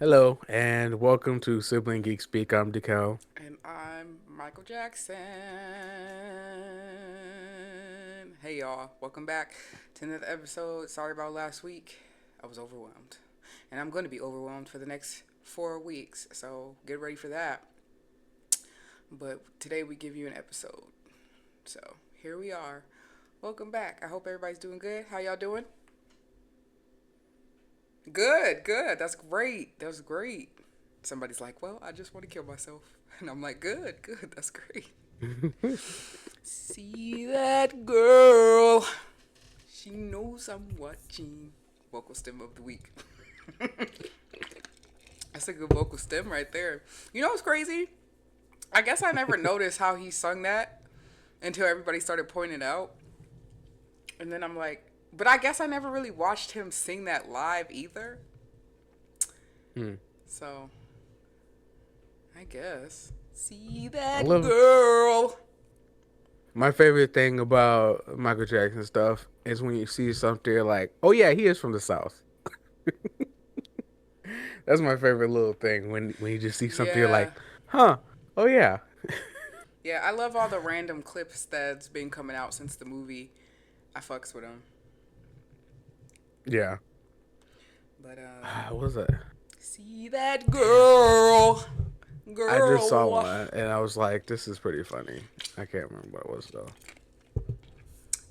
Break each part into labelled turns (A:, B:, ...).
A: Hello, and welcome to Sibling Geek Speak. I'm Decal.
B: And I'm Michael Jackson. Hey y'all, welcome back to another episode. Sorry about last week. I was overwhelmed. And I'm going to be overwhelmed for the next 4 weeks. So get ready for that. But today we give you an episode. So here we are. Welcome back. I hope everybody's doing good. How y'all doing? Good, good. That's great. That's great. Somebody's like, well, I just want to kill myself. And I'm like, good, good. That's great. See that girl. She knows I'm watching. Vocal stem of the week. That's a good vocal stem right there. You know what's crazy? I guess I never noticed how he sung that until everybody started pointing it out. And then I'm like, but I guess I never really watched him sing that live either.
A: Hmm.
B: So, I guess. See
A: I
B: that
A: love
B: girl.
A: my favorite thing about Michael Jackson stuff is when you see something you're like, oh yeah, he is from the South. That's my favorite little thing when you just see something you're
B: Yeah.
A: like, huh, oh yeah,
B: Yeah, I love all the random clips that's been coming out since the movie. I fucks with them.
A: yeah.
B: But
A: What was that?
B: see that
A: Damn.
B: girl,
A: I just saw
B: girl.
A: one and I was like, this is pretty funny. I can't remember what it was though.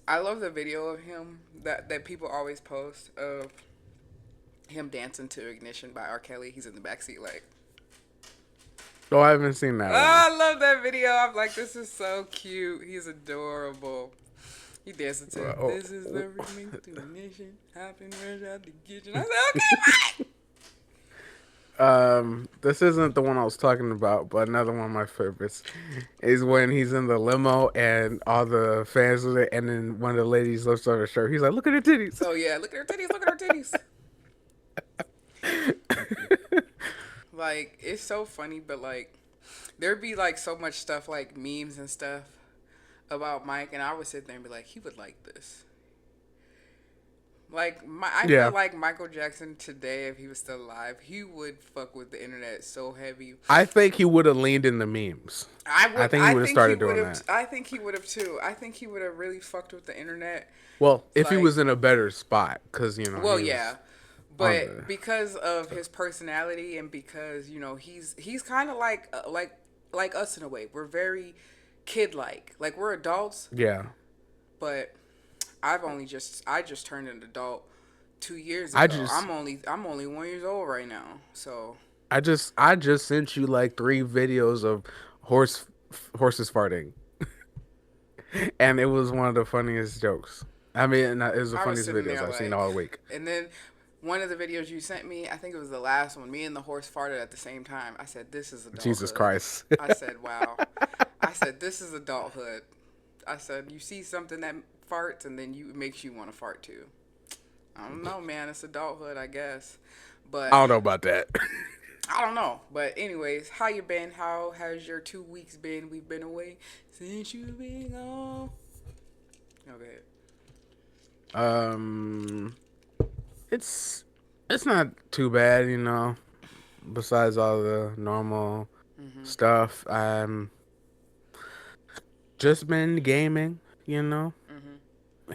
B: I love the video of him that people always post of him dancing to "Ignition" by R. Kelly. He's in the backseat like,
A: Oh, I haven't seen that one.
B: oh, I love that video. I'm like, this is so cute. He's adorable. He dancing to
A: Oh,
B: "This is
A: oh.
B: the remix to Ignition." Hopping right out the kitchen. I said, okay, Mike.
A: This isn't the one I was talking about, but another one of my favorites is when he's in the limo and all the fans are there, and then one of the ladies lifts up her shirt. He's like, "Look at her titties."
B: So yeah, look at her titties. Look at her titties. Like it's so funny, but like there'd be like so much stuff like memes and stuff about Mike, and I would sit there and be like, he would like this. I feel
A: Yeah,
B: like Michael Jackson today, if he was still alive, he would fuck with the internet so heavy.
A: I think he would have leaned in the memes.
B: I
A: I
B: would.
A: think he
B: I
A: would have
B: think he
A: started
B: would
A: doing
B: have.
A: that.
B: I think he would have too. I think he would have really fucked with the internet.
A: Well, if he
B: Like,
A: was in a better spot, because
B: well,
A: he
B: yeah,
A: was on
B: but because of
A: the
B: his personality and because he's kind of like us in a way. We're very kid like we're adults,
A: yeah.
B: but I just turned an adult 2 years
A: I
B: ago.
A: just
B: I'm only 1 years old right now. So
A: I just sent you like three videos of horse horses farting, and it was one of the funniest jokes. I mean, it was the
B: I was
A: funniest
B: sitting
A: videos
B: there
A: I've seen
B: like,
A: all week.
B: and then one of the videos you sent me, I think it was the last one. Me and the horse farted at the same time. I said, "This is
A: Jesus
B: adulthood."
A: Christ.
B: I said, "Wow." I said, "This is adulthood." I said, "You see something that farts, and then it makes you want to fart too." I don't know, man. It's adulthood, I guess.
A: I
B: But
A: don't know about that.
B: I don't know. But anyways, how you been? How has your 2 weeks been? We've been away since you been gone. Okay.
A: um, it's it's not too bad. Besides all the normal
B: Mhm.
A: stuff, just been gaming.
B: Mhm.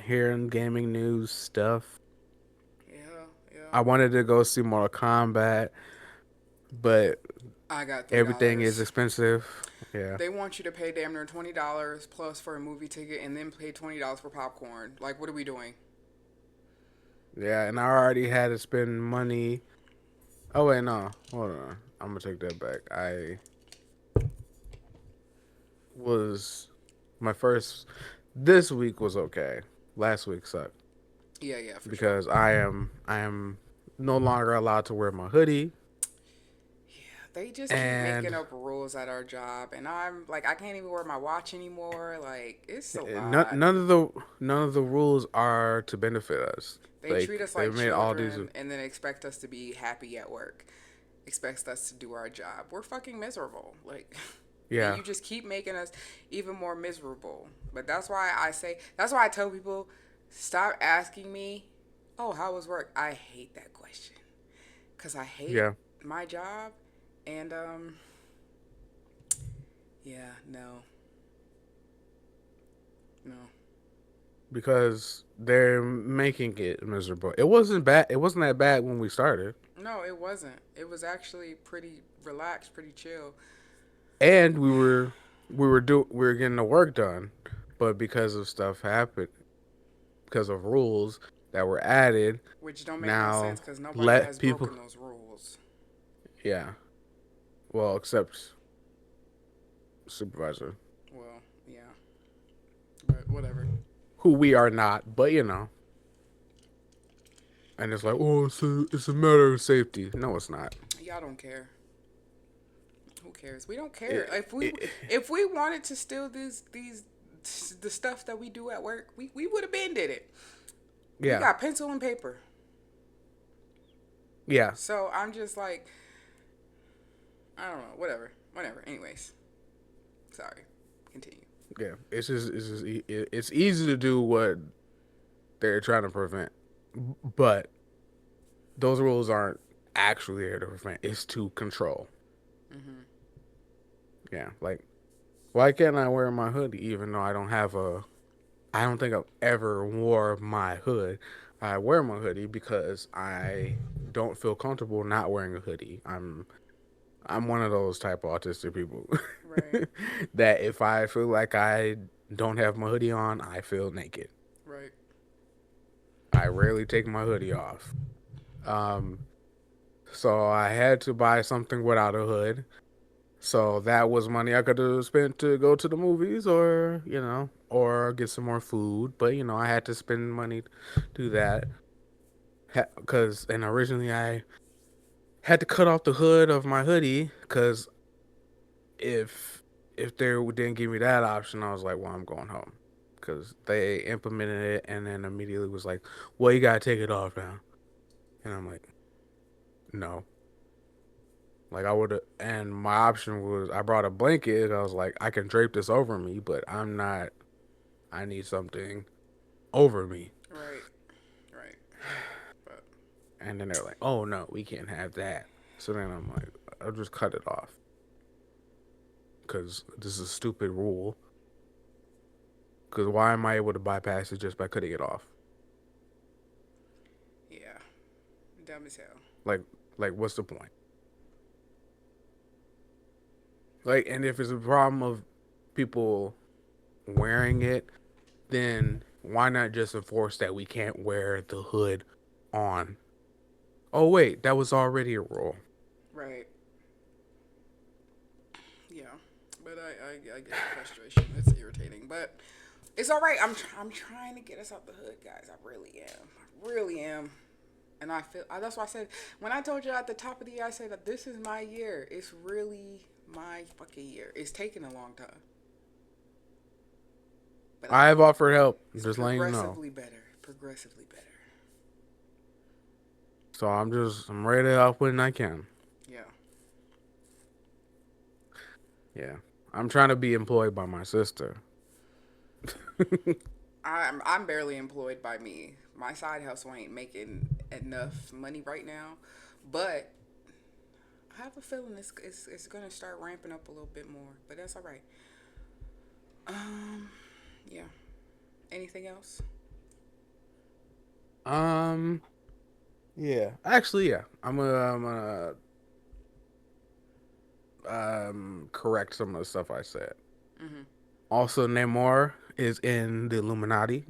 A: Hearing gaming news stuff.
B: Yeah. Yeah.
A: I wanted to go see Mortal Kombat, but
B: I got
A: everything is
B: $3.
A: expensive. Yeah.
B: They want you to pay damn near $20 plus for a movie ticket and then pay $20 for popcorn. Like, what are we doing?
A: Yeah, and I already had to spend money. Oh wait, no. Hold on. I'm gonna take that back. I was my first this week was okay. Last week sucked
B: Yeah, yeah, for sure.
A: because I am no longer allowed to wear my hoodie
B: Yeah, they just keep making
A: and
B: up rules at our job, and I'm like, I can't even wear my watch anymore. Like, it's a
A: none,
B: lot.
A: none of the rules are to benefit us.
B: They treat
A: Like
B: us
A: they
B: like
A: made all these.
B: children and then expect us to be happy at work, expects us to do our job. We're fucking miserable. Like, and
A: Yeah.
B: you just keep making us even more miserable. But that's why I tell people, stop asking me, oh, how was work? I hate that question. Because I hate
A: Yeah.
B: my job, and yeah, no, no,
A: because they're making it miserable. It wasn't bad. It wasn't that bad when we started,
B: no, it wasn't. It was actually pretty relaxed, pretty chill.
A: and we were getting the work done, but because of stuff happened, because of rules that were added,
B: Which don't make no
A: now
B: sense because nobody
A: let
B: has
A: people.
B: broken those rules.
A: Yeah, well, except supervisor,
B: Well, yeah, but whatever.
A: who we are not, but and it's like, oh, it's a matter of safety. No, it's not.
B: Y'all don't care. Who cares? We don't care.
A: It, it,
B: If we wanted to steal these the stuff that we do at work, we would have been did it. We
A: yeah,
B: got pencil and paper.
A: yeah,
B: So I'm just like, I don't know, whatever, whatever. Anyways, sorry. Continue.
A: yeah. It's easy to do what they're trying to prevent, but those rules aren't actually there to prevent. It's to control.
B: Mhm.
A: Yeah, like why can't I wear my hoodie even though I don't have a? I don't think I've ever wore my hood. I wear my hoodie because I don't feel comfortable not wearing a hoodie. I'm one of those type of autistic people
B: Right.
A: that if I feel like I don't have my hoodie on, I feel naked.
B: Right.
A: I rarely take my hoodie off.
B: Okay.
A: Um, so I had to buy something without a hood. So that was money I could have spent to go to the movies or, or get some more food. But, I had to spend money to do that. Because, and originally I had to cut off the hood of my hoodie because if they didn't give me that option, I was like, well, I'm going home. Because they implemented it and then immediately was like, well, you got to take it off now. And I'm like, no. Like I would have, and my option was I brought a blanket. I was like, I can drape this over me, but I'm not. I need something over me.
B: Right. Right. But
A: And then they're like, oh no, we can't have that. So then I'm like, I'll just cut it off because this is a stupid rule. Because why am I able to bypass it just by cutting it off?
B: yeah, dumb as hell.
A: Like, what's the point? Like, and if it's a problem of people wearing it, then why not just enforce that we can't wear the hood on? Oh wait, that was already a rule.
B: Right. Yeah. But I get the frustration. It's irritating, but it's all right. I'm trying to get us out the hood, guys. I really am. I really am. And that's why I said when I told you at the top of the year, I said that this is my year. It's really my fucking year. It's taking a long time, but
A: I've offered help. I'm
B: it's
A: just letting you know.
B: progressively better. Progressively better.
A: So I'm ready to help when I can.
B: Yeah.
A: Yeah. I'm trying to be employed by my sister.
B: I'm barely employed by me. My side hustle ain't making enough money right now, but I have a feeling it's gonna start ramping up a little bit more. But that's all right. Um, yeah. Anything else?
A: Um, yeah. Actually, yeah. I'm gonna correct some of the stuff I said.
B: Mm-hmm.
A: Also, Namor is in the Illuminati.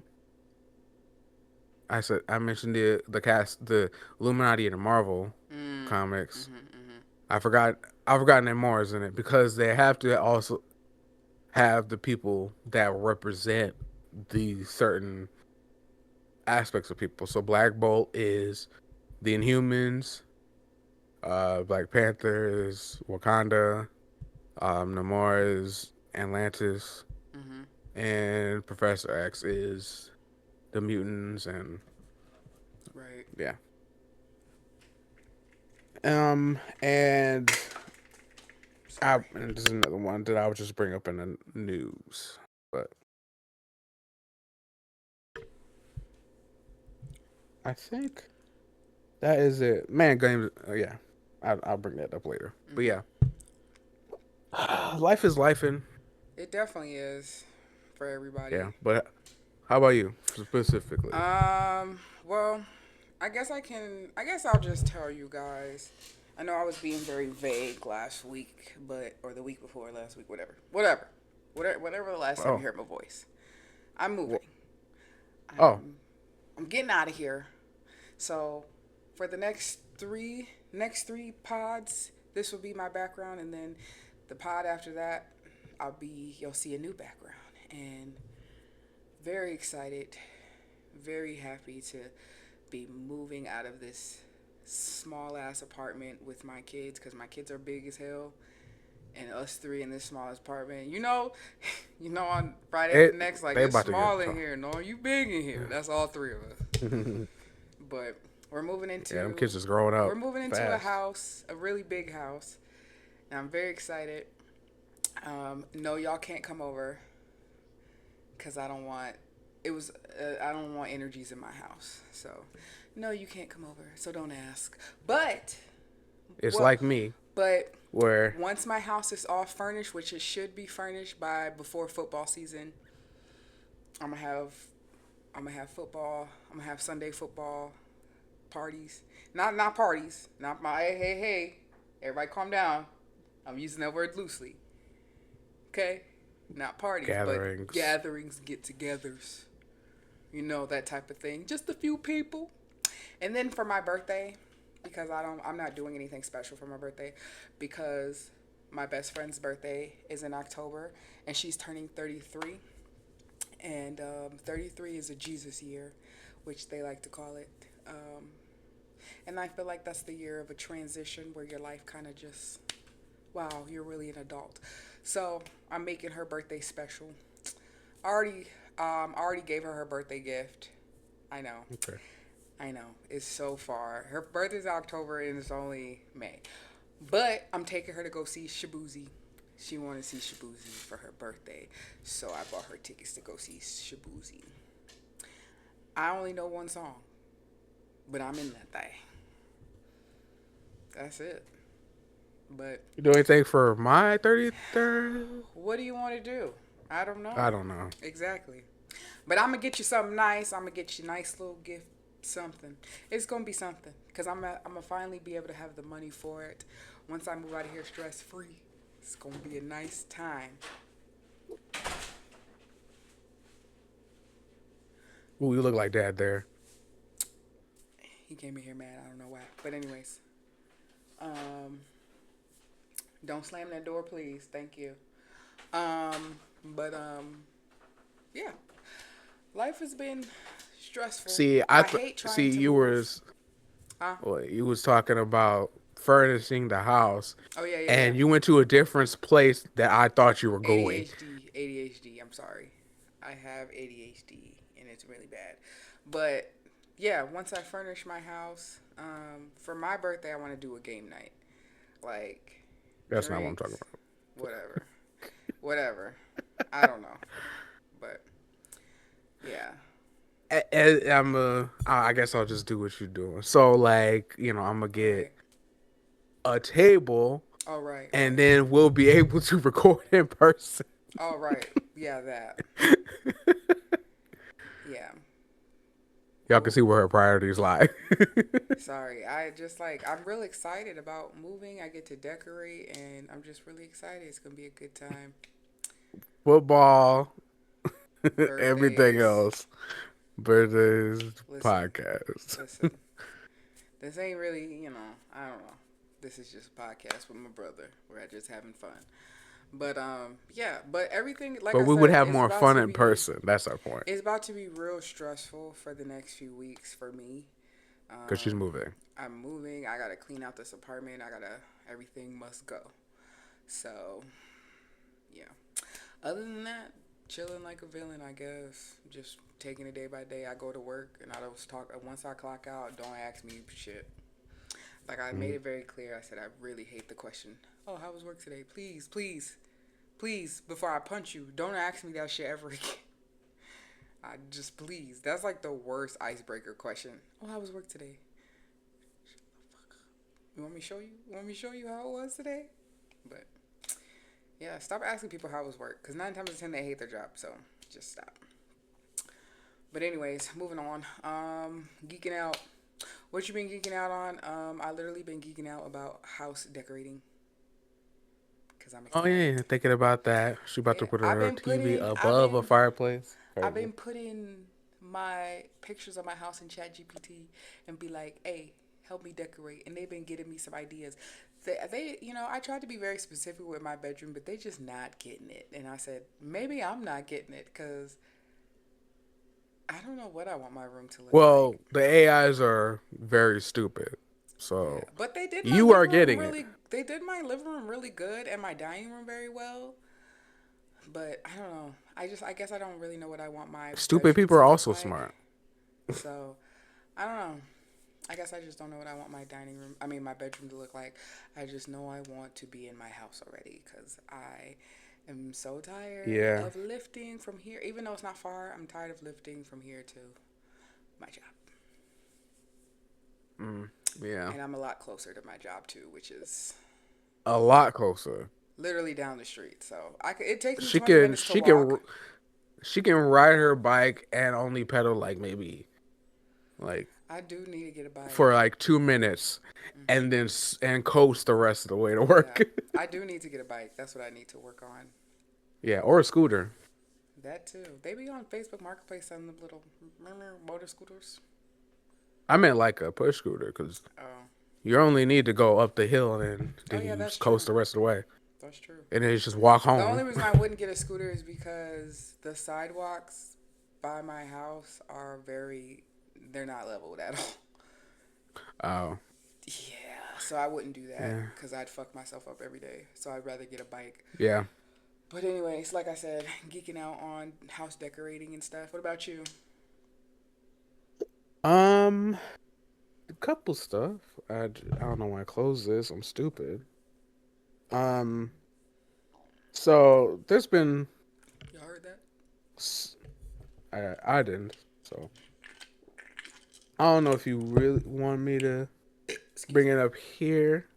A: I mentioned the Illuminati in the Marvel
B: Mm.
A: comics.
B: Mm-hmm. Mm-hmm.
A: I forgot Namor is in it because they have to also have the people that represent the certain aspects of people. So Black Bolt is the Inhumans, Black Panther is Wakanda, Namor is Atlantis,
B: Mm-hmm.
A: and Professor X is the mutants, and
B: Right.
A: yeah. And
B: Sorry.
A: and this is another one that I would just bring up in the news, but I think that is it. Man, games. Yeah. I'll bring that up later. But
B: Hmm.
A: yeah, life is life, and
B: It definitely is for everybody.
A: yeah. But how about you specifically?
B: Well, I guess I can. I guess I'll just tell you guys. I know I was being very vague last week, but or the week before last week, whatever the last time you
A: Oh,
B: heard my voice. I'm moving.
A: wh- oh,
B: I'm getting out of here. So, for the next three pods, this will be my background, and then the pod after that, you'll see a new background, and very excited, very happy to be moving out of this small ass apartment with my kids because my kids are big as hell and us three in this small apartment. On Friday after next, like
A: they
B: it's
A: about to get
B: small in
A: tough.
B: here. No, you big in here. That's all three of us.
A: Yeah,
B: But we're moving
A: them
B: into
A: kids is growing
B: we're
A: up
B: moving into a
A: fast.
B: house, a really big house, and I'm very excited. No, y'all can't come over because I don't want I don't want energies in my house. So, no, you can't come over. So don't ask. But
A: It's
B: well,
A: like me,
B: but
A: where
B: once my house is all furnished, which it should be furnished by before football season, I'm gonna have I'm gonna have football. I'm gonna have Sunday football parties. Not parties. Not my hey. Everybody calm down. I'm using that word loosely. Okay? Not parties, but
A: gatherings.
B: gatherings, get-togethers. That type of thing. Just a few people. And then for my birthday, because I'm not doing anything special for my birthday because my best friend's birthday is in October and she's turning 33. And 33 is a Jesus year, which they like to call it. And I feel like that's the year of a transition where your life kind of just, wow, you're really an adult. So I'm making her birthday special. Already, already gave her birthday gift. I know,
A: Okay,
B: I know. It's so far. Her birthday's October and it's only May. But I'm taking her to go see Shabuzi. She wanted to see Shabuzi for her birthday, so I bought her tickets to go see Shabuzi. I only know one song, but I'm in that thing. That's it. But
A: you do anything for my 33rd?
B: what do you want to do? I don't
A: I
B: know.
A: don't know.
B: Exactly. But I'm gonna get you something nice. I'm gonna get you a nice little gift, something. It's gonna be something, cause I'm gonna finally be able to have the money for it. Once I move out of here stress free, it's gonna be a nice time.
A: Ooh, you look like dad there.
B: He came in here mad. I don't know why. But anyways, um, don't slam that door, please. Thank you. But yeah, life has been stressful. I hate trying
A: See
B: to
A: you
B: move.
A: was
B: Huh?
A: well, you was talking about furnishing the house,
B: Oh yeah, yeah, yeah.
A: and you went to a different place that I thought you were going.
B: ADHD, ADHD. I'm sorry. I have ADHD and it's really bad. But yeah, once I furnish my house, for my birthday, I want to do a game night. Like
A: That's not what I'm talking
B: drinks,
A: about.
B: whatever. Whatever. I don't know. But yeah.
A: I guess I'll just do what you're doing. So like, I'm gonna get
B: Okay.
A: a table,
B: All right,
A: and
B: right.
A: then we'll be able to record in person.
B: All right. Yeah, that. Yeah.
A: Y'all can
B: Well,
A: see where her priorities lie.
B: sorry. I'm real excited about moving. I get to decorate and I'm just really excited. It's going to be a good time.
A: Football, everything
B: Birthdays.
A: else. Birthdays,
B: Listen,
A: podcast.
B: listen. This ain't really, I don't know. This is just a podcast with my brother. We're just having fun. But yeah, but everything like
A: But
B: I
A: we would
B: said
A: have
B: is
A: more
B: about
A: fun
B: to
A: in
B: be
A: person. That's our point.
B: it's about to be real stressful for the next few weeks for me.
A: Because she's
B: Um
A: moving.
B: I'm moving. I got to clean out this apartment. Everything must go. So, yeah. Other than that, chilling like a villain, I guess. Just taking it day by day. I go to work and I don't talk. Once I clock out, don't ask me shit. Like I made
A: Mm.
B: it very clear. I said I really hate the question. Oh, how was work today? Please, please, please. Before I punch you, don't ask me that shit ever again. I just please. That's like the worst icebreaker question. Oh, how was work today? You want me to show you? Want me to show you how it was today? But yeah, stop asking people how it was work, because 9 times out of 10 they hate their job. So just stop. But anyways, moving on. Geeking out. What you been geeking out on? I literally been geeking out about house decorating because I'm
A: Oh
B: ecstatic.
A: yeah, thinking about that. She about to
B: Yeah,
A: put
B: I've
A: her
B: been
A: TV
B: putting,
A: above a fireplace.
B: I've
A: Crazy.
B: been putting my pictures of my house in Chat GPT and be like, hey, help me decorate. And they've been getting me some ideas. I tried to be very specific with my bedroom, but they just not getting it. And I said, maybe I'm not getting it because I don't know what I want my room to look
A: Well,
B: like.
A: the AIs are very stupid.
B: Yeah,
A: So
B: but they did my
A: you are
B: living room
A: getting it.
B: really. They did my living room really good and my dining room very well. But I don't know. I guess I don't really know what I want my
A: Stupid
B: bedroom
A: people
B: to
A: are
B: look
A: also
B: like.
A: smart.
B: So I don't know. I guess I just don't know what I want my dining room. I mean, my bedroom to look like. I just know I want to be in my house already because I am so tired
A: Yeah.
B: of lifting from here. Even though it's not far, I'm tired of lifting from here to my job.
A: Mm, yeah.
B: And I'm a lot closer to my job too, which is
A: A lot closer.
B: literally down the street. So it takes me
A: She
B: 20
A: can
B: minutes to
A: she
B: walk.
A: can she can ride her bike and only pedal like maybe like
B: I do need to get a
A: for
B: bike.
A: like 2 minutes,
B: Hmm.
A: and then and coast the rest of the way to
B: Yeah,
A: work.
B: I do need to get a bike. That's what I need to work on.
A: Yeah, or a scooter.
B: That too. They be on Facebook Marketplace selling the little motor scooters.
A: I meant like a push scooter because
B: Oh,
A: you only need to go up the hill and
B: oh
A: then
B: yeah,
A: you
B: that's
A: just
B: true.
A: coast the rest of the way,
B: That's true.
A: and then you just walk
B: The only
A: home.
B: reason I wouldn't get a scooter is because the sidewalks by my house are very, they're not leveled at all.
A: Oh,
B: Yeah, so I wouldn't do that
A: yeah,
B: because I'd fuck myself up every day. So I'd rather get a bike.
A: yeah.
B: But anyways, like I said, geeking out on house decorating and stuff. What about you?
A: Um, a couple stuff. I don't know why I closed this. I'm stupid. Um, so there's been
B: Y'all heard that?
A: I didn't. So I don't know if you really want me to
B: Excuse
A: bring
B: me.
A: it up here,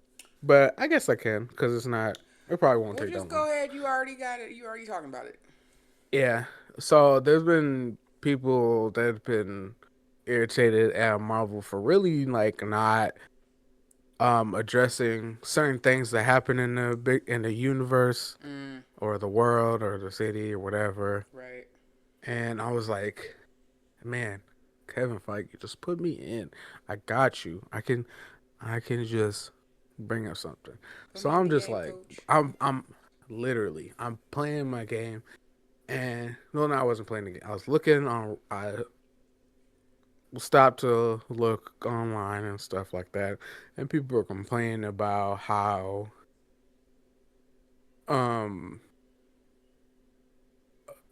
A: but I guess I can because it's not. It probably won't
B: Well,
A: take that
B: just
A: long.
B: go ahead. You already got it. You already talking about it.
A: Yeah. So there's been people that have been irritated at Marvel for really like not addressing certain things that happen in the universe
B: Mm,
A: or the world or the city or whatever.
B: right.
A: And I was like, man, Kevin Feige, just put me in. I got you. I can just bring up something.
B: Put
A: So
B: me in
A: I'm
B: the
A: just
B: game,
A: like
B: coach.
A: I'm literally I'm playing my game and no, I wasn't playing the game. I was looking on I stopped to look online and stuff like that, and people were complaining about how um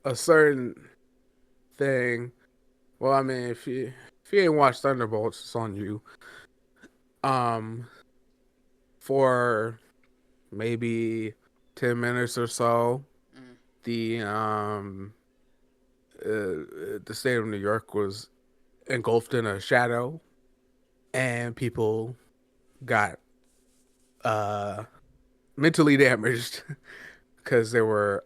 A: a certain thing. Well, I mean, if you ain't watched Thunderbolts, it's on you. Um, for maybe 10 minutes or so,
B: Mm,
A: the um the state of New York was engulfed in a shadow, and people got uh mentally damaged because they were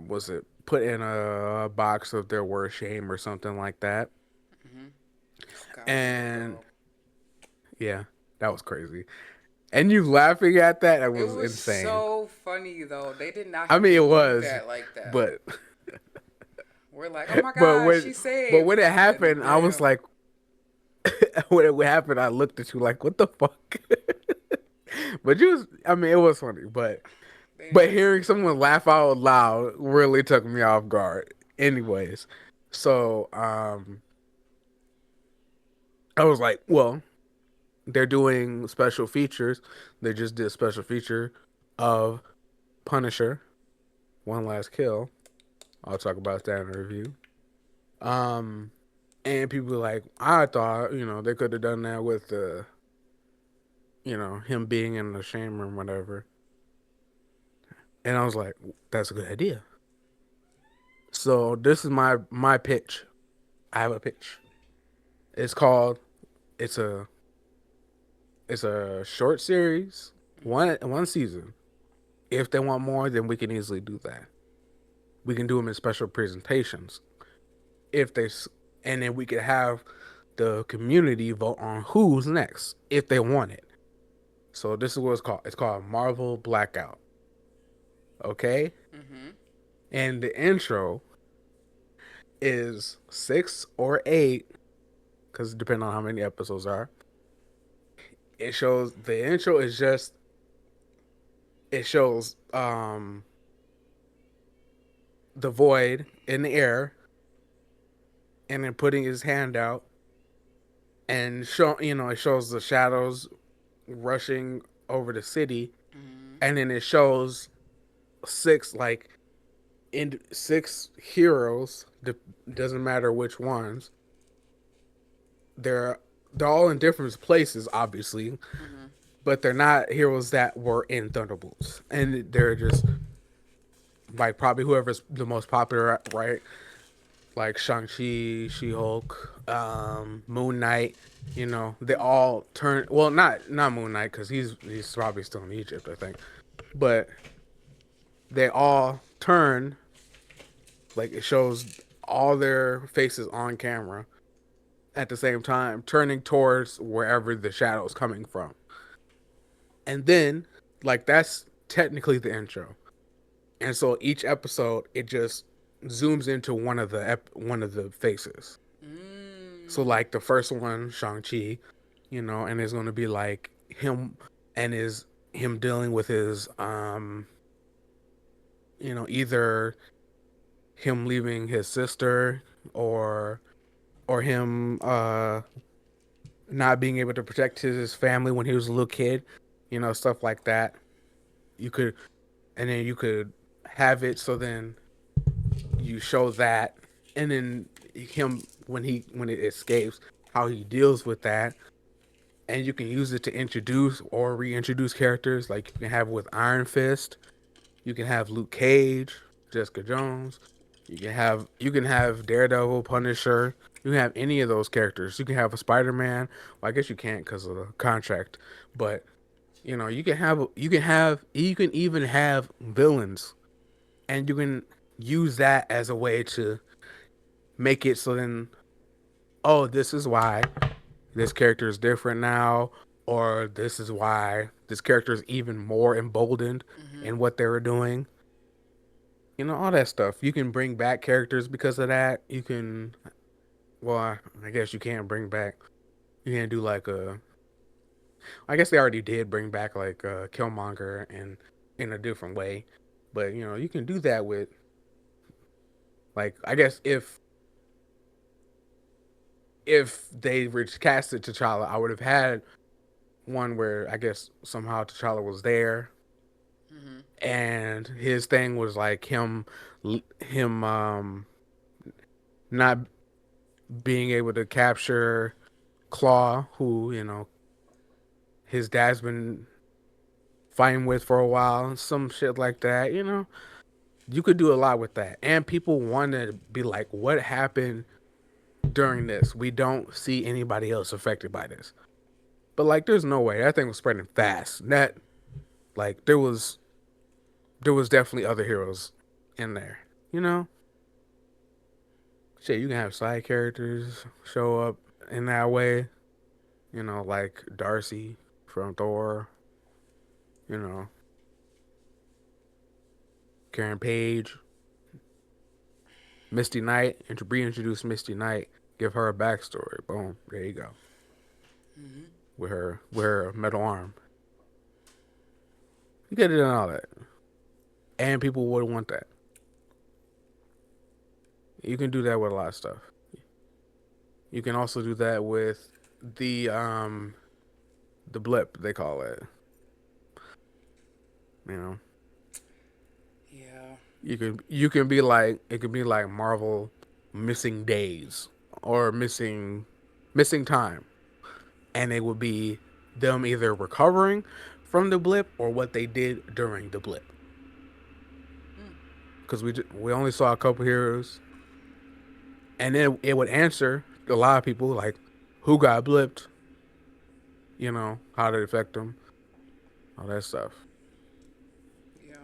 A: was it put in a box of their worst shame or something like that.
B: mm-hmm. Oh God, I remember
A: And
B: Girl.
A: yeah, that was crazy. And you laughing at that, that
B: It
A: was
B: was
A: insane.
B: so funny though. They did not
A: I
B: have
A: mean,
B: to
A: it
B: do
A: was,
B: that like that.
A: but
B: We're like, oh my
A: but
B: God,
A: when
B: she
A: but
B: saved,
A: when it
B: and
A: happened, I was
B: bam,
A: like, when it happened, I looked at you like, what the fuck? But you was, I mean, it was funny,
B: they didn't
A: but
B: have to
A: hearing
B: do that.
A: someone laugh out loud really took me off guard. Anyways, so I was like, well, they're doing special features. They just did a special feature of Punisher, One Last Kill. I'll talk about that in a review. Um, and people were like, I thought, they could have done that with him being in the shame room, whatever. And I was like, that's a good idea. So this is my pitch. I have a pitch. It's called. It's a It's a short series, one season. If they want more, then we can easily do that. We can do them in special presentations. If they, and then we could have the community vote on who's next if they want it. So this is what it's called. It's called Marvel Blackout. Okay,
B: Mm-hmm.
A: and the intro is 6 or 8, because depending on how many episodes are. It shows the intro is just it shows the void in the air and then putting his hand out and it shows the shadows rushing over the city,
B: Mm-hmm.
A: and then it shows six like in six heroes, doesn't matter which ones. They're all in different places obviously,
B: Mm-hmm.
A: but they're not heroes that were in Thunderbolts, and they're just like probably whoever's the most popular, right? Like Shang-Chi, She-Hulk, Moon Knight. They all turn. Well, not Moon Knight because he's probably still in Egypt, I think. But they all turn. Like it shows all their faces on camera at the same time, turning towards wherever the shadow is coming from. And then, like that's technically the intro. And so each episode, it just zooms into one of the faces. So
B: Mm.
A: like the first one, Shang Chi, and it's gonna be like him and him dealing with his either him leaving his sister or him not being able to protect his family when he was a little kid, stuff like that. You could and then you could have it so then you show that, and then him when it escapes, how he deals with that, and you can use it to introduce or reintroduce characters. Like you can have with Iron Fist, you can have Luke Cage, Jessica Jones, you can have Daredevil, Punisher. You can have any of those characters. You can have a Spider-Man. Well, I guess you can't because of the contract, but you can even have villains, and you can use that as a way to make it so then, oh, this is why this character is different now, or this is why this character is even more emboldened
B: Mm-hmm.
A: in what they were doing. All that stuff. You can bring back characters because of that. You can, well, I guess you can't bring back. You can't do like a. I guess they already did bring back like Killmonger in a different way, but you can do that with like I guess if they recasted T'Challa, I would have had one where I guess somehow T'Challa was there,
B: Mm-hmm.
A: and his thing was like him not being able to capture Claw, who his dad's been fighting with for a while, some shit like that. You could do a lot with that, and people want to be like, what happened during this? We don't see anybody else affected by this, but like, there's no way that thing was spreading fast. That like there was definitely other heroes in there. You know, shit, you can have side characters show up in that way. Like Darcy from Thor. You know, Karen Page, Misty Knight, and to reintroduce Misty Knight, give her a backstory. Boom, there you go.
B: Mm-hmm.
A: With her metal arm, you could have done all that, and people would want that. You can do that with a lot of stuff. You can also do that with the um the blip they call it. You know,
B: Yeah.
A: you can be like it could be like Marvel missing days or missing time, and it would be them either recovering from the blip or what they did during the blip.
B: Mm.
A: Because we only saw a couple heroes, and then it would answer a lot of people like who got blipped. how to affect them, all that stuff.
B: Yeah.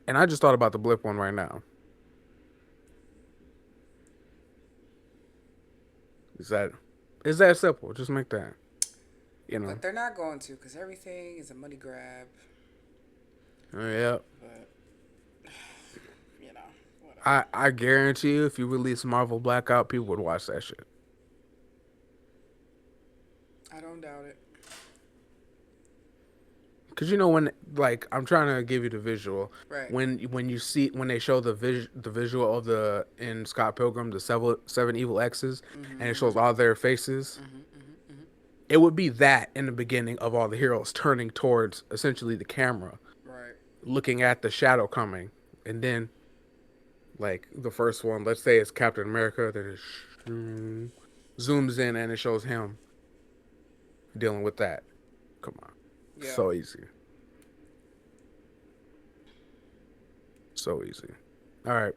A: And I just thought about the blip one right now. Is that is that simple? Just make that, you know.
B: But they're not going to because everything is a money grab.
A: Yeah.
B: But, you know, whatever.
A: I guarantee you, if you release Marvel Blackout, people would watch that shit.
B: I don't doubt it.
A: Cause you know when like I'm trying to give you the visual
B: Right.
A: when you see when they show the visual of the in Scott Pilgrim the seven evil X's and it shows
B: Mm-hmm.
A: all their faces.
B: Mm-hmm. Mm-hmm. Mm-hmm.
A: It would be that in the beginning of all the heroes turning towards essentially the camera,
B: Right.
A: looking at the shadow coming, and then like the first one, let's say it's Captain America, then zooms in and it shows him dealing with that. Come on,
B: Yeah.
A: so easy, so easy. All right.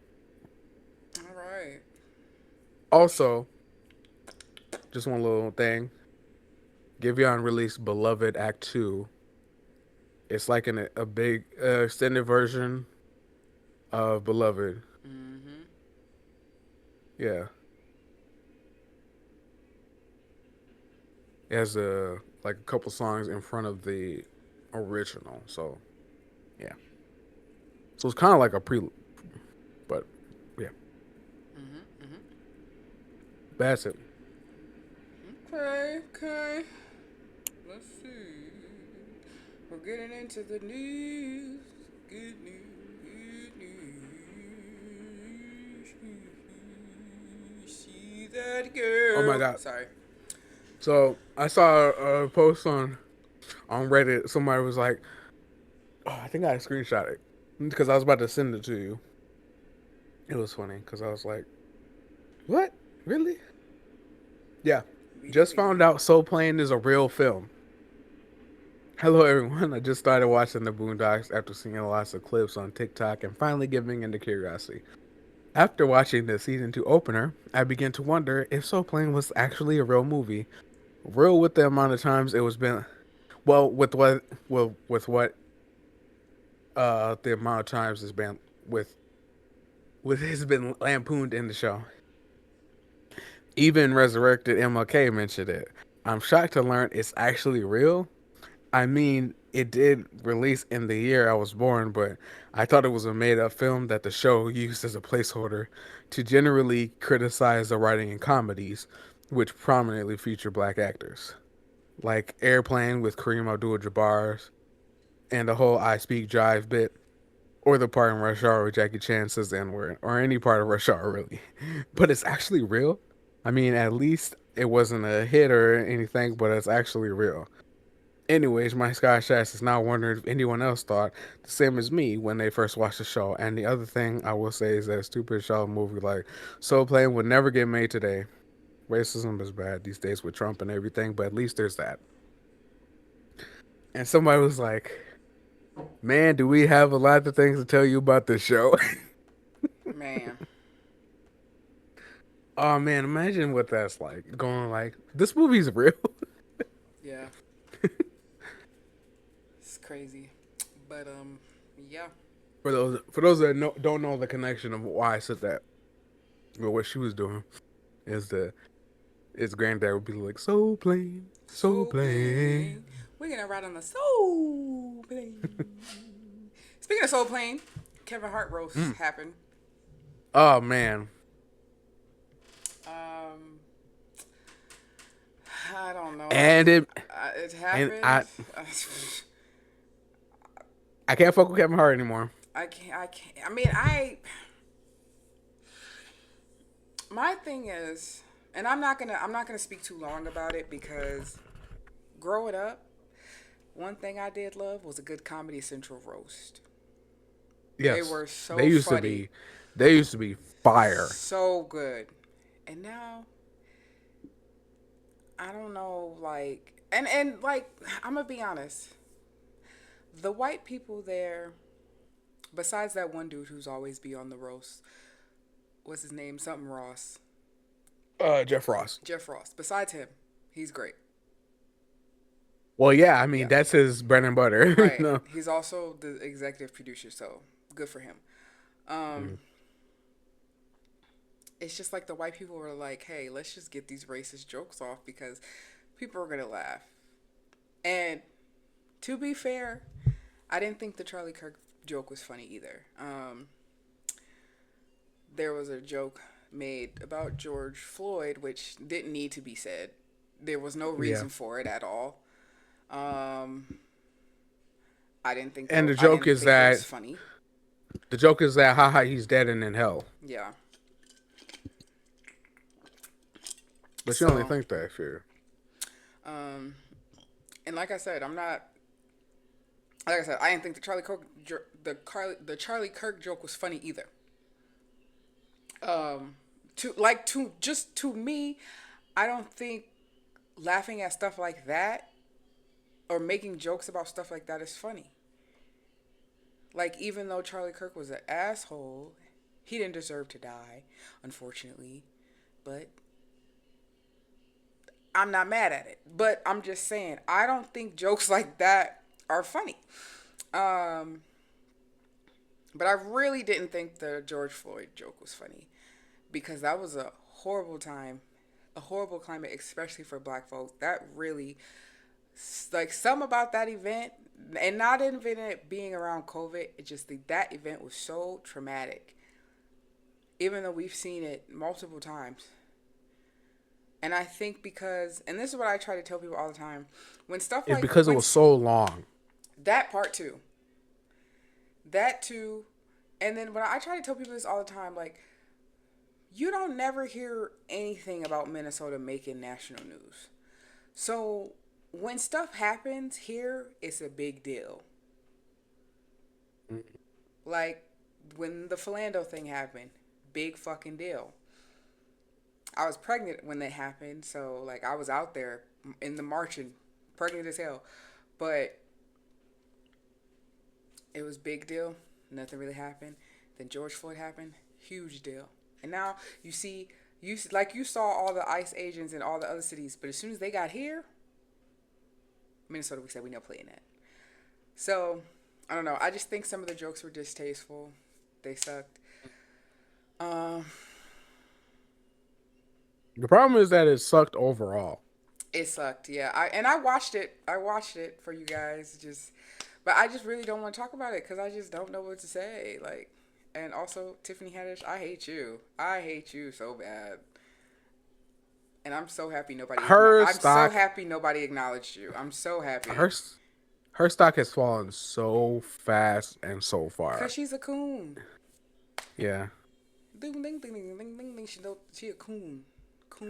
B: All right.
A: Also, just one little thing. Giveon released Beloved Act 2. It's like a big extended version of Beloved.
B: Mm-hmm.
A: Yeah. It has like a couple songs in front of the original. So, yeah. So it's kind of like a prelude, but yeah.
B: Mm-hmm. Mm-hmm.
A: That's it.
B: Okay. Okay. Let's see. We're getting into the news. Good news. Good news. See that
A: Oh my
B: girl.
A: God.
B: Sorry.
A: So I saw a post on Reddit. Somebody was like, "Oh, I think I screenshot it because I was about to send it to you." It was funny because I was like, "What? Really?" Yeah. Just
B: We
A: found out Soul Plane is a real film. Hello, everyone. I just started watching the Boondocks after seeing lots of clips on TikTok and finally giving into curiosity. After watching the season 2 opener, I began to wonder if Soul Plane was actually a real movie. Real with the amount of times it was been, well, with what the amount of times it's been with has been lampooned in the show. Even resurrected MLK mentioned it. I'm shocked to learn it's actually real. I mean, it did release in the year I was born, but I thought it was a made up film that the show used as a placeholder to generally criticize the writing in comedies, which prominently feature black actors. Like Airplane with Kareem Abdul Jabbar and the whole I Speak Jive bit, or the part in Rush Hour where Jackie Chan says the N word, or any part of Rush Hour really. But it's actually real. I mean, at least it wasn't a hit or anything, but it's actually real. Anyways, my Scottish ass is now wondering if anyone else thought the same as me when they first watched the show. And the other thing I will say is that a stupid show movie like Soul Plane would never get made today. Racism is bad these days with Trump and everything, but at least there's that. And somebody was like, "Man, do we have a lot of things to tell you about this show?"
B: man.
A: Oh man, imagine what that's like. Going like, this movie's real.
B: Yeah. It's crazy. But yeah.
A: For those that don't know the connection of why I said that, but what she was doing is the his granddad would be like, so
B: Soul
A: plain.
B: plane. We're gonna ride on the soul plane. Speaking of soul plane, Kevin Hart roast
A: Mm.
B: happened.
A: Oh man,
B: Um, I don't know.
A: and it
B: It
A: and
B: happened.
A: I can't fuck with Kevin Hart anymore.
B: I can't. I can't. I mean, I. My thing is, and I'm not gonna. I'm not gonna speak too long about it because growing up, one thing I did love was a good Comedy Central roast. They
A: Yes,
B: were
A: they
B: so
A: used to
B: funny,
A: be, they used to be fire.
B: so good, and now I don't know. Like, and like, I'm gonna be honest. The white people there, besides that one dude who's always be on the roast, what's his name? Something Ross.
A: Jeff Ross.
B: Jeff Ross. Besides him, he's great.
A: Well, yeah, I mean
B: Yeah,
A: that's his bread and butter, you
B: right.
A: know.
B: He's also the executive producer, so good for him. Um,
A: Mm.
B: it's just like the white people were like, "Hey, let's just get these racist jokes off because people are gonna laugh." And to be fair, I didn't think the Charlie Kirk joke was funny either. There was a joke made about George Floyd, which didn't need to be said. There was no
A: Yeah,
B: reason for it at all. Um,
A: and
B: I didn't think it was funny.
A: the joke is that haha he's dead and in hell,
B: Yeah.
A: but you only
B: So,
A: think that if you're
B: um, and like I said, I'm not. Like I said, I didn't think the Charlie Kirk joke was funny either. To me, I don't think laughing at stuff like that or making jokes about stuff like that is funny. Like, even though Charlie Kirk was an asshole, he didn't deserve to die, unfortunately. But I'm not mad at it. But I'm just saying, I don't think jokes like that are funny. Um, but I really didn't think the George Floyd joke was funny because that was a horrible time, a horrible climate, especially for black folks. That really, like, some about that event, and not even it being around COVID, it just that event was so traumatic, even though we've seen it multiple times. And I think because, and this is what I try to tell people all the time, when stuff
A: it's
B: like
A: because it was so long.
B: that part too, that too, and then when I try to tell people this all the time, like, you don't never hear anything about Minnesota making national news. So when stuff happens here, it's a big deal.
A: Mm.
B: Like when the Philando thing happened, big fucking deal. I was pregnant when that happened, so like I was out there in the marching, pregnant as hell. But it was big deal. Nothing really happened. Then George Floyd happened, huge deal. And now like you saw all the ICE agents in all the other cities, but as soon as they got here, Minnesota, we said we no play in that. So I don't know. I just think some of the jokes were distasteful. They sucked. Um,
A: The problem is that it sucked overall.
B: it sucked. Yeah. I watched it. I watched it for you guys. But I just really don't want to talk about it because I just don't know what to say. Like, and also Tiffany Haddish, I hate you. I hate you so bad. And I'm so happy
A: Her
B: I'm so
A: stock,
B: happy nobody acknowledged you. I'm so
A: her
B: happy.
A: her stock has fallen so fast and so
B: Cause
A: far.
B: she's a coon.
A: Yeah,
B: Ding ding ding ding ding ding ding. She a coon.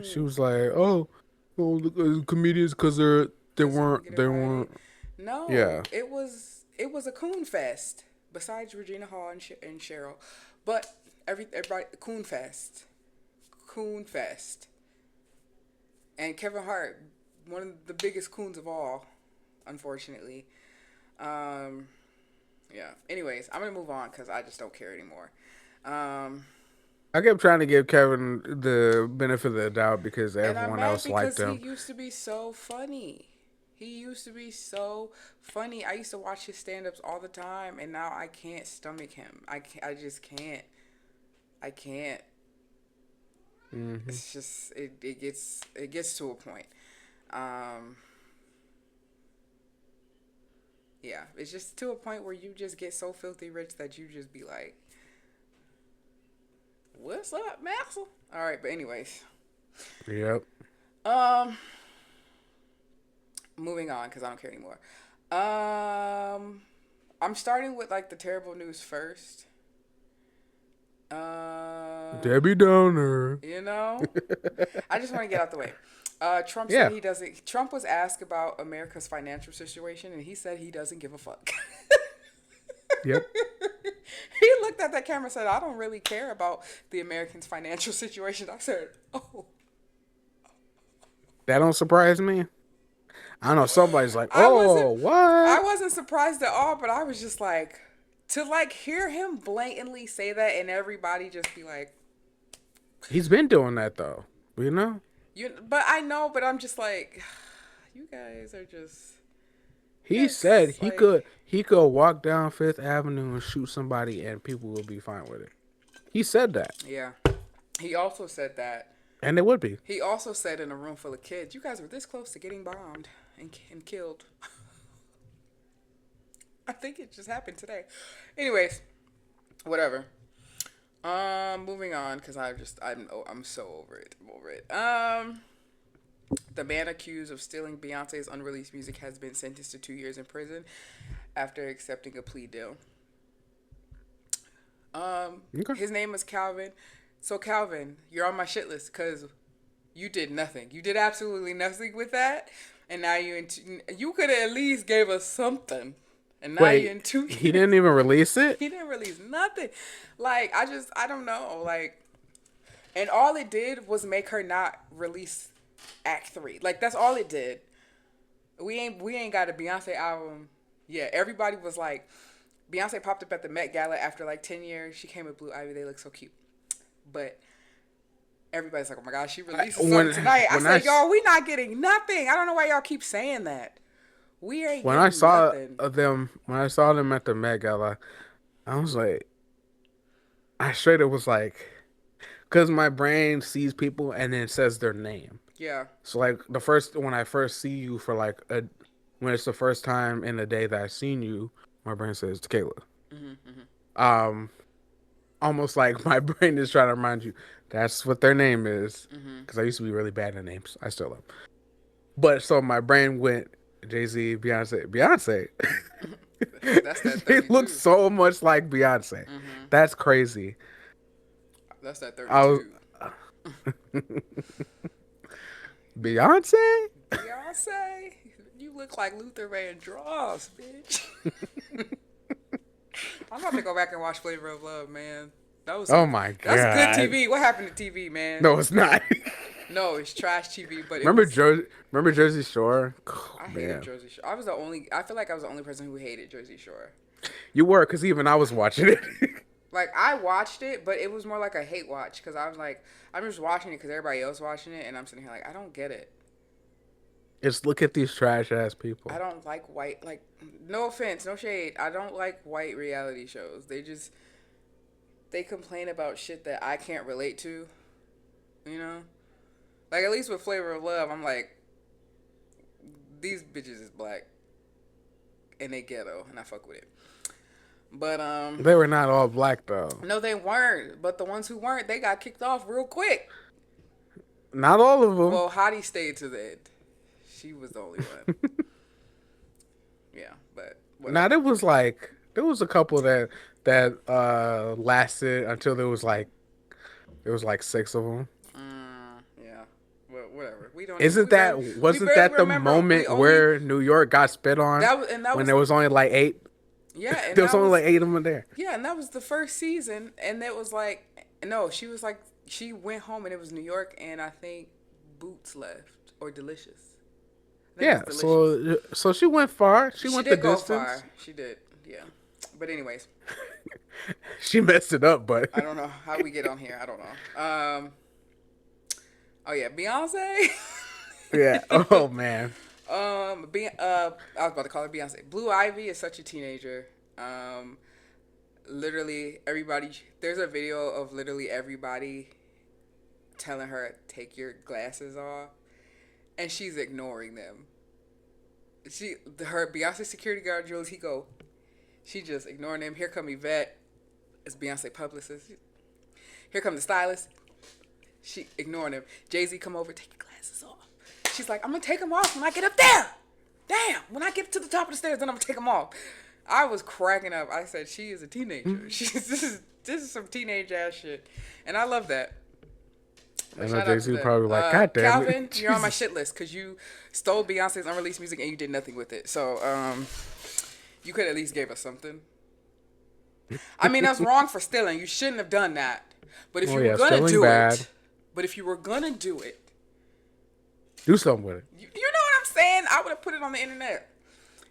A: she
B: Coon.
A: was like, "Oh, well, comedians because
B: Cause they can get
A: they
B: invited.
A: weren't."
B: No,
A: Yeah,
B: it was a coon fest. Besides Regina Hall and Cheryl, but everybody coon fest, coon fest, and Kevin Hart, one of the biggest coons of all, unfortunately. Um, yeah. Anyways, I'm gonna move on because I just don't care anymore. Um,
A: I kept trying to give Kevin the benefit of the doubt because
B: and I'm
A: everyone
B: mad
A: else liked
B: because he
A: him.
B: used to be so funny. He used to be so funny. I used to watch his stand-ups all the time, and now I can't stomach him. I just can't. I can't.
A: Hmm.
B: It's just it gets to a point. Um, yeah, it's just to a point where you just get so filthy rich that you just be like, "What's up, Maxwell?" All right, but anyways,
A: Yep.
B: um, moving on because I don't care anymore. Um, I'm starting with like the terrible news first. Uh,
A: Debbie Downer.
B: you know, I just want to get out the way. Trump said
A: Yeah.
B: he doesn't. Trump was asked about America's financial situation, and he said he doesn't give a fuck.
A: Yep.
B: He looked at that camera and said, "I don't really care about the Americans' financial situation." I said, "Oh,
A: That don't surprise me. I know somebody's like,
B: I
A: "Oh,
B: wasn't, I
A: what?"
B: wasn't surprised at all." But I was just like, to like hear him blatantly say that, and everybody just be like,
A: He's been doing that though. You know?
B: "You," but I know, but I'm just like, you guys are just.
A: He said
B: It's like,
A: he could walk down Fifth Avenue and shoot somebody and people would be fine with it. He said that,
B: yeah. He also said that.
A: and they would be.
B: He also said in a room full of kids, you guys were this close to getting bombed and killed. I think it just happened today. Anyways, whatever. Moving on because I'm so over it. I'm over it. The man accused of stealing Beyonce's unreleased music has been sentenced to 2 years in prison after accepting a plea deal.
A: Okay.
B: His name is Calvin. So Calvin, you're on my shit list because you did nothing. You did absolutely nothing with that, and now you could have at least gave us something. And now you're
A: Wait,
B: in two
A: he
B: years.
A: didn't even release it?
B: He didn't release nothing. Like I don't know. Like, and all it did was make her not release Act 3. Like that's all it did. We ain't got a Beyonce album. Yeah, everybody was like, Beyonce popped up at the Met Gala after like 10 years. She came with Blue Ivy. They look so cute. But everybody's like, oh my gosh, she released something tonight. I said, y'all, we not getting nothing. I don't know why y'all keep saying that. We ain't
A: When I
B: getting
A: saw
B: nothing.
A: when I saw them at the Met Gala, I was like, I straight it was like, because my brain sees people and then it says their name.
B: Yeah.
A: So like when I first see you for like when it's the first time in the day that I've seen you, my brain says Tequila. Um, almost like my brain is trying to remind you that's what their name is. Because I used to be really bad at names. I still am. But so my brain went Jay-Z, Beyonce.
B: That's that
A: They look
B: 32.
A: so much like Beyonce. That's crazy.
B: That's that
A: I was
B: 32.
A: Beyonce?
B: Beyonce, you look like Luther Vandross, bitch. I'm about to go back and watch Flavor of Love, man.
A: Oh my
B: That's good
A: god.
B: TV. What happened to TV, man?
A: No, it's not.
B: No, it's trash TV, but it was.
A: Remember Jersey Shore? Oh,
B: I hated
A: man.
B: Jersey Shore. I feel like I was the only person who hated Jersey Shore.
A: You were, because even I was watching it.
B: Like I watched it, but it was more like a hate watch because I was like, I'm just watching it because everybody else watching it, and I'm sitting here like, I don't get it.
A: Just look at these trash ass people.
B: I don't like white. Like, no offense, no shade. I don't like white reality shows. They complain about shit that I can't relate to. You know, like at least with Flavor of Love, I'm like, these bitches is black, and they ghetto, and I fuck with it. But
A: They were not all black though.
B: no, they weren't. But the ones who weren't, they got kicked off real quick.
A: Not all of them.
B: Well, Hottie stayed to the end. She was the only one. Yeah, but
A: Now
B: whatever.
A: there was a couple that lasted until there was like six of them.
B: Yeah, well, whatever. We don't even.
A: Isn't that
B: We
A: wasn't
B: barely
A: that the
B: remember. We
A: moment
B: only
A: where New York got spit on
B: that
A: when
B: was
A: there was only like eight?
B: yeah, and
A: There was
B: that
A: only
B: was
A: like eight of them there.
B: yeah, and that was the first season, and it was like no, she was like she went home and it was New York, and I think Boots left or Delicious. I think
A: Yeah,
B: it was Delicious.
A: so she went far. She went the
B: did go
A: distance.
B: far. She did, yeah. But anyways,
A: She messed it up, but
B: I don't know how we get on here. I don't know. Oh yeah, Beyonce.
A: yeah. Oh man.
B: I was about to call her Beyonce. Blue Ivy is such a teenager. Literally everybody. There's a video of literally everybody telling her take your glasses off, and she's ignoring them. Her Beyonce security guard Jules, she just ignoring them. Here come Yvette, it's Beyonce publicist. Here come the stylist, she ignoring him. Jay-Z come over, take your glasses off. She's like, I'm gonna take them off when I get up there. Damn, when I get to the top of the stairs, then I'm gonna take them off. I was cracking up. I said, she is a teenager. This is some teenage ass shit, and I love that.
A: I know
B: Shout out
A: Jay-Z
B: to
A: was
B: them.
A: probably like, God damn
B: Calvin,
A: it.
B: you're on my shit list because you stole Beyonce's unreleased music and you did nothing with it. So, you could at least gave us something. I mean, that's wrong for stealing. You shouldn't have done that. But if
A: Oh,
B: you
A: yeah,
B: were gonna
A: stealing
B: do
A: bad.
B: it, but if you were gonna do it,
A: Do something with it.
B: you know what I'm saying? I would have put it on the internet.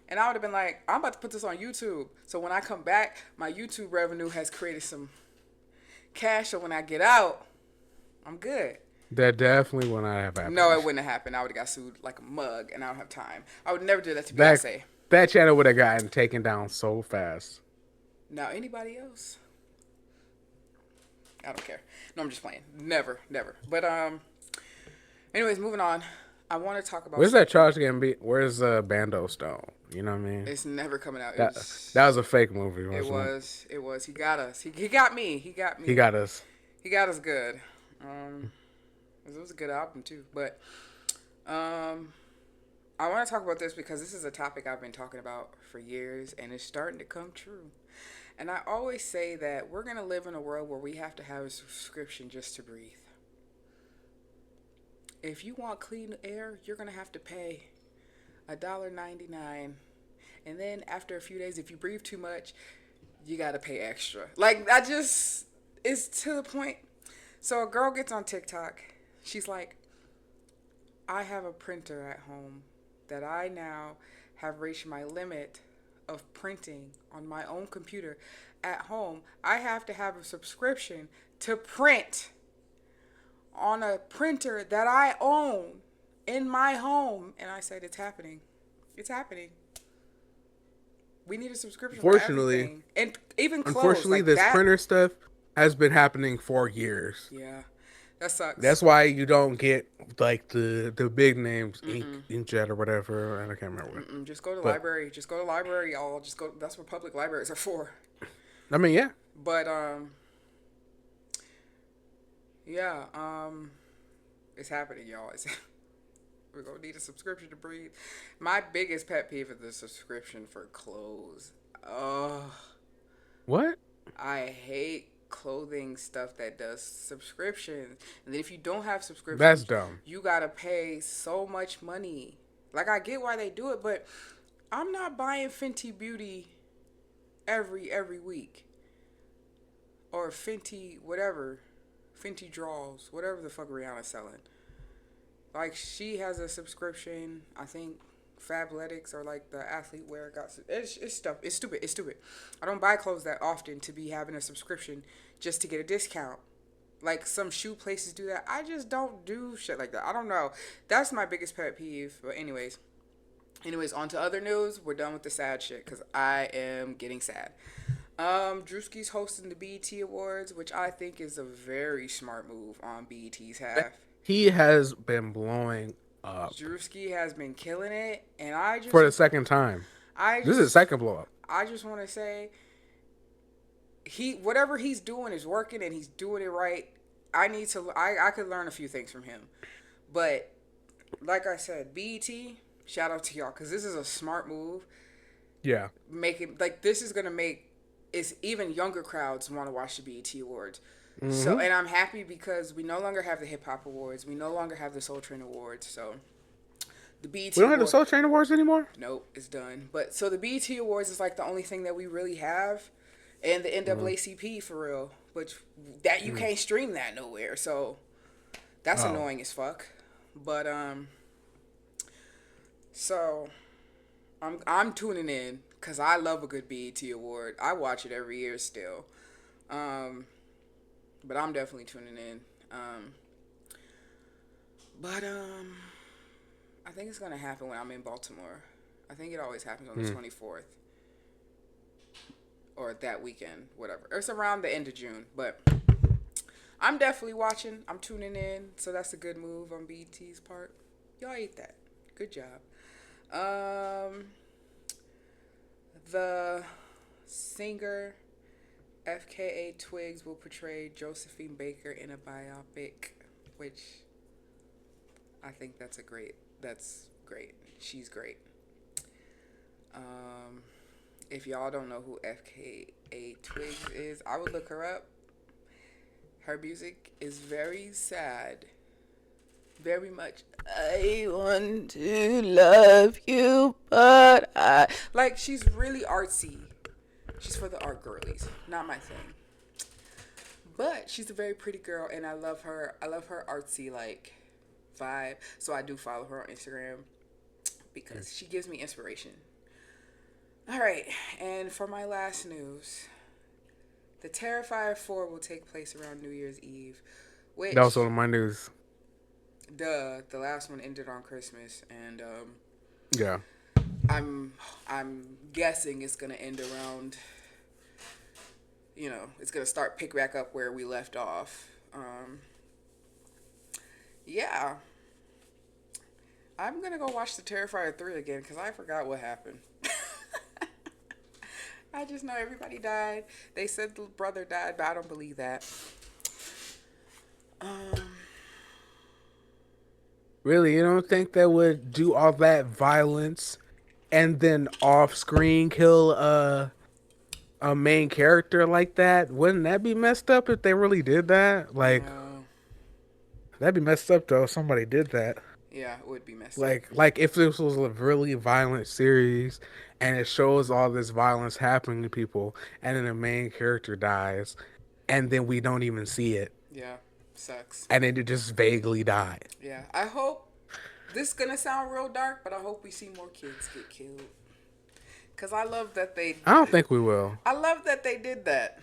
B: And I would have been like, I'm about to put this on YouTube. So when I come back, my YouTube revenue has created some cash. So when I get out, I'm good.
A: That definitely would not have happened.
B: No, it wouldn't have happened. I would have got sued like a mug, and I don't have time. I would never do that to
A: Back
B: Beyonce.
A: That channel would have gotten taken down so fast.
B: Now, anybody else? I don't care. No, I'm just playing. Never, never. But anyways, moving on. I want to talk about
A: Where's that
B: something.
A: Charles Gambino? Where's Bando Stone? You know what I mean?
B: It's never coming out.
A: That that was a fake movie,
B: It
A: wasn't it?
B: was. It was. He got us. He got me. He got
A: He
B: me.
A: got us.
B: He got us good. Um, it was a good album too. But um, I want to talk about this because this is a topic I've been talking about for years, and it's starting to come true. And I always say that we're gonna live in a world where we have to have a subscription just to breathe. If you want clean air, you're gonna have to pay $1.99, and then after a few days, if you breathe too much, you gotta pay extra. Like I just, it's to the point. So a girl gets on TikTok. She's like, I have a printer at home that I now have reached my limit of printing on my own computer at home. I have to have a subscription to print on a printer that I own in my home. And I said, it's happening. It's happening. We need a subscription for
A: Unfortunately,
B: everything. And even clothes
A: unfortunately,
B: like
A: this
B: that.
A: printer stuff has been happening for years.
B: Yeah. That sucks.
A: That's why you don't get like the big names,
B: Mm-mm.
A: Inkjet or whatever, and I can't remember what.
B: Mm-mm. Just go to the
A: But
B: library. Just go to the library, y'all. Just go. That's what public libraries are for.
A: I mean, yeah,
B: But yeah, it's happening, y'all. It's we're gonna need a subscription to breathe. My biggest pet peeve is the subscription for clothes. Oh,
A: what?
B: I hate clothing stuff that does subscriptions. And then if you don't have
A: That's
B: subscriptions,
A: dumb.
B: you gotta pay so much money. Like I get why they do it, but I'm not buying Fenty Beauty every week or Fenty whatever, Fenty draws, whatever the fuck Rihanna's selling. Like she has a subscription. I think Fabletics or like the athlete wear got it's stuff. It's stupid. It's stupid. I don't buy clothes that often to be having a subscription just to get a discount. Like some shoe places do that. I just don't do shit like that. I don't know. That's my biggest pet peeve. But anyways, on to other news. We're done with the sad shit because I am getting sad. Drewski's hosting the BET Awards, which I think is a very smart move on BET's half.
A: He has been blowing up
B: Drewski has been killing it, and
A: for the second time.
B: I
A: This is his
B: just,
A: second blow up.
B: I just want to say, whatever he's doing is working, and he's doing it right. I could learn a few things from him, but like I said, BET, shout out to y'all, cause this is a smart move.
A: Yeah.
B: Making like this is gonna make it's even younger crowds want to watch the BET Awards. So,
A: Hmm.
B: and I'm happy because we no longer have the Hip Hop Awards. We no longer have the Soul Train Awards. So, the
A: We
B: BET
A: don't have the
B: Award,
A: Soul Train Awards anymore.
B: nope, it's done. But so the BET Awards is like the only thing that we really have, and the
A: Mm.
B: NAACP for real, which that you
A: Mm.
B: can't stream that nowhere. So that's
A: Oh,
B: annoying as fuck. But so I'm tuning in because I love a good BET Award. I watch it every year still. Um, but I'm definitely tuning in. Um, but I think it's gonna happen when I'm in Baltimore. I think it always happens on the
A: mm.
B: 24th or that weekend, whatever. It's around the end of June, but I'm definitely watching. I'm tuning in, so that's a good move on BT's part. Y'all ate that. Good job. Um, the singer FKA Twigs will portray Josephine Baker in a biopic, which I think that's great. She's great. Um, if y'all don't know who FKA Twigs is, I would look her up. Her music is very sad. Very much. I want to love you, but I. Like, she's really artsy. She's for the art girlies. Not my thing. But she's a very pretty girl, and I love her. I love her artsy, like, vibe. So I do follow her on Instagram because she gives me inspiration. All right, and for my last news, the Terrifier 4 will take place around New Year's Eve,
A: That was one
B: which,
A: of my news.
B: the last one ended on Christmas, and
A: Yeah.
B: I'm I'm guessing it's gonna end around. It's gonna start pick back up where we left off. Yeah, I'm gonna go watch the Terrifier 3 again because I forgot what happened. I just know everybody died. They said the brother died, but I don't believe that. Um,
A: Really, you don't think they would do all that violence and then off screen kill a main character like that? Wouldn't that be messed up if they really did that? Like
B: uh,
A: that'd be messed up though if somebody did that.
B: yeah, it would be messed up.
A: Like if this was a really violent series and it shows all this violence happening to people and then the main character dies and then we don't even see it
B: Yeah, sucks.
A: and then it just vaguely died.
B: Yeah, I hope this is gonna sound real dark, but I hope we see more kids get killed. Cause I love that they,
A: I don't think we will.
B: I love that they did that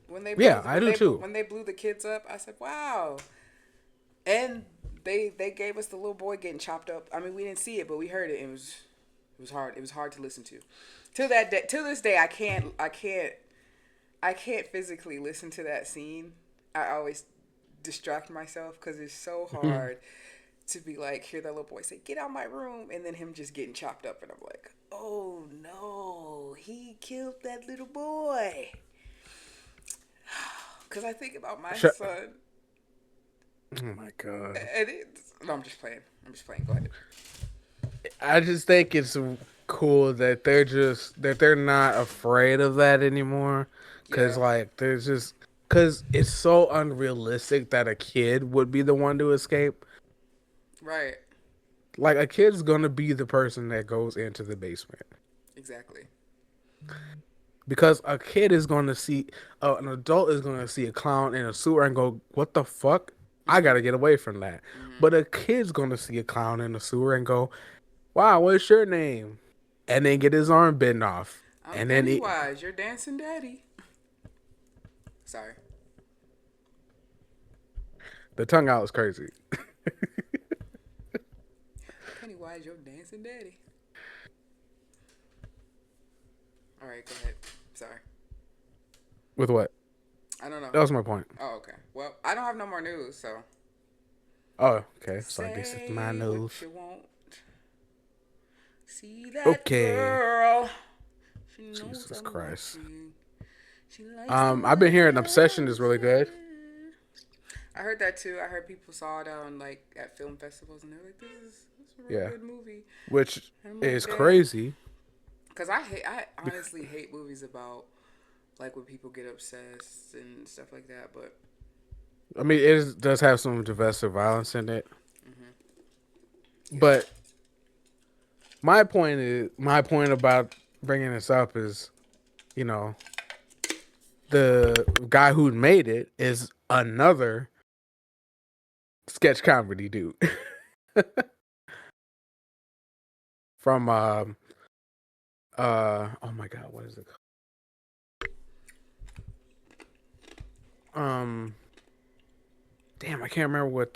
B: when they blew
A: Yeah, I do too.
B: when they blew the kids up. I said, wow. And they gave us the little boy getting chopped up. I mean, we didn't see it, but we heard it. It was hard. It was hard to listen to. To that day, to this day, I can't physically listen to that scene. I always distract myself because it's so hard to be like, hear that little boy say, "Get out my room," and then him just getting chopped up, and I'm like, "Oh no, he killed that little boy." Because I think about my
A: Shut.
B: son,
A: Oh my god.
B: and it's. No, I'm just playing. I'm just playing. Go ahead.
A: I just think it's cool that they're not afraid of that anymore cuz
B: Yeah.
A: like there's just cuz it's so unrealistic that a kid would be the one to escape.
B: Right.
A: Like a kid's going to be the person that goes into the basement
B: Exactly.
A: because a kid is going to see an adult is going to see a clown in a sewer and go, "What the fuck? I got
B: Mhm.
A: to get away from that."
B: Mhm.
A: But a kid's going to see a clown in a sewer and go, "Wow, what's your name?" And then get his arm bitten off.
B: I'm
A: And then
B: Pennywise, your dancing daddy. Sorry.
A: the tongue out is crazy.
B: Pennywise, your dancing daddy. All right, go ahead. Sorry.
A: With what?
B: I don't know.
A: That was my point.
B: Oh, okay. Well, I don't have no more news, so
A: Oh, okay. So I guess it's my
B: say what
A: news.
B: you want. See that
A: Okay.
B: girl? She knows
A: Jesus
B: I'm
A: Christ.
B: watching. She likes the
A: I've been
B: way
A: hearing
B: I
A: Obsession is really good.
B: listen. I heard that too. I heard people saw it on like at film festivals, and they're like, this is a real
A: Yeah.
B: good movie."
A: Which
B: And I'm like,
A: is
B: "Dang,"
A: crazy.
B: because I honestly hate movies about like when people get obsessed and stuff like that. But
A: I mean, does have some domestic violence in it.
B: hmm yeah,
A: But my point about bringing this up is, you know, the guy who made it is another sketch comedy dude from oh my god, what is it called? Damn, I can't remember what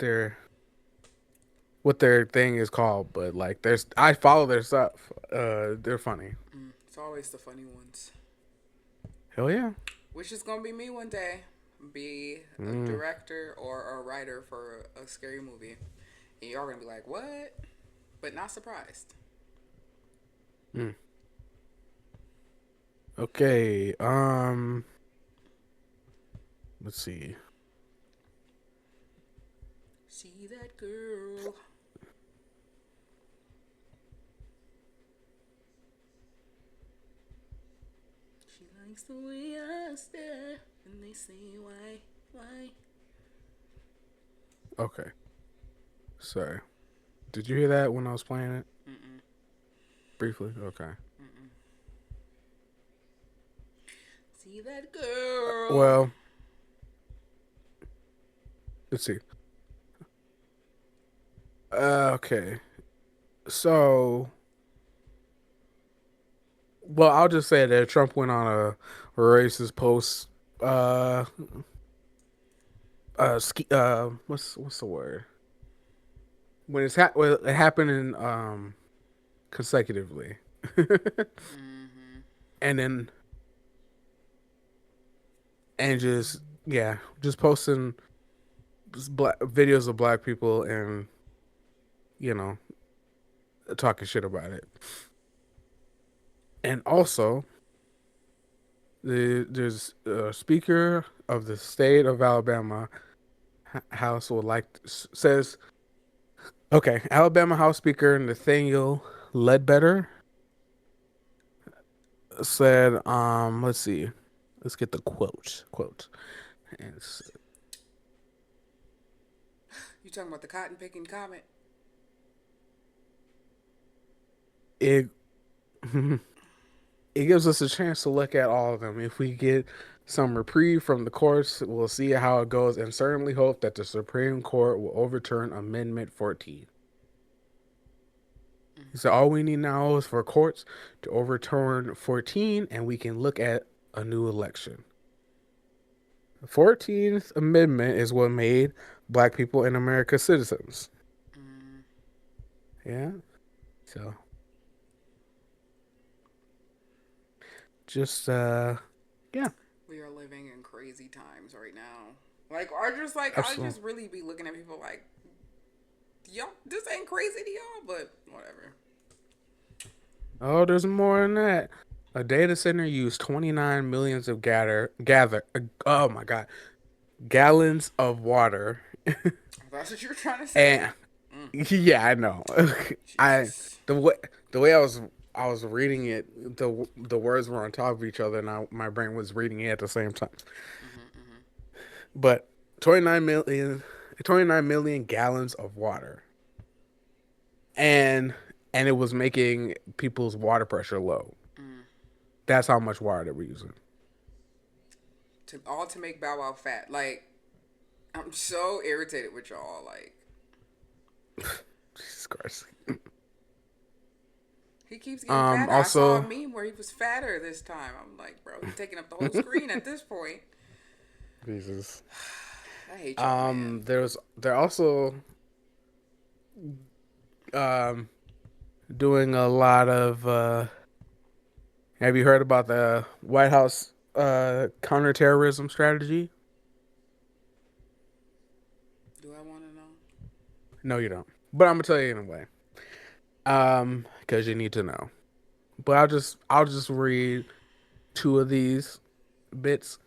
A: their thing is called, but like there's I follow their stuff. They're funny.
B: it's always the funny ones.
A: Hell yeah.
B: Which is gonna be me one day. Be a
A: Mm,
B: director or a writer for a scary movie, and y'all gonna be like, "What?" But not surprised.
A: mm. Okay. Let's see.
B: See that girl? She likes the way I stare, and they say, why?"
A: Okay. Sorry. Did you hear that when I was playing it
B: Mm-mm,
A: briefly? Okay.
B: mm-mm. See that girl?
A: Well, let's see. Okay. So, well, I'll just say that Trump went on a racist post. Uh, what's the word? When it happened in consecutively.
B: Mm-hmm.
A: and then and just yeah, just posting just black videos of black people and you know talking shit about it. And also, there's a speaker of the state of Alabama House would says okay, Alabama House Speaker Nathaniel Ledbetter said, let's see, let's get the quote, and
B: You talking about the cotton picking comment?
A: it it gives us a chance to look at all of them. If we get some reprieve from the courts, we'll see how it goes, and certainly hope that the Supreme Court will overturn Amendment 14. He said, all we need now is for courts to overturn 14, and we can look at a new election. The 14th Amendment is what made black people in America citizens.
B: Mm.
A: Yeah. So just yeah,
B: We are living in crazy times right now. Like, I
A: absolutely.
B: just really be looking at people like, y'all, this ain't crazy to y'all, but whatever.
A: Oh, there's more than that. A data center used 29 millions of oh my God, gallons of water.
B: That's what you were trying to say?
A: And
B: Mm.
A: yeah, I know. I
B: Jesus.
A: the way I was reading it, the words were on top of each other, and my brain was reading it at the same time.
B: Mm-hmm, mm-hmm.
A: But 29 million, 29 million gallons of water, and and it was making people's water pressure low.
B: Mm.
A: That's how much water they were using.
B: All to make Bow Wow fat. Like, I'm so irritated with y'all. Like,
A: Jesus Christ.
B: he keeps getting fatter. I saw a
A: Also,
B: meme where he was fatter this time. I'm like, bro, he's taking up the whole screen at this point.
A: Jesus.
B: I hate y'all, man.
A: They're also um doing a lot of have you heard about the White House counterterrorism strategy?
B: Do I want to know?
A: No, you don't. But I'm gonna tell you anyway. Because you need to know. But I'll just read two of these bits.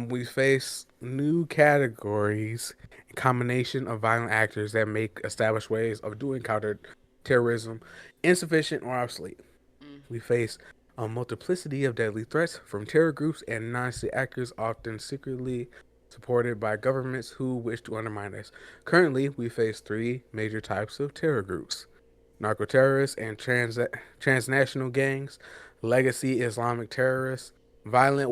A: We face new categories, a combination of violent actors that make established ways of doing counterterrorism insufficient or obsolete.
B: Mm.
A: We face a multiplicity of deadly threats from terror groups and non-state actors, often secretly supported by governments who wish to undermine us. Currently, we face three major types of terror groups: narco terrorists and transnational gangs, legacy Islamic terrorists, violent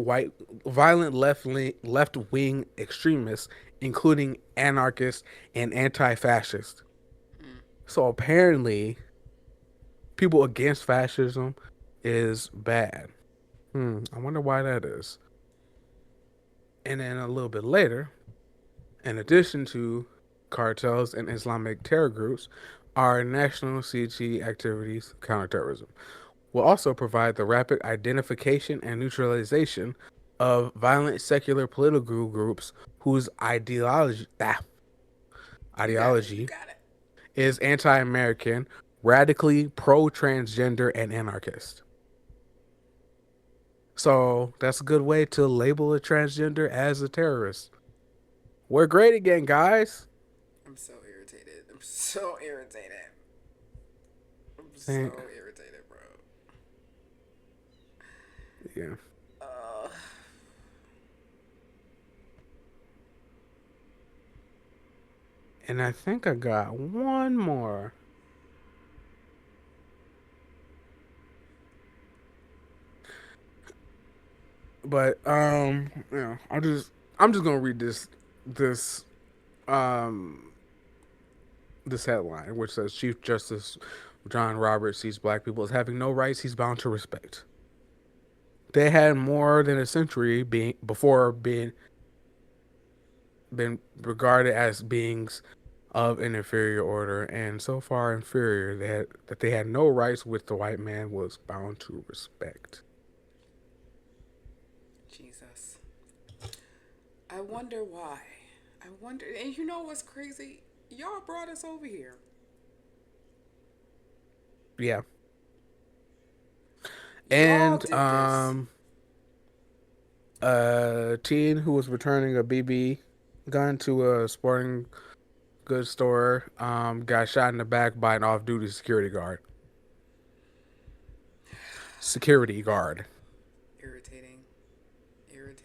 A: left wing extremists, including anarchists and anti-fascists.
B: Mm.
A: So apparently, people against fascism is bad. I wonder why that is. And then a little bit later, in addition to cartels and Islamic terror groups, our national CG activities counterterrorism will also provide the rapid identification and neutralization of violent secular political groups whose
B: You got it. You
A: ideology
B: got it.
A: is anti-American, radically pro-transgender, and anarchist. So that's a good way to label a transgender as a terrorist. We're great again, guys.
B: I'm so irritated. I'm so irritated. I'm
A: And,
B: so irritated, bro.
A: yeah.
B: Uh,
A: And I think I got one more. But I'm just gonna read this um this headline, which says Chief Justice John Roberts sees black people as having no rights he's bound to respect. They had more than a century being before being been regarded as beings of an inferior order, and so far inferior that they had no rights which the white man was bound to respect.
B: Jesus. I wonder why. I wonder. And you know what's crazy? Y'all brought us over here.
A: Yeah.
B: Y'all
A: And
B: did this.
A: a teen who was returning a BB gun to a sporting goods store got shot in the back by an off-duty security guard. Security guard.
B: Irritating.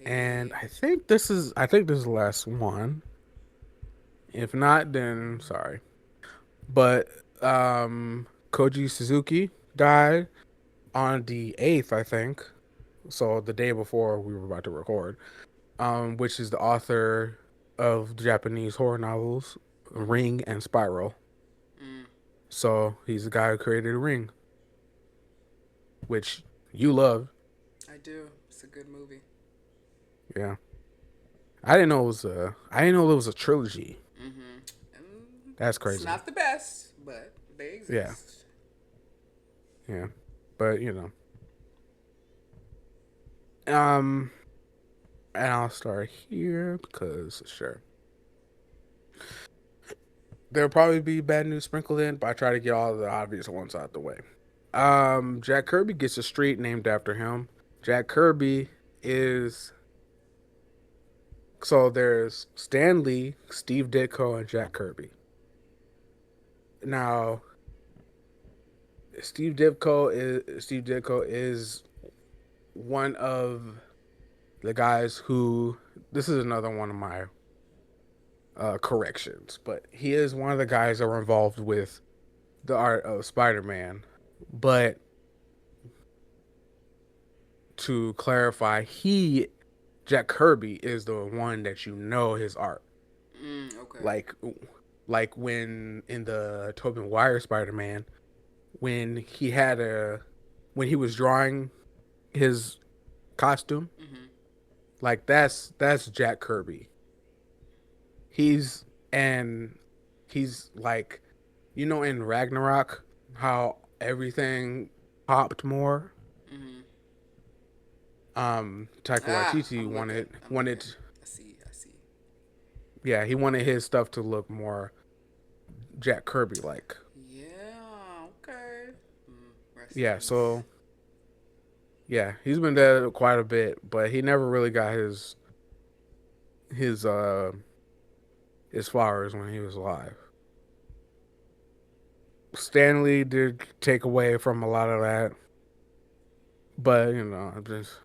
A: And
B: Irritating.
A: I think this is the last one. If not, then sorry. But Koji Suzuki died on the 8th, I think. So the day before we were about to record. Which is the author of Japanese horror novels Ring and Spiral.
B: Mm,
A: So he's the guy who created Ring, which you love.
B: I do. It's a good movie.
A: Yeah. I didn't know it was a trilogy.
B: Mm-hmm.
A: That's
B: It's
A: crazy.
B: not the best, but they
A: Yeah.
B: exist.
A: Yeah. But um and I'll start here because sure. There'll probably be bad news sprinkled in, but I try to get all the obvious ones out the way. Jack Kirby gets a street named after him. Jack Kirby is so there's Stan Lee, Steve Ditko, and Jack Kirby. Now, Steve Ditko is one of the guys who this is another one of my corrections, but he is one of the guys that were involved with the art of Spider-Man. But to clarify, Jack Kirby is the one that you know his art.
B: Okay.
A: Like like when in the Tobey Maguire Spider-Man, when when he was drawing his costume,
B: Mm-hmm.
A: like that's Jack Kirby. He's and he's like in Ragnarok how everything popped more.
B: Mm-hmm.
A: Taika
B: Ah,
A: Waititi
B: I'm looking. I'm looking.
A: wanted
B: I see. I see.
A: yeah, he wanted his stuff to look more Jack Kirby like.
B: Yeah. Okay. Rest in
A: Yeah,
B: peace.
A: so yeah, he's been dead quite a bit, but he never really got his his flowers when he was alive. Stanley did take away from a lot of that, but just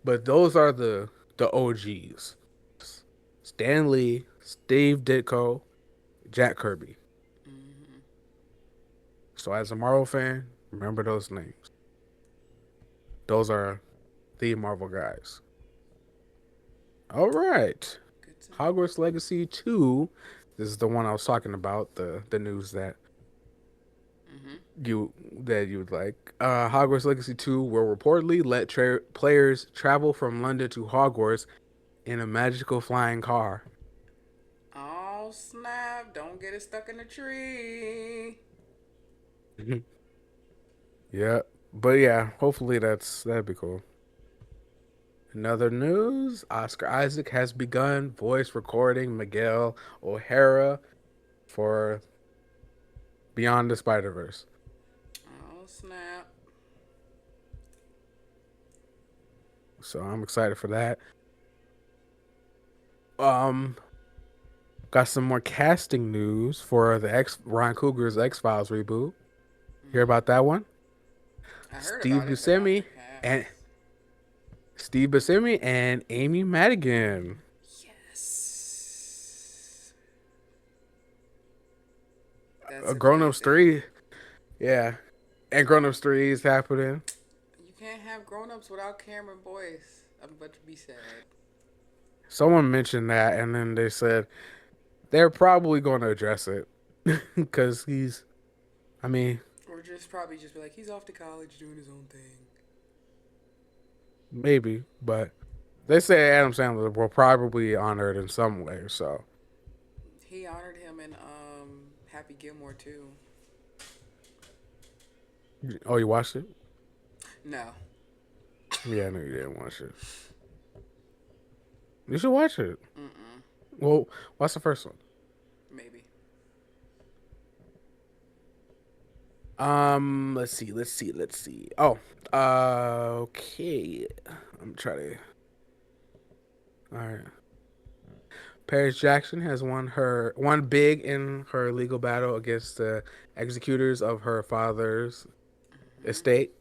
A: but those are the OGs. Stanley, Steve Ditko, Jack Kirby.
B: Mm-hmm.
A: So as a Marvel fan, remember those names. Those are the Marvel guys. All right.
B: Good to know.
A: Hogwarts Legacy 2. This is the one I was talking about, the news
B: Mm-hmm.
A: you would like. Hogwarts Legacy 2 will reportedly let players travel from London to Hogwarts in a magical flying car.
B: Oh snap! Don't get it stuck in a tree.
A: Yeah. But yeah, hopefully that'd be cool. Another news, Oscar Isaac has begun voice recording Miguel O'Hara for Beyond the Spider-Verse.
B: Oh snap!
A: So I'm excited for that. Um got some more casting news for the X Ryan Coogler's X-Files reboot. Hear
B: Mm-hmm.
A: about that one?
B: I heard
A: Steve
B: about it, but not the
A: Buscemi and
B: cast.
A: Steve Buscemi and Amy Madigan.
B: Yes. That's
A: Grown Ups
B: amazing.
A: 3. Yeah. And Grown Ups 3 is happening.
B: You can't have grown-ups without Cameron Boyce. I'm about to be sad.
A: Someone mentioned that, and then they said they're probably going to address it because I mean,
B: Or just probably just be like, he's off to college doing his own thing.
A: maybe, but they say Adam Sandler will probably honor it in some way. So
B: He honored him in Happy Gilmore too.
A: Oh, you watched it?
B: No.
A: Yeah, I knew you didn't watch it. You should watch it.
B: Mm-mm.
A: Well, what's the first one?
B: Maybe.
A: Let's see. Oh, okay. I'm trying to. All right. Paris Jackson has won big in her legal battle against the executors of her father's
B: Mm-hmm.
A: estate.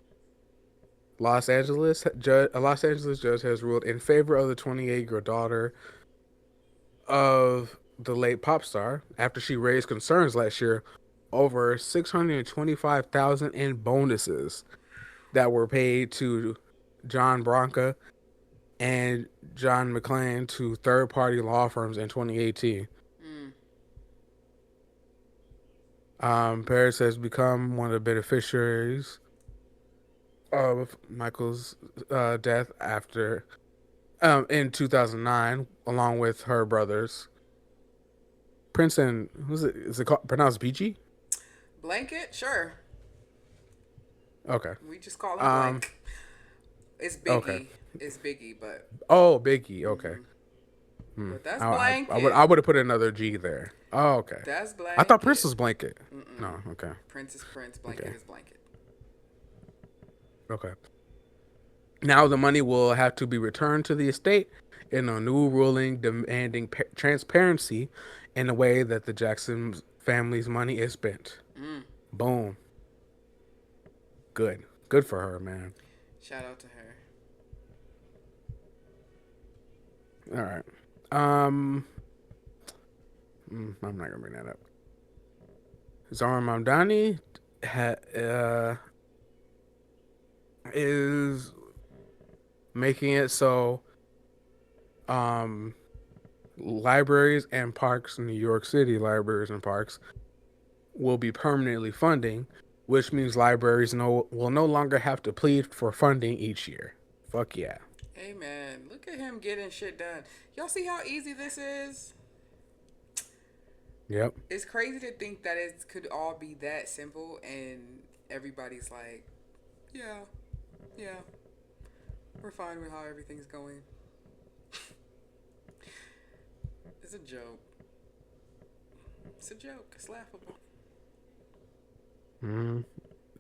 A: A Los Angeles judge has ruled in favor of the 28-year-old daughter of the late pop star after she raised concerns last year over 625,000 in bonuses that were paid to John Branca and John McClane to third-party law firms in 2018.
B: Mm.
A: Paris has become one of the beneficiaries of Michael's death after in 2009, along with her brothers Prince and who's it? Is it called, pronounced BG?
B: Blanket? Sure.
A: Okay.
B: We just call him
A: Um.
B: Blank. It's
A: Okay.
B: Biggie. It's Biggie, but
A: Oh, Biggie. Okay.
B: mm-hmm.
A: Hmm.
B: But that's
A: I
B: Blanket.
A: would have put another G there. Oh, okay.
B: That's
A: I thought Prince
B: Blanket.
A: was Blanket.
B: Mm-mm.
A: No. Okay.
B: Prince is Prince. Blanket
A: Okay.
B: is Blanket.
A: Okay. Now the money will have to be returned to the estate in a new ruling demanding transparency in the way that the Jackson family's money is spent.
B: Mm.
A: Boom. Good. Good for her, man.
B: Shout out to her.
A: All right. Um. I'm not gonna bring that up. Zara Mamdani is making it so um libraries and parks in New York City, libraries and parks will be permanently funding, which means libraries will no longer have to plead for funding each year. Fuck yeah.
B: Hey man, look at him getting shit done. Y'all see how easy this is?
A: Yep.
B: It's crazy to think that it could all be that simple and everybody's like, yeah, yeah, we're fine with how everything's going. It's a joke. It's a joke. It's laughable.
A: Mm.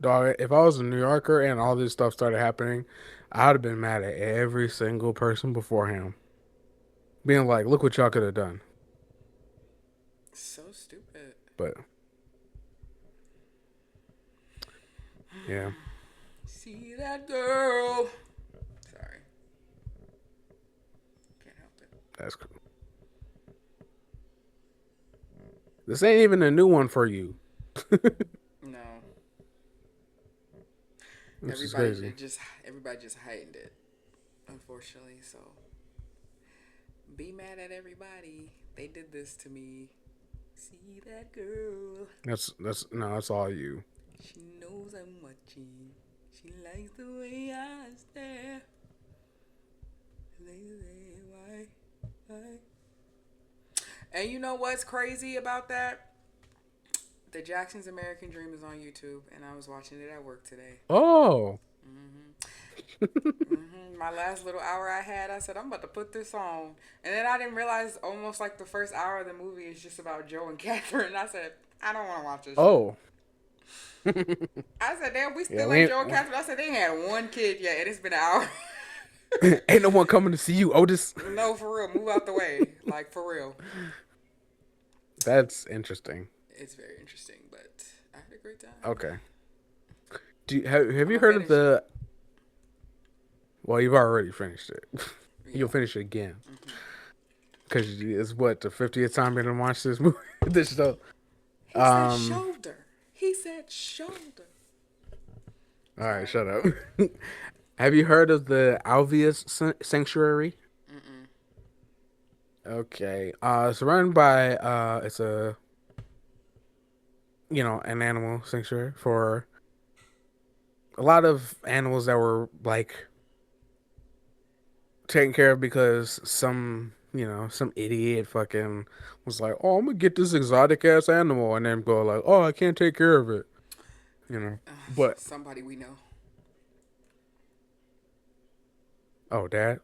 A: Dog, if I was a New Yorker and all this stuff started happening, I'd have been mad at every single person before him. Being like, look what y'all could have done.
B: So stupid.
A: But yeah,
B: See that girl. Sorry. Can't help it.
A: that's cool. This ain't even a new one for you.
B: No.
A: Which is
B: Everybody
A: crazy.
B: it just everybody just heightened it, unfortunately. So be mad at everybody. They did this to me. See that girl.
A: That's no, that's all you.
B: She knows I'm watching. She likes the way I stare. Why? Why? And you know what's crazy about that? The Jackson's American Dream is on YouTube, and I was watching it at work today.
A: Oh,
B: My last little hour I had, I said, I'm about to put this on. And then I didn't realize almost like the first hour of the movie is just about Joe and Catherine. I said, I don't want to watch this shit.
A: oh,
B: I said, damn, we
A: yeah.
B: still ain't Joe and Catherine. I said, they ain't had one kid yet, and it's been an hour.
A: Ain't no one coming to see you, Otis.
B: No, for real. Move out the way. Like, for real.
A: That's interesting.
B: It's very interesting, but I had a great time.
A: Okay. Have
B: I'm
A: you
B: going to
A: heard of
B: finish it.
A: the? Well, you've already finished it. You'll
B: Yeah.
A: finish it again because it's what the 50th time you're gonna watch this movie, this show.
B: He said
A: Um.
B: shoulder. He said shoulder.
A: All right,
B: Sorry.
A: shut up. Have you heard of the Alveus Sanctuary?
B: Mm-mm.
A: Okay. It's run by it's a an animal sanctuary for a lot of animals that were like taken care of because some some idiot fucking was like, "Oh, I'm gonna get this exotic ass animal," and then go like, "Oh, I can't take care of it," you know. But
B: Somebody we know.
A: oh, dad,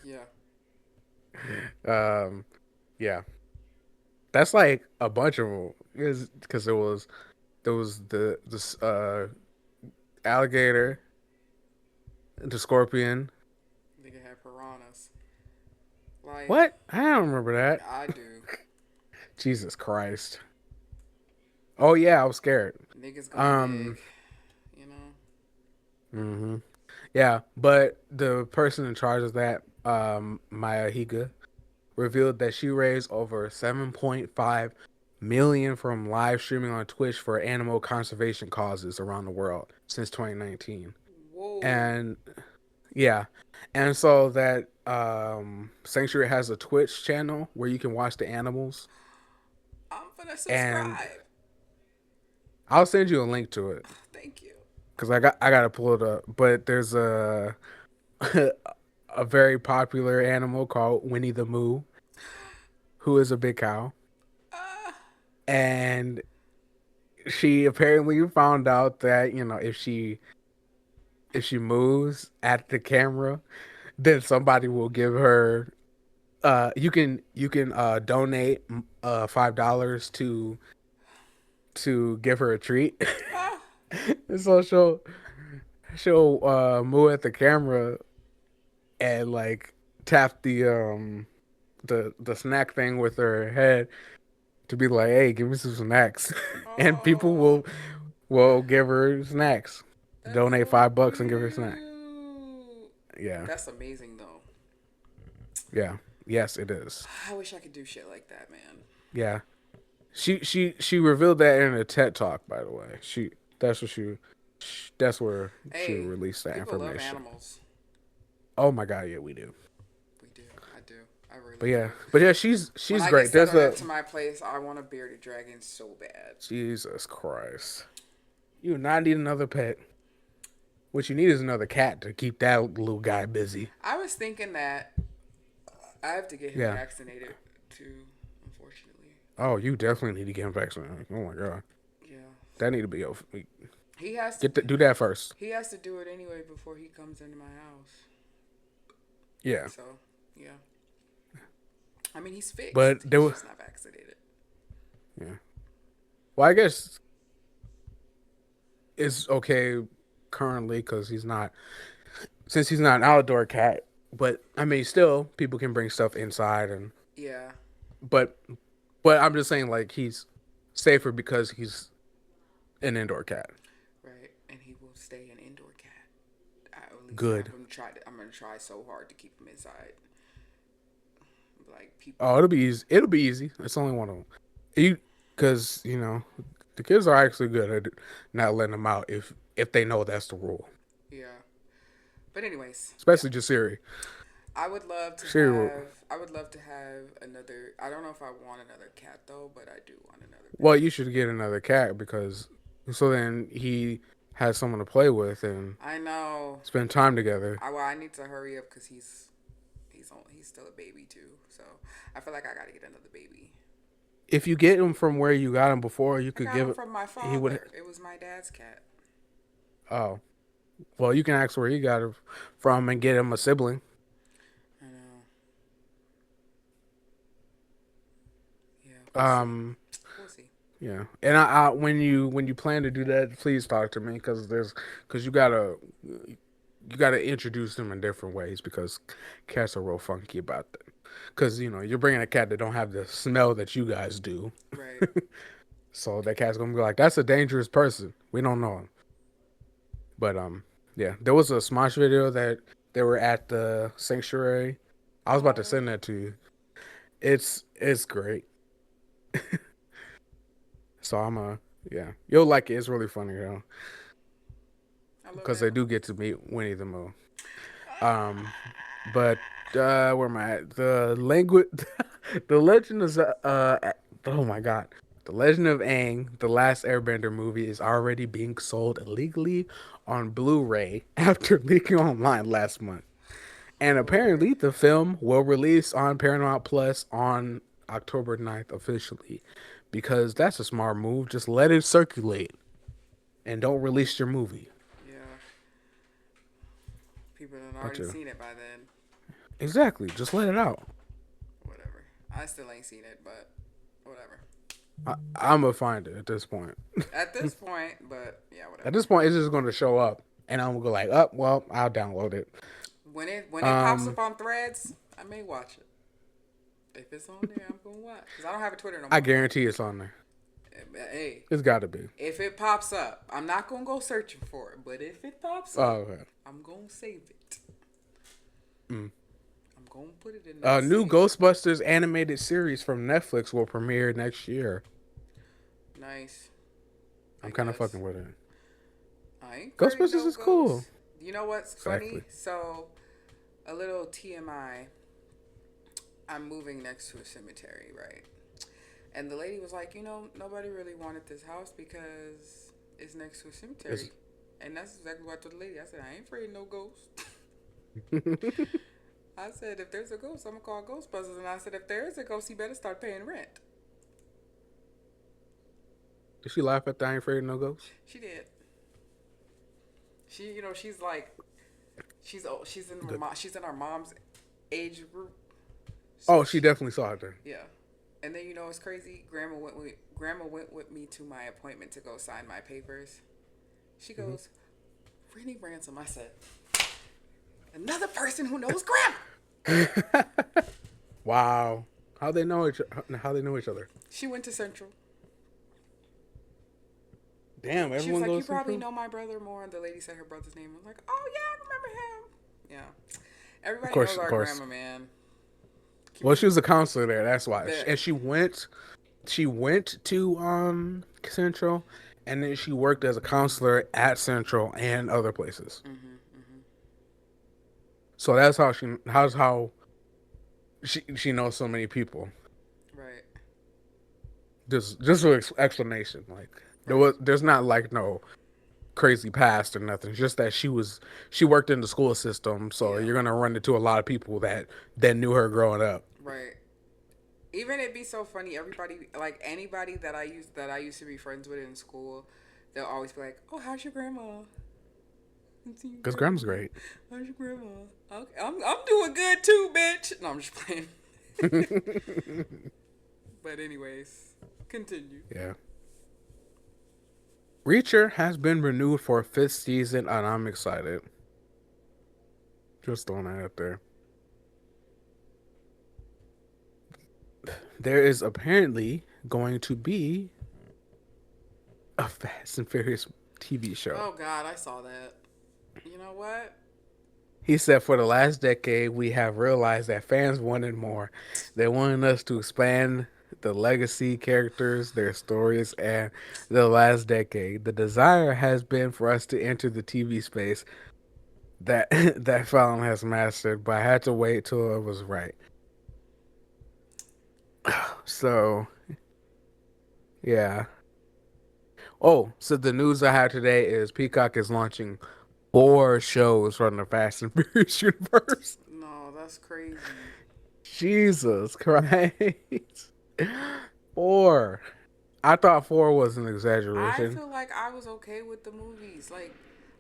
B: Yeah.
A: um, yeah, that's like a bunch of them, because there was the alligator, the scorpion.
B: Nigga had piranhas. Like,
A: What? I don't remember that.
B: I do.
A: Jesus Christ. Oh yeah, I was scared.
B: Niggas going
A: Um,
B: big, you know?
A: hmm Yeah, but the person in charge of that, Maya Higa, revealed that she raised over 7.5 million from live streaming on Twitch for animal conservation causes around the world since 2019.
B: Whoa.
A: And yeah, and so that Sanctuary has a Twitch channel where you can watch the animals,
B: I'm gonna
A: and
B: subscribe.
A: I'll send you a link to it
B: Thank you.
A: because I gotta pull it up. But there's a a very popular animal called Winnie the Moo, who is a big cow,
B: Uh,
A: and she apparently found out that if she moves at the camera, then somebody will give her. You can donate $5 to give her a treat.
B: uh,
A: And so she'll move at the camera and like tap the snack thing with her head to be like, "Hey, give me some snacks," and people
B: oh,
A: will give her snacks.
B: that's
A: Donate
B: so
A: $5 and give her a snack.
B: cute.
A: Yeah,
B: That's amazing, though.
A: yeah, yes, it is.
B: I wish I could do shit like that, man.
A: Yeah, she revealed that in a TED talk. By the way, that's what that's where she
B: Hey,
A: released that
B: people love
A: information.
B: animals.
A: Oh my god, yeah, we do.
B: We do. I do. I
A: But
B: really do.
A: yeah, but yeah,
B: When
A: she's
B: I get
A: great. There's
B: settled
A: a
B: into my place, I want a bearded dragon so bad.
A: Jesus Christ. You do not need another pet. What you need is another cat to keep that little guy busy.
B: I was thinking that I have to get him
A: Yeah.
B: vaccinated too, unfortunately.
A: Oh, you definitely need to get him vaccinated. Oh my god,
B: Yeah.
A: that need to be over.
B: He has to
A: Do that first.
B: he has to do it anyway before he comes into my house.
A: Yeah,
B: So, yeah. I mean, he's
A: but
B: fixed.
A: there
B: He's
A: was
B: just not vaccinated.
A: yeah. Well, I guess it's okay currently because he's not an outdoor cat. But I mean, still, people can bring stuff inside, and
B: Yeah,
A: but but I'm just saying like he's safer because he's an indoor cat.
B: right. And he will stay an indoor cat. At least I'm
A: Good.
B: gonna try. I'm gonna try so hard to keep him inside. Like people.
A: Oh, it'll be easy. It'll be easy. It's only one of them. You because the kids are actually good at not letting them out if they know that's the rule.
B: Yeah. But anyways, yeah.
A: Especially just Siri.
B: I would love to
A: Siri will.
B: have. I would love to have another. I don't know if I want another cat though, but I do want another
A: Well,
B: pet.
A: you should get another cat because so then he has someone to play with and
B: I know.
A: spend time together.
B: I need to hurry up because he's still a baby too. So I feel like I got to get another baby.
A: If you get him from where you got him before, you
B: I
A: could
B: got
A: give
B: him
A: it.
B: from my
A: He would.
B: father. It was my dad's cat.
A: Oh, well, you can ask where he got it from and get him a sibling.
B: I know. Yeah, we'll see.
A: Um,
B: We'll see.
A: yeah, and when you plan to do that, please talk to me because you gotta introduce them in different ways because cats are real funky about that. Because you're bringing a cat that don't have the smell that you guys do,
B: Right.
A: so that cat's gonna be like, "That's a dangerous person. We don't know him." But yeah, there was a Smosh video that they were at the sanctuary. I was about to
B: Oh,
A: send that to you. It's great. So yeah, you'll like it. It's really funny though
B: I love
A: because they do
B: animals.
A: get to meet Winnie the Pooh. Um, but where am I at? The language, the Legend of oh my god, the Legend of Aang, the Last Airbender movie is already being sold illegally on Blu-ray after leaking online last month. And
B: Oh Lord.
A: apparently, the film will release on Paramount Plus on October 9th officially, because that's a smart move. Just let it circulate and don't release your movie.
B: Yeah. People have
A: Bunch
B: already
A: of
B: seen it by then.
A: exactly. Just let it out.
B: Whatever. I still ain't seen it, but whatever.
A: I'm gonna find it at this point.
B: At this point, but yeah,
A: At
B: whatever.
A: this point, it's just gonna show up, and I'm gonna go like, "Oh, well, I'll download it."
B: When it pops
A: Um,
B: up on Threads, I may watch it. If it's on there, I'm gonna watch. Cause I don't have a Twitter no
A: I
B: more.
A: guarantee it's on there.
B: Hey,
A: It's got to be.
B: if it pops up, I'm not gonna go searching for it. But if it pops
A: Oh,
B: up,
A: okay.
B: I'm gonna save it.
A: Mm.
B: I'm gonna put it in that
A: A new
B: save.
A: Ghostbusters animated series from Netflix will premiere next year.
B: Nice, I
A: I'm kind of
B: guess.
A: fucking with it.
B: I ain't afraid of
A: Ghostbusters
B: no
A: is cool.
B: ghosts. You know what's
A: Exactly.
B: funny? So, a little TMI. I'm moving next to a cemetery, right? And the lady was like, nobody really wanted this house because it's next to a
A: It's
B: cemetery. And that's exactly what I told the lady. I said, I ain't afraid of no ghosts.
A: Did
B: I said, if there's a ghost, I'm going to call Ghostbusters. And I said, if there is a ghost, you better start paying rent.
A: she laugh at the I ain't afraid of no ghosts?
B: She did. She's like, she's old. She's in our mom's age group. So
A: Oh, she
B: she,
A: definitely saw it then.
B: yeah. And then it's crazy. Grandma went with me to my appointment to go sign my papers. She
A: Hmm.
B: goes, Rennie Ransom. I said, another person who knows Grandma.
A: Wow. How they know each other?
B: She went to Central.
A: Damn,
B: She was
A: everyone
B: like, you
A: goes
B: probably
A: Central?
B: know my brother more. And the lady said her brother's name. I'm like, oh yeah, I remember him. Yeah.
A: Of
B: Everybody
A: course,
B: knows
A: of
B: our
A: course.
B: grandma, man.
A: Well, she was a counselor there, that's why.
B: The
A: And she went to Central, and then she worked as a counselor at Central and other places. So that's how she knows so many people.
B: right,
A: Just an explanation. Like
B: right,
A: there's not like no crazy past or nothing. It's just that she worked in the school system, so
B: yeah,
A: you're gonna run into a lot of people that knew her growing up.
B: right. Even it'd be so funny. Everybody, like anybody that I used to be friends with in school, they'll always be like, "Oh, how's your grandma? See your
A: Cause
B: grandma?
A: Graham's great.
B: How's your grandma? Okay, I'm doing good too, bitch." No, I'm just playing. But anyways, continue.
A: Yeah. Reacher has been renewed for a fifth season, and I'm excited. Just throwing that out there. There is apparently going to be a Fast and Furious TV show.
B: Oh God, I saw that. You know what?
A: He said, for the last decade, we have realized that fans wanted more. They wanted us to expand the legacy characters, their stories, and the last decade. The desire has been for us to enter the TV space that that Fallon has mastered, but I had to wait till it was right. So, yeah. Oh, so the news I have today is Peacock is launching four shows from the Fast and Furious universe.
B: No, that's crazy.
A: Jesus Christ. Four. I thought four was an
B: I
A: exaggeration.
B: feel like I was okay with the movies. Like,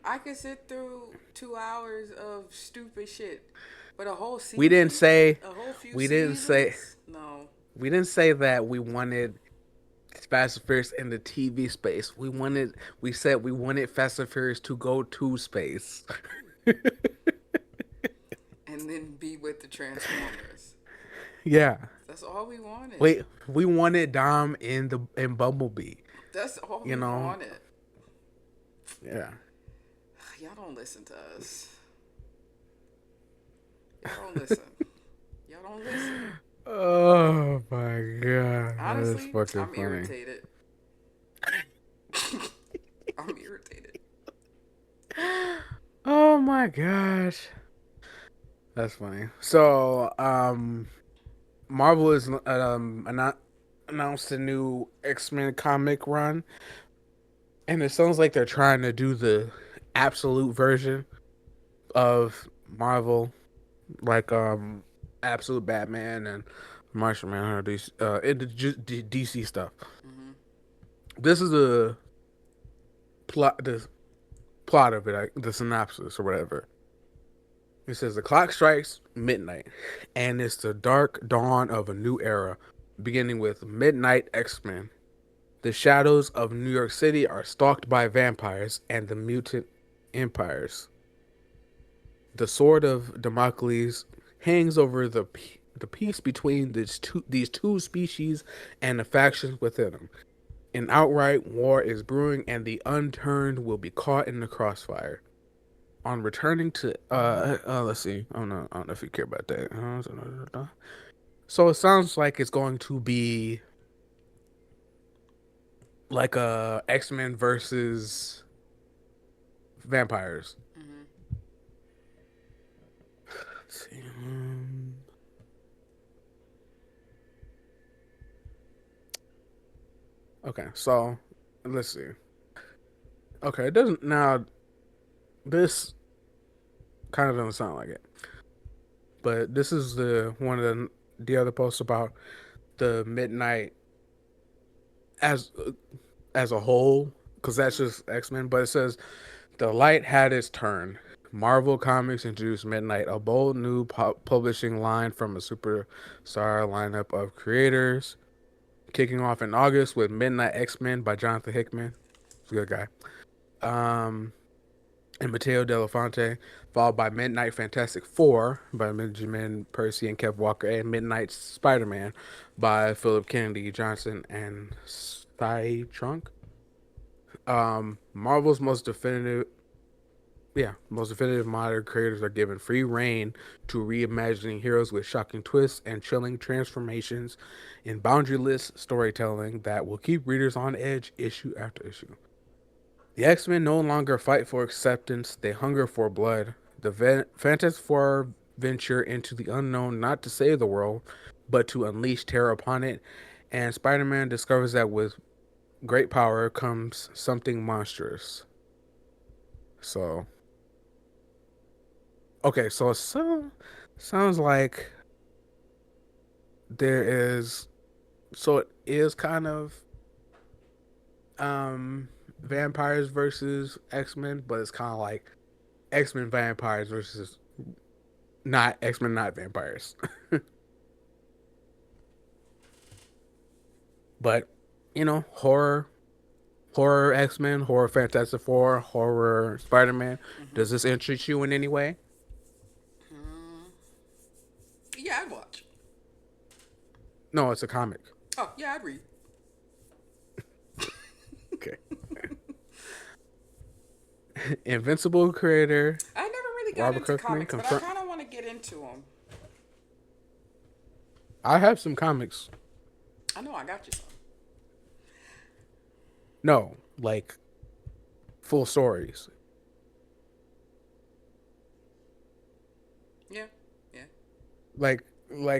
B: I could sit through 2 hours of stupid shit, but a whole
A: We didn't
B: season,
A: say
B: a whole few
A: we didn't say
B: seasons, no.
A: we didn't say that we wanted Fast and Furious in the TV space. We said we wanted Fast and Furious to go to space.
B: And then be with the Transformers.
A: Yeah.
B: That's all we wanted.
A: Wait, we wanted Dom in Bumblebee.
B: That's all
A: You
B: we
A: know?
B: wanted.
A: Yeah.
B: Y'all don't listen to us. Y'all don't listen. Y'all don't listen.
A: Oh my god. That is
B: Honestly,
A: fucking
B: I'm
A: funny.
B: irritated. I'm irritated.
A: Oh my gosh. That's funny. So, Marvel is announced a new X-Men comic run, and it sounds like they're trying to do the absolute version of Marvel like Absolute Batman and Martian Manhunter, in the DC stuff.
B: Mhm.
A: This is the plot of it, like the synopsis or whatever. It says the clock strikes midnight, and it's the dark dawn of a new era, beginning with Midnight X-Men. The shadows of New York City are stalked by vampires and the mutant empires. The sword of Damocles hangs over the peace between these two species and the factions within them. An outright war is brewing, and the unturned will be caught in the crossfire. On returning to let's see, I don't know if you care about that. So it sounds like it's going to be like a X-Men versus vampires.
B: Mhm.
A: Let's see. Okay, so let's see. Okay, it doesn't now. This kind of doesn't sound like it, but this is the one of the other posts about the Midnight as as a whole, because that's
B: Mhm.
A: just X Men. But it says the light had its turn. Marvel Comics introduced Midnight, a bold new publishing line from a superstar lineup of creators, kicking off in August with Midnight X Men by Jonathan Hickman. He's a good guy. Um, and Mateo Delafonte, followed by Midnight Fantastic Four by Benjamin Percy and Kev Walker, and Midnight Spider Man by Philip Kennedy Johnson and Cy Trunk. Marvel's most definitive modern creators are given free reign to reimagining heroes with shocking twists and chilling transformations in boundaryless storytelling that will keep readers on edge issue after issue. The X-Men no longer fight for acceptance, they hunger for blood. The Fantastic Four venture into the unknown not to save the world, but to unleash terror upon it. And Spider-Man discovers that with great power comes something monstrous. So, okay, sounds like there is so it is kind of um vampires versus X-Men, but it's kind of like X-Men vampires versus not X-Men not vampires. But horror X-Men, horror Fantastic Four, horror Spider-Man.
B: Mhm.
A: Does this interest you in any way?
B: Mm. Yeah, I'd watch.
A: No, it's a comic.
B: Oh, yeah, I'd read.
A: Okay. Invincible creator
B: I never really got
A: Robert
B: into
A: Kirkman
B: comics, but I
A: confirmed.
B: kind of want to get into them.
A: I have some comics.
B: I know I got you some.
A: No, like full stories.
B: Yeah, yeah.
A: Like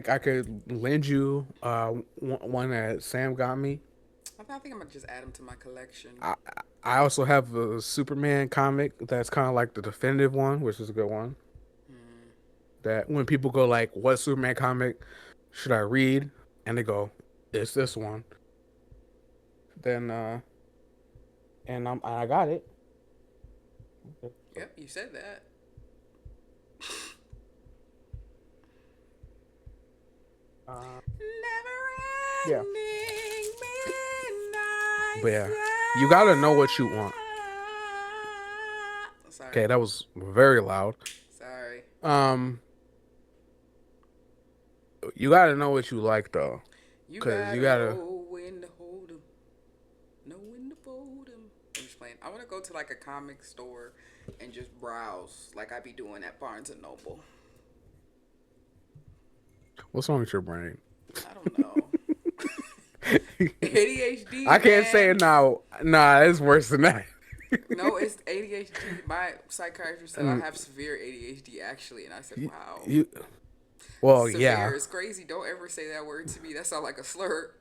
A: I could lend you one that Sam got me.
B: I think I'm gonna just add them to my collection.
A: I I also have a Superman comic that's kind of like the definitive one, which is a good one.
B: Mm.
A: That when people go like, "What Superman comic should I read?" and they go, "It's this one." Then and I got it.
B: Yep, you said that.
A: Uh,
B: Never
A: yeah,
B: ending
A: but
B: midnight
A: yeah, you gotta know what you want.
B: sun. Sorry,
A: Okay, that was very loud.
B: sorry.
A: Um, you gotta know what you like though,
B: You
A: cause you
B: gotta
A: gotta.
B: know when to hold 'em, know when to fold 'em. I'm just playing. I want to go to like a comic store and just browse, like I be doing at Barnes and Noble.
A: What's wrong with your brain?
B: I don't know. ADHD,
A: I can't say
B: man.
A: it now. Nah, it's worse than that.
B: No, it's ADHD. My psychiatrist said I
A: Mm,
B: have severe ADHD actually, and I said,
A: you,
B: "Wow,
A: you, well,
B: severe
A: yeah.
B: is crazy. Don't ever say that word to me. That sounds like a slur."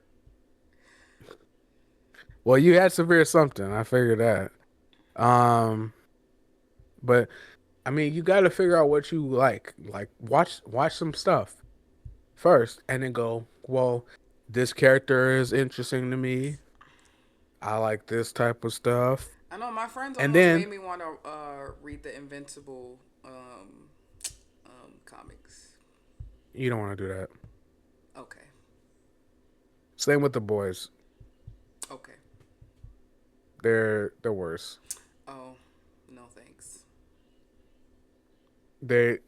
A: Well, you had severe something. I figured that. Um, but I mean, you got to figure out what you like. Like watch some stuff first, and then go. Well, this character is interesting to me. I like this type of stuff,
B: I know my friends
A: and
B: almost
A: then
B: made me want to read the Invincible comics.
A: you don't want to do that.
B: Okay,
A: Same with the boys.
B: okay.
A: They're worse.
B: Oh, no thanks.
A: But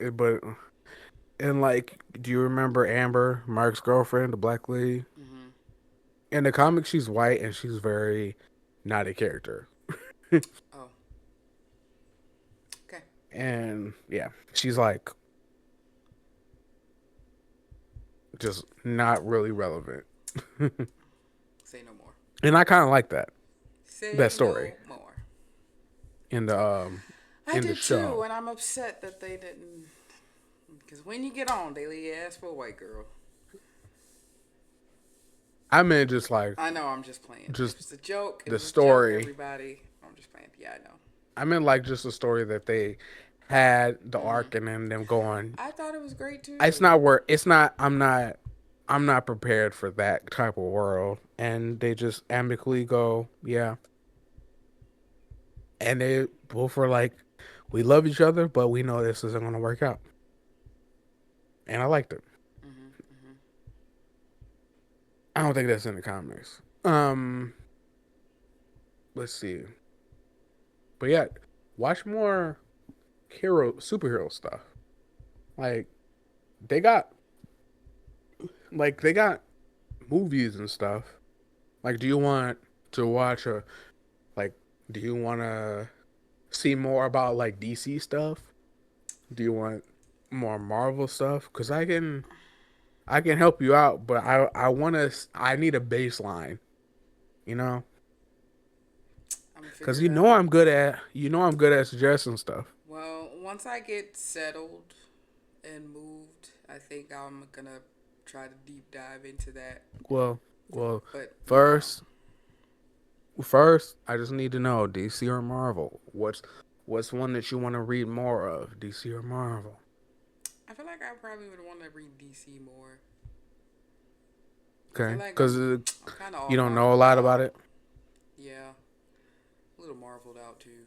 A: and like, do you remember Amber, Mark's girlfriend, the black lady?
B: Mm-hmm.
A: In the comic, she's white and she's very not a character.
B: Oh, okay.
A: And yeah, she's like just not really relevant.
B: Say no more.
A: And I kind of like that
B: Say
A: story
B: no more.
A: in
B: I
A: the
B: did too,
A: show.
B: and I'm upset that they didn't. Because when you get on, they ask for a white girl.
A: I meant just like
B: I know, I'm just playing. It
A: just
B: was a joke. It
A: the
B: was a joke,
A: story.
B: everybody. I'm just playing. Yeah, I know.
A: I meant like just a story that they had the
B: Mm.
A: arc and then them going.
B: I thought it was great
A: It's
B: too.
A: not where it's not. I'm not prepared for that type of world, and they just amicably go, yeah, and they both were like, we love each other, but we know this isn't going to work out, and I liked it.
B: Mm-hmm, mm-hmm.
A: I don't think that's in the comics. Let's see, but yeah, watch more superhero stuff. Like they got they got movies and stuff. Like, do you want to watch a like? Do you want to see more about like DC stuff? Do you want more Marvel stuff? Because I can help you out, but I need a baseline, you know?
B: I'm gonna
A: Because
B: figure it out.
A: you know I'm good at suggesting stuff.
B: Well, once I get settled and moved, I think I'm gonna try to deep dive into that.
A: Well, well,
B: But
A: first first I just need to know DC or Marvel. What's one that you want to read more of, DC or Marvel?
B: I feel like I probably would want to read DC more. I feel
A: Okay,
B: like
A: because
B: I'm kind of
A: you
B: all
A: don't know a
B: marveled
A: lot about
B: out.
A: it.
B: Yeah, a little marveled out too.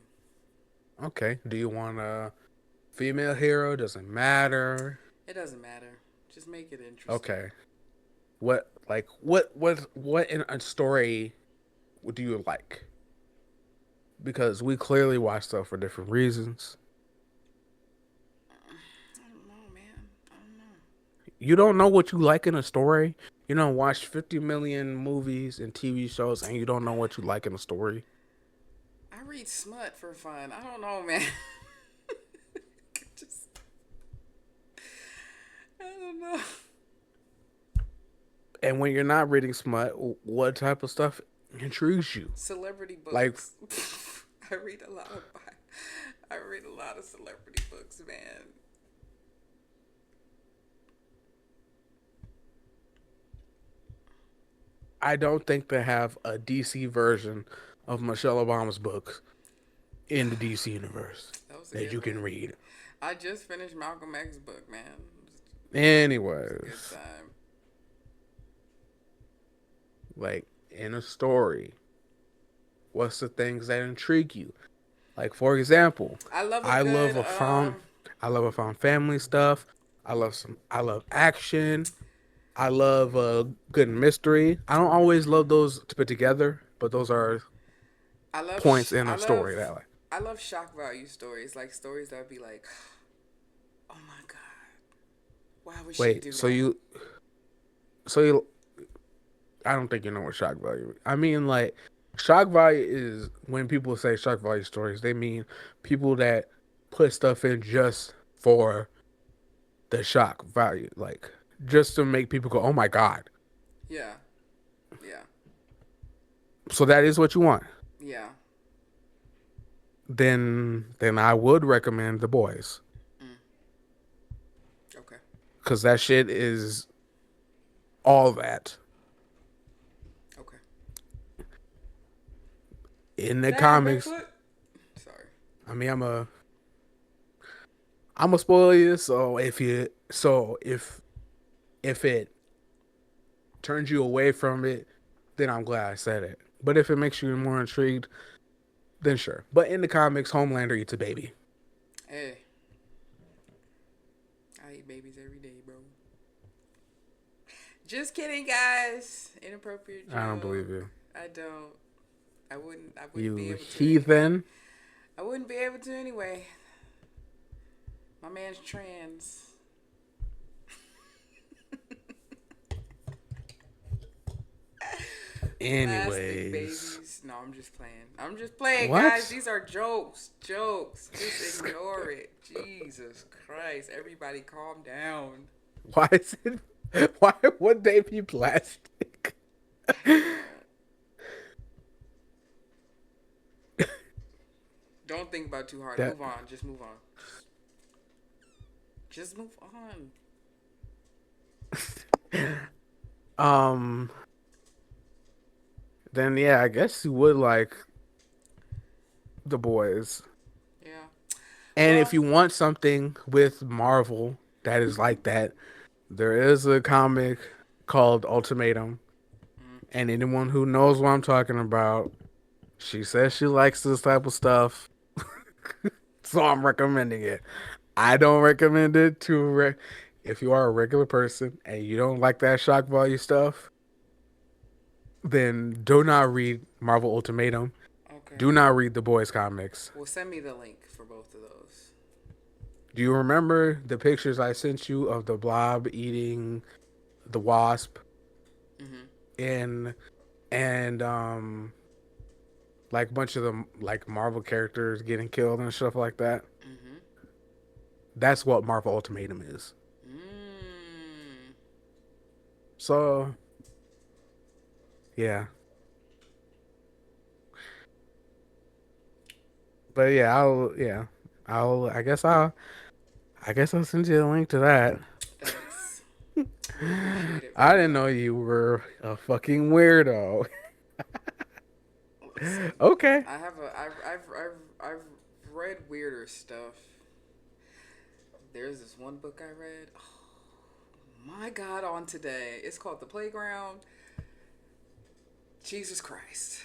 A: Okay, do you want a female hero? Doesn't matter.
B: It doesn't matter. Just make it interesting.
A: Okay. What in a story do you like? Because we clearly watch stuff for different reasons.
B: I don't know, man. I don't know.
A: You don't know what you like in a story. You don't watch 50 million movies and TV shows and you don't know what you like in a story.
B: I read smut for fun. I don't know, man. Just I don't know.
A: And when you're not reading smut, what type of stuff intrigues you?
B: Celebrity
A: Like,
B: books. I read a lot of I read a lot of celebrity books, man.
A: I don't think they have a DC version of Michelle Obama's books in the DC universe
B: That was a
A: that
B: good
A: you can
B: one.
A: read.
B: I just finished Malcolm X's book, man. It was a good
A: Anyways,
B: time.
A: like in a story, what's the things that intrigue you? Like for example,
B: I love a
A: I love
B: good
A: a found I love a found family stuff. I love action. I love a good mystery. I don't always love those to put together, but those are points in a story that like.
B: I love shock value stories, like stories that would be like, "Oh my god, why would she
A: Wait,
B: do that?"
A: so you I don't think you know what shock value. I mean like shock value is when people say shock value stories, they mean people that put stuff in just for the shock value, like just to make people go, "Oh my god."
B: Yeah, yeah,
A: So that is what you want.
B: yeah.
A: Then I would recommend The Boys
B: Mm, okay,
A: cuz that shit is all that
B: okay.
A: in the
B: Damn,
A: comics.
B: Bigfoot. Sorry.
A: I mean, I'm a I'm gonna spoil you. So if it turns you away from it, then I'm glad I said it. But if it makes you more intrigued, then sure. But in the comics, Homelander eats a baby.
B: Hey, I eat babies every day, bro. Just kidding, guys. Inappropriate
A: I don't believe
B: joke.
A: you.
B: I don't. I wouldn't. I wouldn't be
A: You
B: able to anyway.
A: heathen.
B: I wouldn't be able to anyway. My man's trans. Plastic
A: Anyways,
B: babies. No, I'm just playing. I'm just playing, guys.
A: what?
B: These are jokes. Jokes. Just ignore it. Jesus Christ. Everybody calm down.
A: Why is it? Why would they be plastic?
B: I don't. Don't think about it too hard.
A: That
B: Move on. Just move on. Just move on.
A: um. Then yeah, I guess you would like the boys.
B: Yeah.
A: And if
B: Well.
A: you want something with Marvel that is like that, there is a comic called Ultimatum.
B: Mm,
A: And anyone who knows what I'm talking about, she says she likes this type of stuff. So I'm recommending it. I don't recommend it if you are a regular person and you don't like that shock value stuff, then do not read Marvel Ultimatum.
B: okay.
A: Do not read the boys comics.
B: Well, send me the link for both of those.
A: Do you remember the pictures I sent you of the blob eating the wasp
B: Mm-hmm.
A: in and like a bunch of the like Marvel characters getting killed and stuff like that?
B: Mm-hmm.
A: That's what Marvel Ultimatum is.
B: Mm.
A: So, yeah. But I guess I'll send you a link to that.
B: Thanks. I appreciate it
A: I
B: very
A: didn't know
B: much.
A: you were a fucking weirdo.
B: Listen,
A: Okay.
B: I have a. I've read weirder stuff. There's this one book I read. Oh my God! On today, it's called The Playground. Jesus Christ!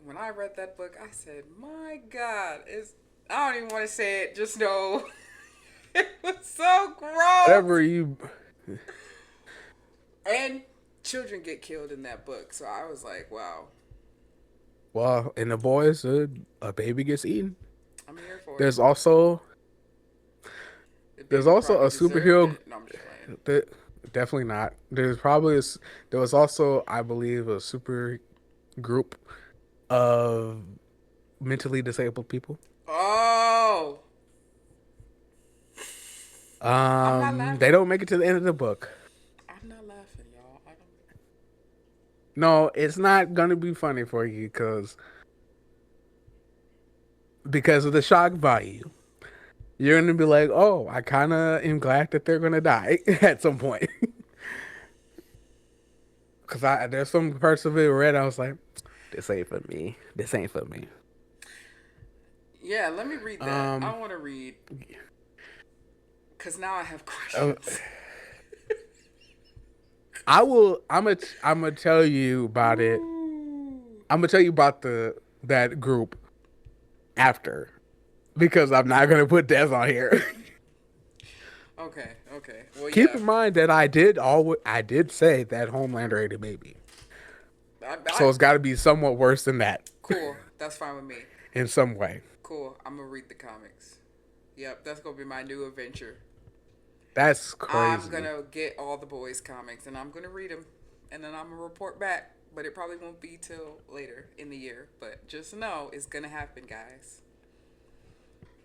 B: When I read that book, I said, "My God, it's." I don't even want to say it. Just know it was so
A: Whatever
B: gross.
A: you
B: And children get killed in that book, so I was like, "Wow,
A: well, in the boys, a baby gets eaten.
B: I'm here for it."
A: There's also
B: The
A: there's
B: baby
A: also
B: probably
A: a
B: deserved
A: superhero
B: it. No, I'm just playing.
A: that definitely not. There was also, I believe, a super group of mentally disabled people.
B: Oh, I'm not
A: They
B: laughing.
A: don't make it to the end of the book.
B: I'm not laughing, y'all. I don't.
A: No, it's not gonna be funny for you because of the shock value. You're gonna be like, oh, I kind of am glad that they're gonna die at some point. Because I there's some parts of it read, I was like, this ain't for me. This ain't for me.
B: Yeah, let me read that.
A: Um,
B: I want to read because now I have
A: uh,
B: questions.
A: I will. I'm gonna tell you about it.
B: Ooh.
A: I'm gonna tell you about the that group after because I'm not gonna put Des on here.
B: Okay, okay. Well,
A: Keep
B: yeah.
A: in mind that I did say that Homelander ate a baby,
B: I
A: so it's got to be somewhat worse than that
B: cool. That's fine with me.
A: in some way.
B: Cool. I'm gonna read the comics. Yep, that's gonna be my new adventure.
A: That's
B: I'm
A: crazy.
B: gonna get all the boys' comics and I'm gonna read them, and then I'm gonna report back. But it probably won't be till later in the year. But just know it's gonna happen, guys.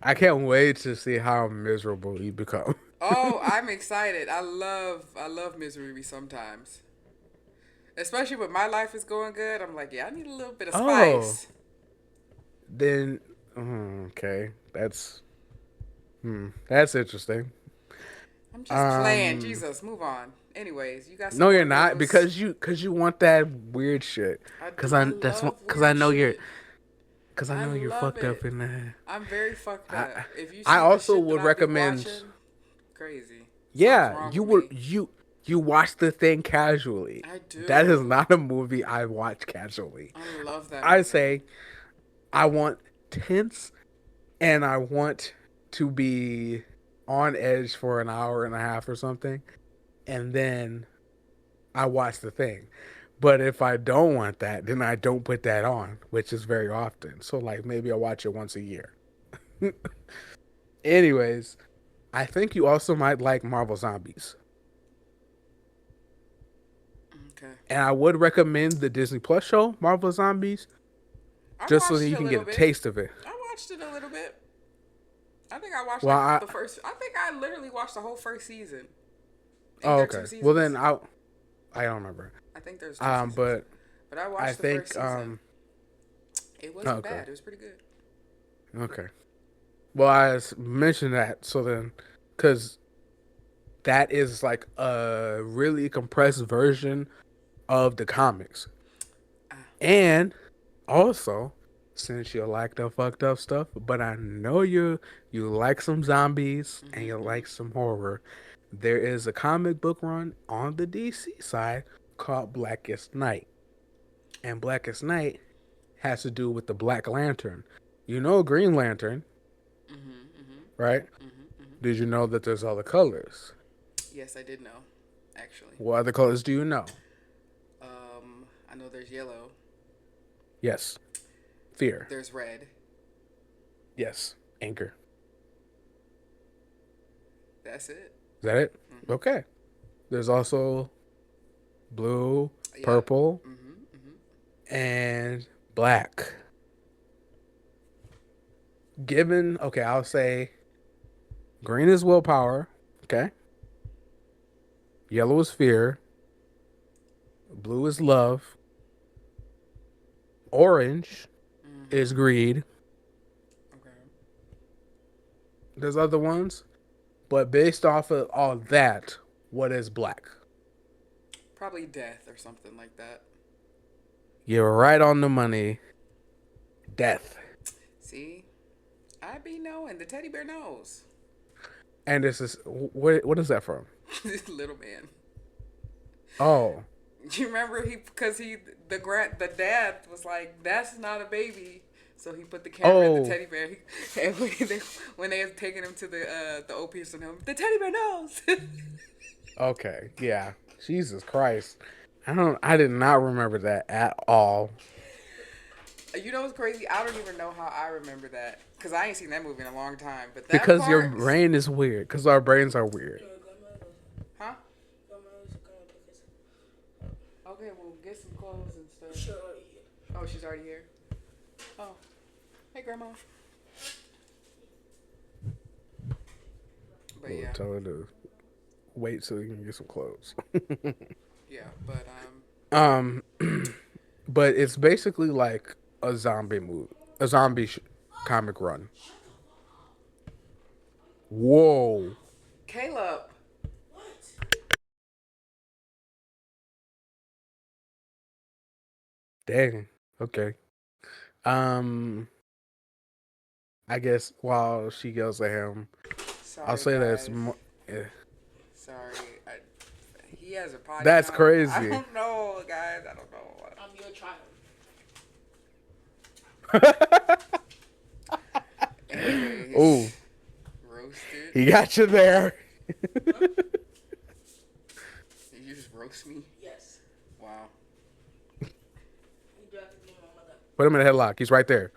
A: I can't wait to see how miserable you become.
B: Oh, I'm excited. I love misery sometimes. Especially when my life is going good. I'm like, yeah, I need a little bit of
A: Oh,
B: spice.
A: then okay, that's interesting.
B: I'm just playing.
A: Um,
B: Jesus, move on. Anyways, you got some
A: no, you're
B: more
A: not
B: news?
A: because you want that weird shit.
B: I do. I love
A: Cause I
B: weird
A: know
B: shit.
A: because I
B: I
A: know you're
B: love
A: fucked up
B: it.
A: in that.
B: I'm very fucked
A: I
B: up. If you
A: I
B: see the
A: also
B: shit that
A: would
B: I be
A: recommend.
B: watching, crazy. Something's
A: Yeah,
B: wrong
A: you
B: with
A: were
B: me.
A: you watch the thing casually.
B: I
A: That is
B: do.
A: not a movie I watch casually.
B: I love that
A: I
B: movie.
A: say I want tense and I want to be on edge for an hour and a half or something, and then I watch the thing. But if I don't want that, then I don't put that on, which is very often. So like maybe I watch it once a year. Anyways, I think you also might like Marvel Zombies.
B: Okay.
A: And I would recommend the Disney Plus show, Marvel Zombies,
B: I
A: just so that
B: watched it
A: you
B: a
A: can get
B: little
A: a
B: bit.
A: taste of it.
B: I watched it a little bit. I think I watched
A: Well,
B: like
A: I
B: the first. I think I literally watched the whole first season. Ain't
A: oh
B: there two
A: okay. Well then
B: seasons?
A: I don't remember.
B: I think there's two seasons.
A: But
B: But I
A: I
B: watched the first
A: think
B: season. It wasn't
A: okay.
B: bad. It was pretty good.
A: Okay. Well, mentioned that so then cuz that is like a really compressed version of the comics.
B: Ah.
A: And also, since you like the fucked up stuff, but I know you like some zombies and
B: Mhm.
A: you
B: Mhm.
A: like some horror, there is a comic book run on the DC side called Blackest Night. And Blackest Night has to do with the Black Lantern. You know Green Lantern,
B: Mhm. Mhm.
A: right?
B: Mhm. Mhm.
A: Did you know that there's other colors?
B: Yes, I did know. Actually,
A: What other colors do you know?
B: I know there's yellow.
A: Yes. Fear.
B: There's red.
A: Yes. Anchor.
B: That's it.
A: Is that it?
B: Mhm.
A: Okay. There's also blue,
B: Yep.
A: purple,
B: Mhm. Mhm.
A: and black. Given, okay, I'll say green is willpower. Okay. Yellow is fear. Blue is love. Orange is
B: Mhm.
A: greed.
B: Okay.
A: There's other ones, but based off of all that, what is black?
B: Probably death or something like that.
A: You're right on the money. Death.
B: See, I be knowing. The teddy bear knows.
A: And this is what is that from?
B: This little man.
A: Oh,
B: You remember because the dad was like, "That's not a baby," so he put the camera in the
A: oh,
B: teddy bear. And when they had taken him to the OP's and him, the teddy bear knows.
A: okay, yeah. Jesus Christ, I did not remember that at all
B: You know what's crazy? I don't even know how I remember that because I ain't seen that movie in a long time. But that
A: because your
B: part,
A: brain is weird. Because our brains are weird.
B: huh? Okay, well get some clothes and stuff. Oh, she's already here. Oh, hey grandma. But
A: We'll
B: yeah,
A: tell her to wait so you can get some clothes.
B: yeah. But
A: um, but it's basically like a zombie movie, a comic run. Whoa,
B: Caleb.
A: dang. Okay. Um, I guess while she yells at him, I'll
B: Sorry,
A: say that's
B: guys.
A: more. Eh.
B: Sorry. He has a potty
A: That's
B: mouth. I
A: crazy.
B: don't know, guys. I don't know.
C: I'm your child.
A: Oh,
B: Anyways, roasted.
A: he got you there.
C: Huh?
B: Did you just roast me?
C: Yes.
B: Wow.
C: You drafted me, my mother.
A: Put him in a headlock. He's right there.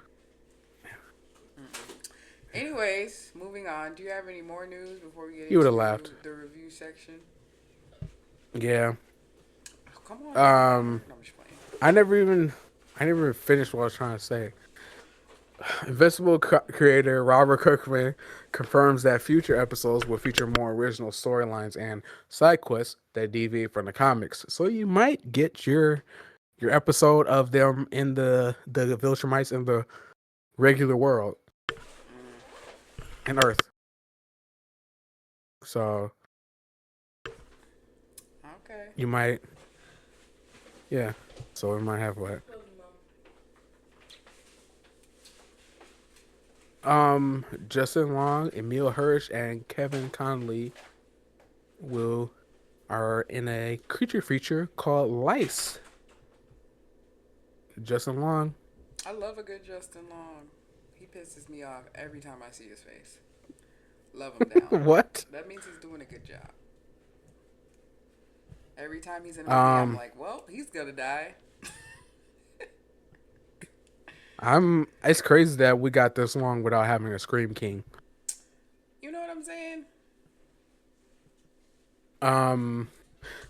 B: Anyways, moving on. Do you have any more news before we get
A: He would have laughed.
B: into the review section?
A: Yeah.
B: Oh, come on, give me more.
A: Um,
B: No, I'm just playing.
A: I never even, I never finished what I was trying to say. Invincible creator Robert Kirkman confirms that future episodes will feature more original storylines and side quests that deviate from the comics. So you might get your episode of them in the Viltrumites in the regular world and Earth. So
B: Okay.
A: you might, yeah. So we might have what?
C: Love you, mom.
A: Justin Long, Emil Hirsch, and Kevin Conley will are in a creature feature called Lice. Justin Long.
B: I love a good Justin Long. He pisses me off every time I see his face. Love him down.
A: What?
B: That means he's doing a good job. Every time he's in a movie, I'm
A: Um,
B: like, well, he's gonna die.
A: I'm. It's crazy that we got this long without having a Scream King.
B: You know what I'm saying?
A: Um,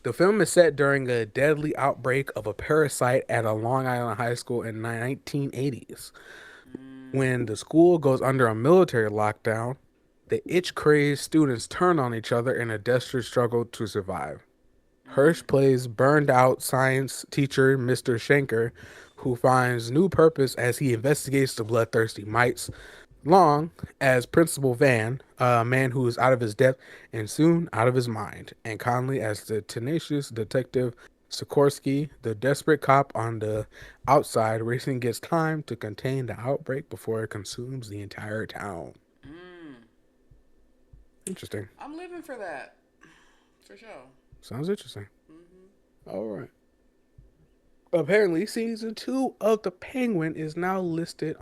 A: the film is set during a deadly outbreak of a parasite at a Long Island high school in the 1980s.
B: Mm,
A: When the school goes under a military lockdown, the itch-crazed students turn on each other in a desperate struggle to survive.
B: mm,
A: Hirsch plays burned out science teacher Mr. Schenker, who finds new purpose as he investigates the bloodthirsty mites. Long as Principal Van, a man who is out of his depth and soon out of his mind, and Conley as the tenacious detective Sikorsky, the desperate cop on the outside, racing against time to contain the outbreak before it consumes the entire town.
B: mm.
A: Interesting.
B: I'm living for that. For sure.
A: Sounds interesting.
B: Hmm.
A: All right. Apparently, season two of The Penguin is now listed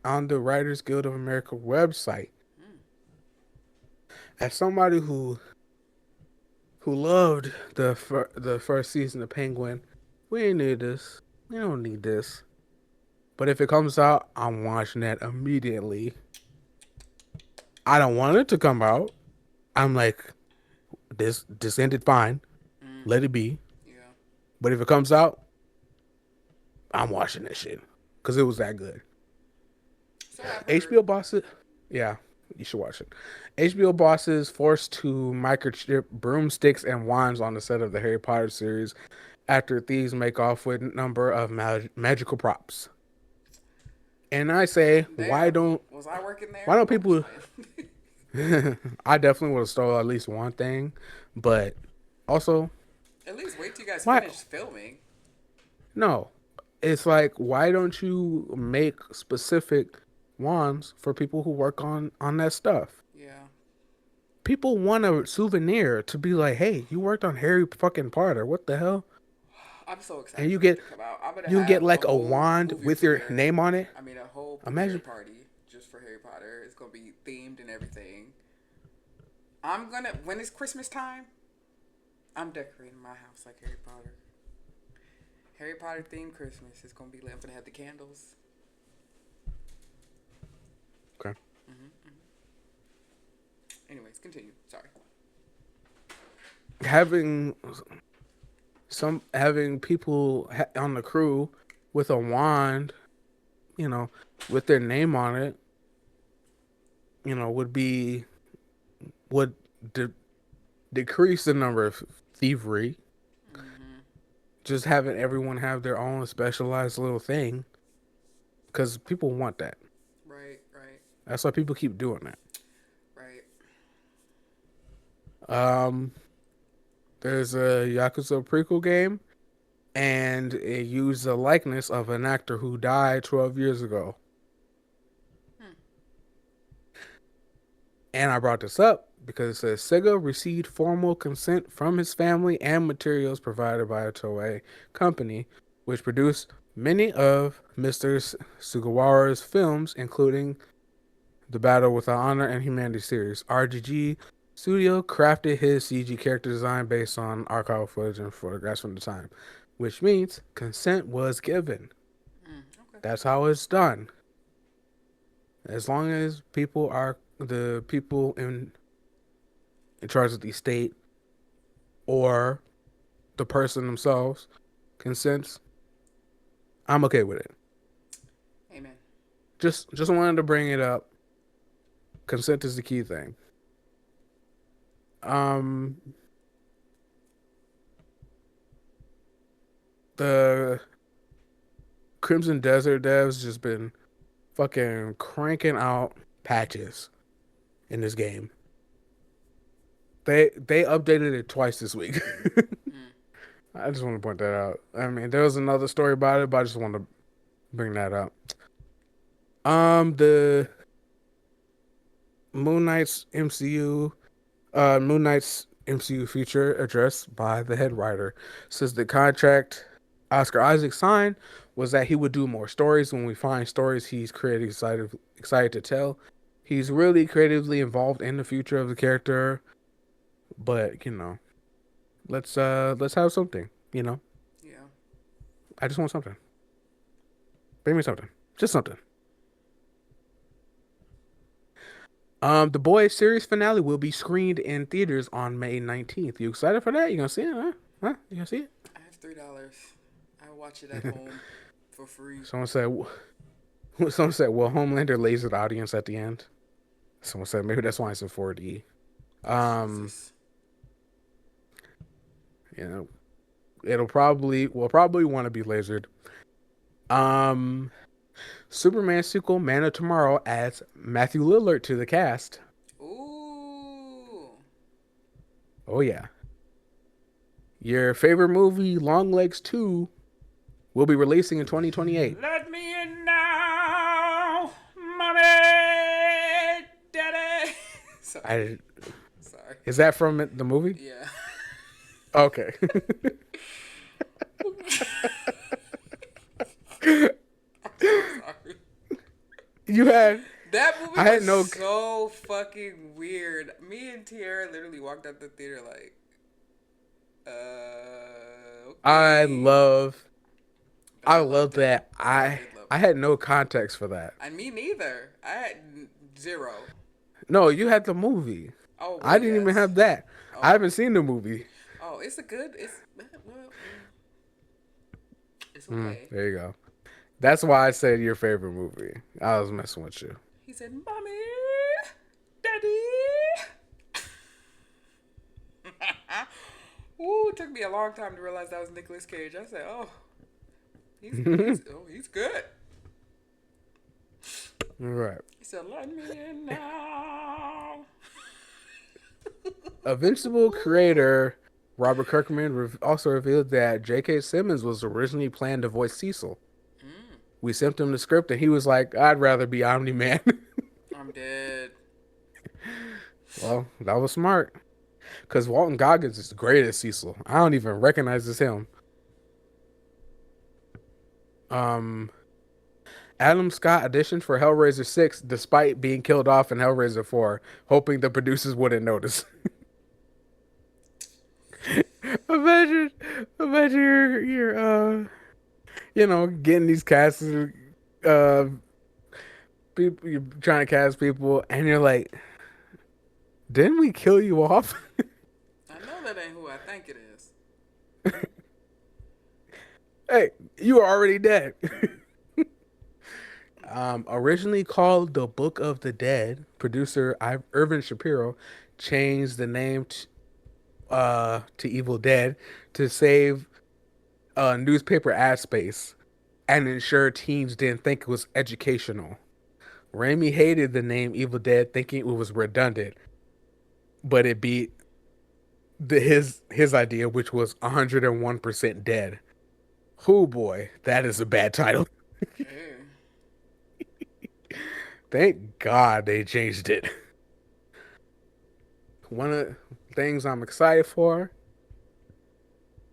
A: on the Writers Guild of America website.
B: Mm.
A: As somebody who loved the first season of Penguin, we ain't need this. We don't need this. But if it comes out, I'm watching that immediately. I don't want it to come out. I'm like, this ended fine.
B: Mm.
A: Let it be.
B: Yeah.
A: But if it comes out, I'm watching that shit because it was that good.
B: So I've heard.
A: HBO bosses, yeah, you should watch it. HBO bosses forced to microchip broomsticks and wands on the set of the Harry Potter series after thieves make off with a number of magical props. And I say,
B: Damn. Was I working
A: why
B: there?
A: don't
B: I'm just
A: people?
B: playing.
A: I definitely would have stole at least one thing, but also,
B: At least wait till you guys
A: why?
B: finish filming.
A: No, it's like why don't you make specific wands for people who work on that stuff?
B: Yeah.
A: People want a souvenir to be like, hey, you worked on Harry fucking Potter. What the hell?
B: I'm so
A: And
B: excited for that to come out. I'm gonna
A: you get
B: have a
A: like a
B: whole
A: wand
B: movie
A: with your
B: premiere.
A: name on it.
B: I mean, a whole premiere
A: Imagine.
B: party just for Harry Potter. It's gonna be themed and everything. I'm gonna when it's Christmas time. I'm decorating my house like Harry Potter. Harry Potter themed Christmas. It's gonna be lit. I'm gonna have the candles.
A: Okay.
B: Hmm. Anyways, continue. Sorry.
A: Having having people on the crew with a wand, you know, with their name on it, would be would de- decrease the number of thievery.
B: Hmm.
A: Just having everyone have their own specialized little thing, because people want that.
B: Right. Right.
A: That's why people keep doing that.
B: Right.
A: Um, there's a Yakuza prequel game, and it used the likeness of an actor who died 12 years ago.
B: Hmm.
A: And I brought this up because it says Sega received formal consent from his family and materials provided by a Toei company, which produced many of Mr. Sugawara's films, including the Battle with Honor and Humanity series. RGG Studio crafted his CG character design based on archival footage and photographs from the time, which means consent was given.
B: Mm, okay.
A: That's how it's done. As long as the people in charge of the state or the person themselves consents, I'm okay with it.
B: Amen.
A: Just wanted to bring it up. Consent is the key thing. Um, the Crimson Desert devs just been fucking cranking out patches in this game. They updated it twice this week.
B: Mm.
A: I just want to point that out. I mean, there was another story about it, but I just want to bring that up. The Moon Knight's MCU, Moon Knight's MCU future addressed by the head writer says the contract Oscar Isaac signed was that he would do more stories when we find stories he's created excited to tell. He's really creatively involved in the future of the character, but let's have something,
B: Yeah.
A: I just want something. Bring me something. Just something. The Boys series finale will be screened in theaters on May 19th. You excited for that? You gonna see it, huh? Huh? You gonna see
B: I have $3. I watch it at home for free.
A: it? Someone said, well, Homelander lays the audience at the end. Someone said maybe that's why it's in 4D. Um,
B: Jesus.
A: you know, we'll probably want to be lasered. Um, Superman sequel Man of Tomorrow adds Matthew Lillard to the cast.
B: Ooh.
A: Oh yeah. Your favorite movie, Longlegs 2, will be releasing in 2028.
B: Let me in now, mommy, daddy. Sorry.
A: I
B: Sorry.
A: Is that from the movie?
B: Yeah.
A: Okay.
B: I'm so sorry.
A: you had
B: That movie
A: I had
B: was
A: no
B: so fucking weird. Me and Tiara literally walked out the theater like,
A: I
B: okay.
A: love
B: But
A: I
B: I
A: love
B: loved it.
A: that.
B: I
A: I
B: did love
A: I
B: it.
A: had no context for that.
B: And me neither. I had zero.
A: No, you had the movie.
B: Oh well,
A: I didn't even
B: yes.
A: have that. I
B: Oh,
A: haven't seen the movie.
B: oh, it's a good. It's well, it's okay.
A: There you go. That's why I said your favorite movie. I was messing with you.
B: He said, "Mommy, Daddy." Ooh, it took me a long time to realize that was Nicolas Cage. I said, "Oh, he's good."
A: All right.
B: He said, "Let me in now."
A: Invincible creator Robert Kirkman also revealed that J.K. Simmons was originally planned to voice Cecil.
B: Mm,
A: We sent him the script, and he was like, "I'd rather be Omni Man."
B: I'm dead.
A: Well, that was smart. Because Walton Goggins is great as Cecil. I don't even recognize it's him. Um, Adam Scott auditioned for Hellraiser 6 despite being killed off in Hellraiser 4, hoping the producers wouldn't notice. imagine, imagine getting these casts, uh, people, you're trying to cast people, and you're like, didn't we kill you off?
B: I know that ain't who I think it is.
A: Hey, you are already dead. Originally called The Book of the Dead, producer Irvin Shapiro changed the name to Evil Dead to save newspaper ad space and ensure teens didn't think it was educational. Raimi hated the name Evil Dead, thinking it was redundant, but it beat his idea, which was 101% dead. Oh boy, that is a bad title.
B: Ew.
A: Thank God they changed it. One of the things I'm excited for,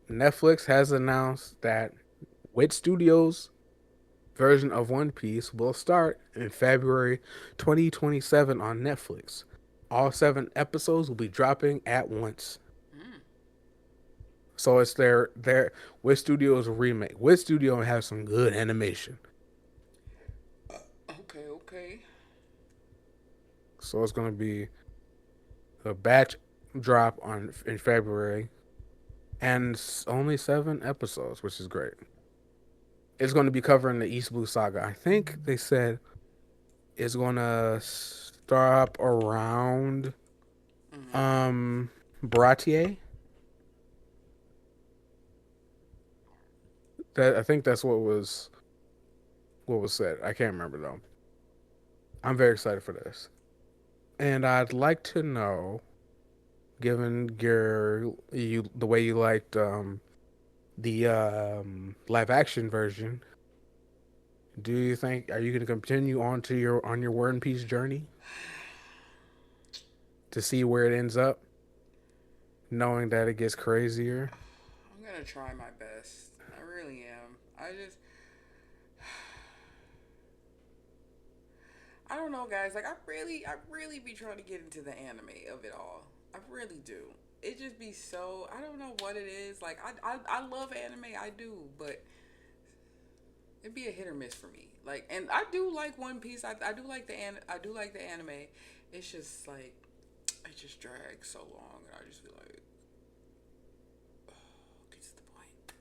A: Netflix has announced that Wit Studios version of One Piece will start in February 2027 on Netflix. All 7 episodes will be dropping at once.
B: Mm.
A: So it's their Wit Studios remake. Wit Studio has some good animation.
B: Okay, okay.
A: So it's gonna be a batch drop on in February and only 7 episodes, which is great. It's going to be covering the East Blue Saga. I think they said it's going to start around
B: Mm-hmm.
A: um Baratier. That I think that's what was said. I can't remember though. I'm very excited for this, and I'd like to know, given the way you liked the live action version, do you think are you going to continue on your War and Peace journey? to see where it ends up, knowing that it gets crazier.
B: I'm gonna try my best. I really am. I don't know, guys. Like, I really be trying to get into the anime of it all. I really do. It just be so. I don't know what it is. Like, I love anime. I do, but it'd be a hit or miss for me. Like, and I do like One Piece. I do like I do like the anime. It's just like it just drags so long, and I just feel like get to the point.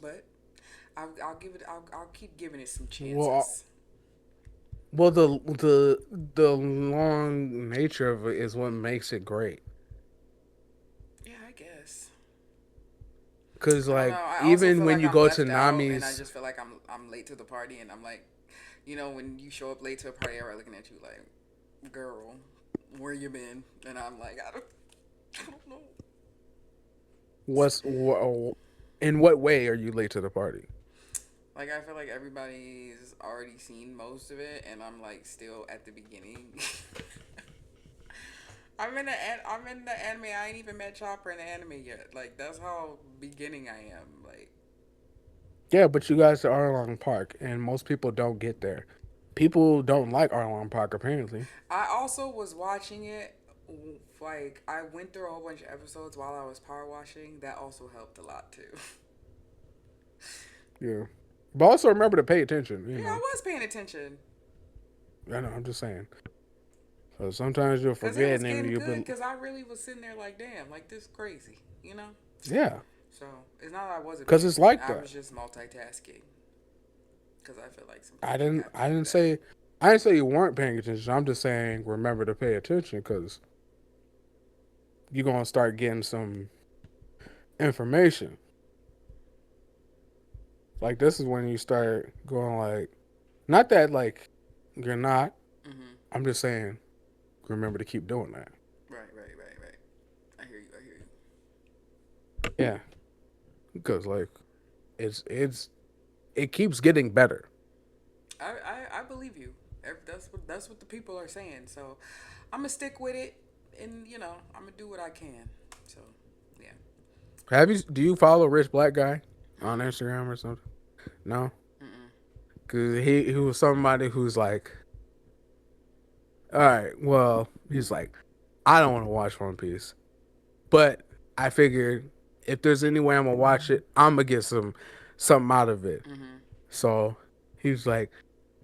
B: But I'll give it. I'll keep giving it some
A: Well,
B: chances.
A: well, the long nature of it is what makes it great.
B: Yeah, I guess.
A: Cause
B: I don't know.
A: like
B: I also
A: even
B: feel
A: when
B: like
A: you
B: I'm
A: go to
B: left out, and I
A: Nami's,
B: just feel like I'm late to the party, and I'm like, when you show up late to a party, everybody looking at you like, girl, where you been? And I'm like, I don't know.
A: in what way are you late to the party?
B: Like I feel like everybody's already seen most of it, and I'm like still at the beginning. I'm in the anime. I ain't even met Chopper in the anime yet. Like that's how beginning I am. Like
A: Yeah, but you guys are Arlong Park, and most people don't get there. People don't like Arlong Park apparently.
B: I also was watching it. Like I went through a whole bunch of episodes while I was power washing. That also helped a lot too.
A: Yeah, but also remember to pay attention.
B: Yeah, I was paying attention
A: I know. I'm just saying. So sometimes you'll
B: because it
A: forget,
B: was
A: and then
B: getting
A: you'll
B: good.
A: be
B: Because I really was sitting there like, damn, like this crazy.
A: yeah,
B: So it's not that I wasn't
A: because
B: paying
A: it's
B: attention.
A: like
B: I
A: that.
B: was just multitasking because I feel like
A: I
B: sometimes you
A: didn't.
B: have to
A: I
B: do
A: didn't
B: that.
A: say. I didn't say you weren't paying attention. I'm just saying remember to pay attention because you're gonna start getting some information. Like this is when you start going like, not that like you're not.
B: Mm-hmm.
A: I'm just saying remember to keep doing that.
B: Right. I hear you. I hear you.
A: Yeah, because like it's it keeps getting better.
B: I believe you. That's what the people are saying. So I'm gonna stick with it, and I'm gonna do what I can. So yeah.
A: Have you? Do you follow Rich Black Guy on
B: Mm-mm.
A: Instagram or something? No,
B: Mm-mm.
A: because he was somebody who's like, all right, well, he's like, I don't want to watch One Piece, but I figured if there's any way I'm gonna watch it, I'm gonna get something out of it.
B: Mm-hmm.
A: So he's like,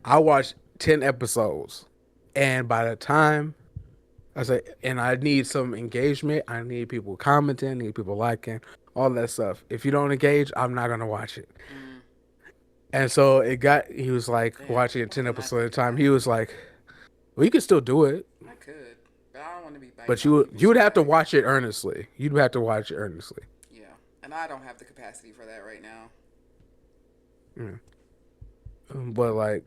A: I watched 10 episodes, and by the time I say, and I need some engagement, I need people commenting, I need people liking, all that stuff. If you don't engage, I'm not gonna watch it.
B: Mm.
A: And so it got. He was like
B: Damn.
A: watching it
B: Why
A: 10 episodes
B: didn't I
A: at a
B: think of
A: time.
B: that?
A: He was like, well, you can still do it,
B: I could, but I don't want to be biting
A: but
B: off
A: you
B: people's
A: would have to
B: swag.
A: watch it earnestly. You'd have to watch it earnestly.
B: Yeah, and I don't have the capacity for that right now.
A: Yeah. But like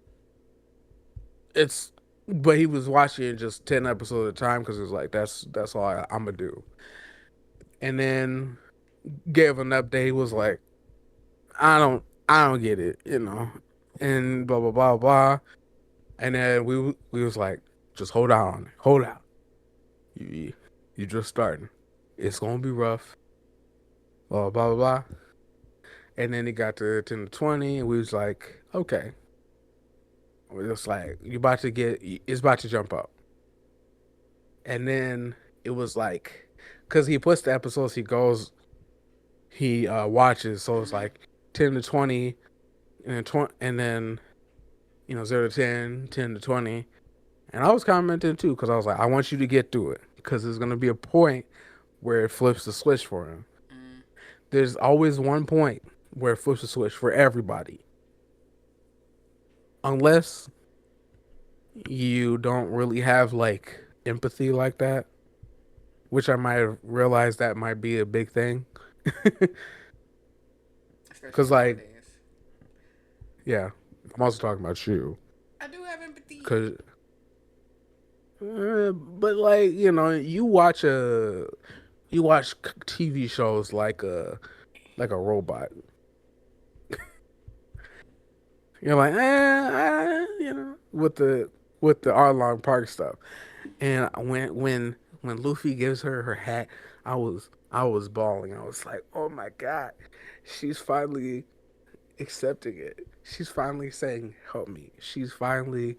A: it's, but he was watching it just 10 episodes at a time because it was like that's all I'm gonna do. And then gave an update. He was like, I don't get it, and blah blah blah blah. And then we was like, just hold on. You you just starting. It's gonna be rough. Blah blah blah blah. And then it got to 10 to 20, and we was like, okay. We're just like you about to get. It's about to jump up. And then it was like, cause he puts the episodes he watches. So it's
B: Mm-hmm.
A: like 10 to 20, and then and then 0 to 10, 10 to 20. And I was commenting too, cause I was like, I want you to get through it, cause there's gonna be a point where it flips the switch for him.
B: Mm.
A: There's always one point where it flips the switch for everybody. Unless you don't really have like empathy like that, which I might have realized that might be a big thing.
B: Especially
A: Cause like,
B: nowadays.
A: yeah, I'm also talking about you.
B: I do have empathy.
A: Cause, but like you watch TV shows like a robot. You're like, with the Arlong Park stuff. And when when Luffy gives her her hat, I was bawling. I was like, oh my god, she's finally accepting it. She's finally saying, help me. She's finally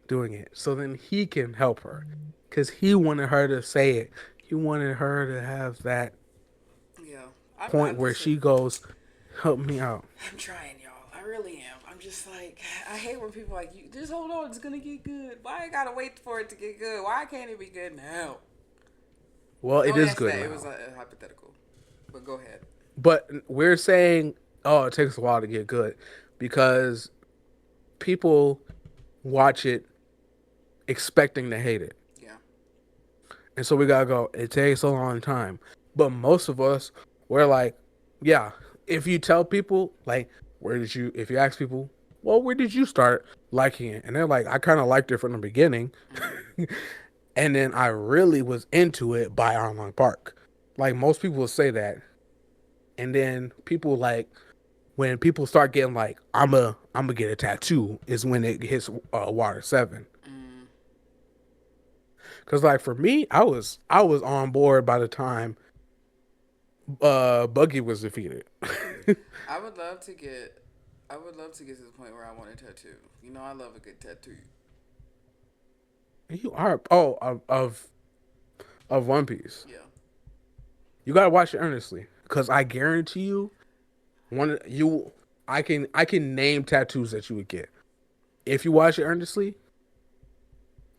A: doing it. So then he can help her. Because he wanted her to say it. He wanted her to have that
B: Yeah.
A: point
B: I'm
A: where
B: listen.
A: she goes, help me out.
B: I'm trying, y'all. I really am. I'm just like, I hate when people like, you just hold on, it's gonna get good. Why I gotta wait for it to get good? Why can't it be good now?
A: Well, it
B: Don't
A: is
B: answer
A: good
B: that. It was
A: now.
B: a hypothetical. But go ahead.
A: But we're saying, oh, it takes a while to get good because people watch it expecting to hate it.
B: Yeah.
A: And so we gotta go, it takes a long time. But most of us, we're like, yeah, if you tell people, like, if you ask people, well, where did you start liking it? And they're like, I kind of liked it from the beginning.
B: Mm-hmm.
A: And then I really was into it by Arlong Park. Like, most people will say that. And then people like, when people start getting like, I'm gonna get a tattoo, is when it hits Water 7.
B: Mm.
A: Cause like for me, I was on board by the time Buggy was defeated.
B: I would love to get. I would love to get to the point where I want a tattoo. You know, I love a good tattoo.
A: You are of One Piece.
B: Yeah.
A: You gotta watch it earnestly, cause I guarantee you, one you I can name tattoos that you would get if you watch it earnestly.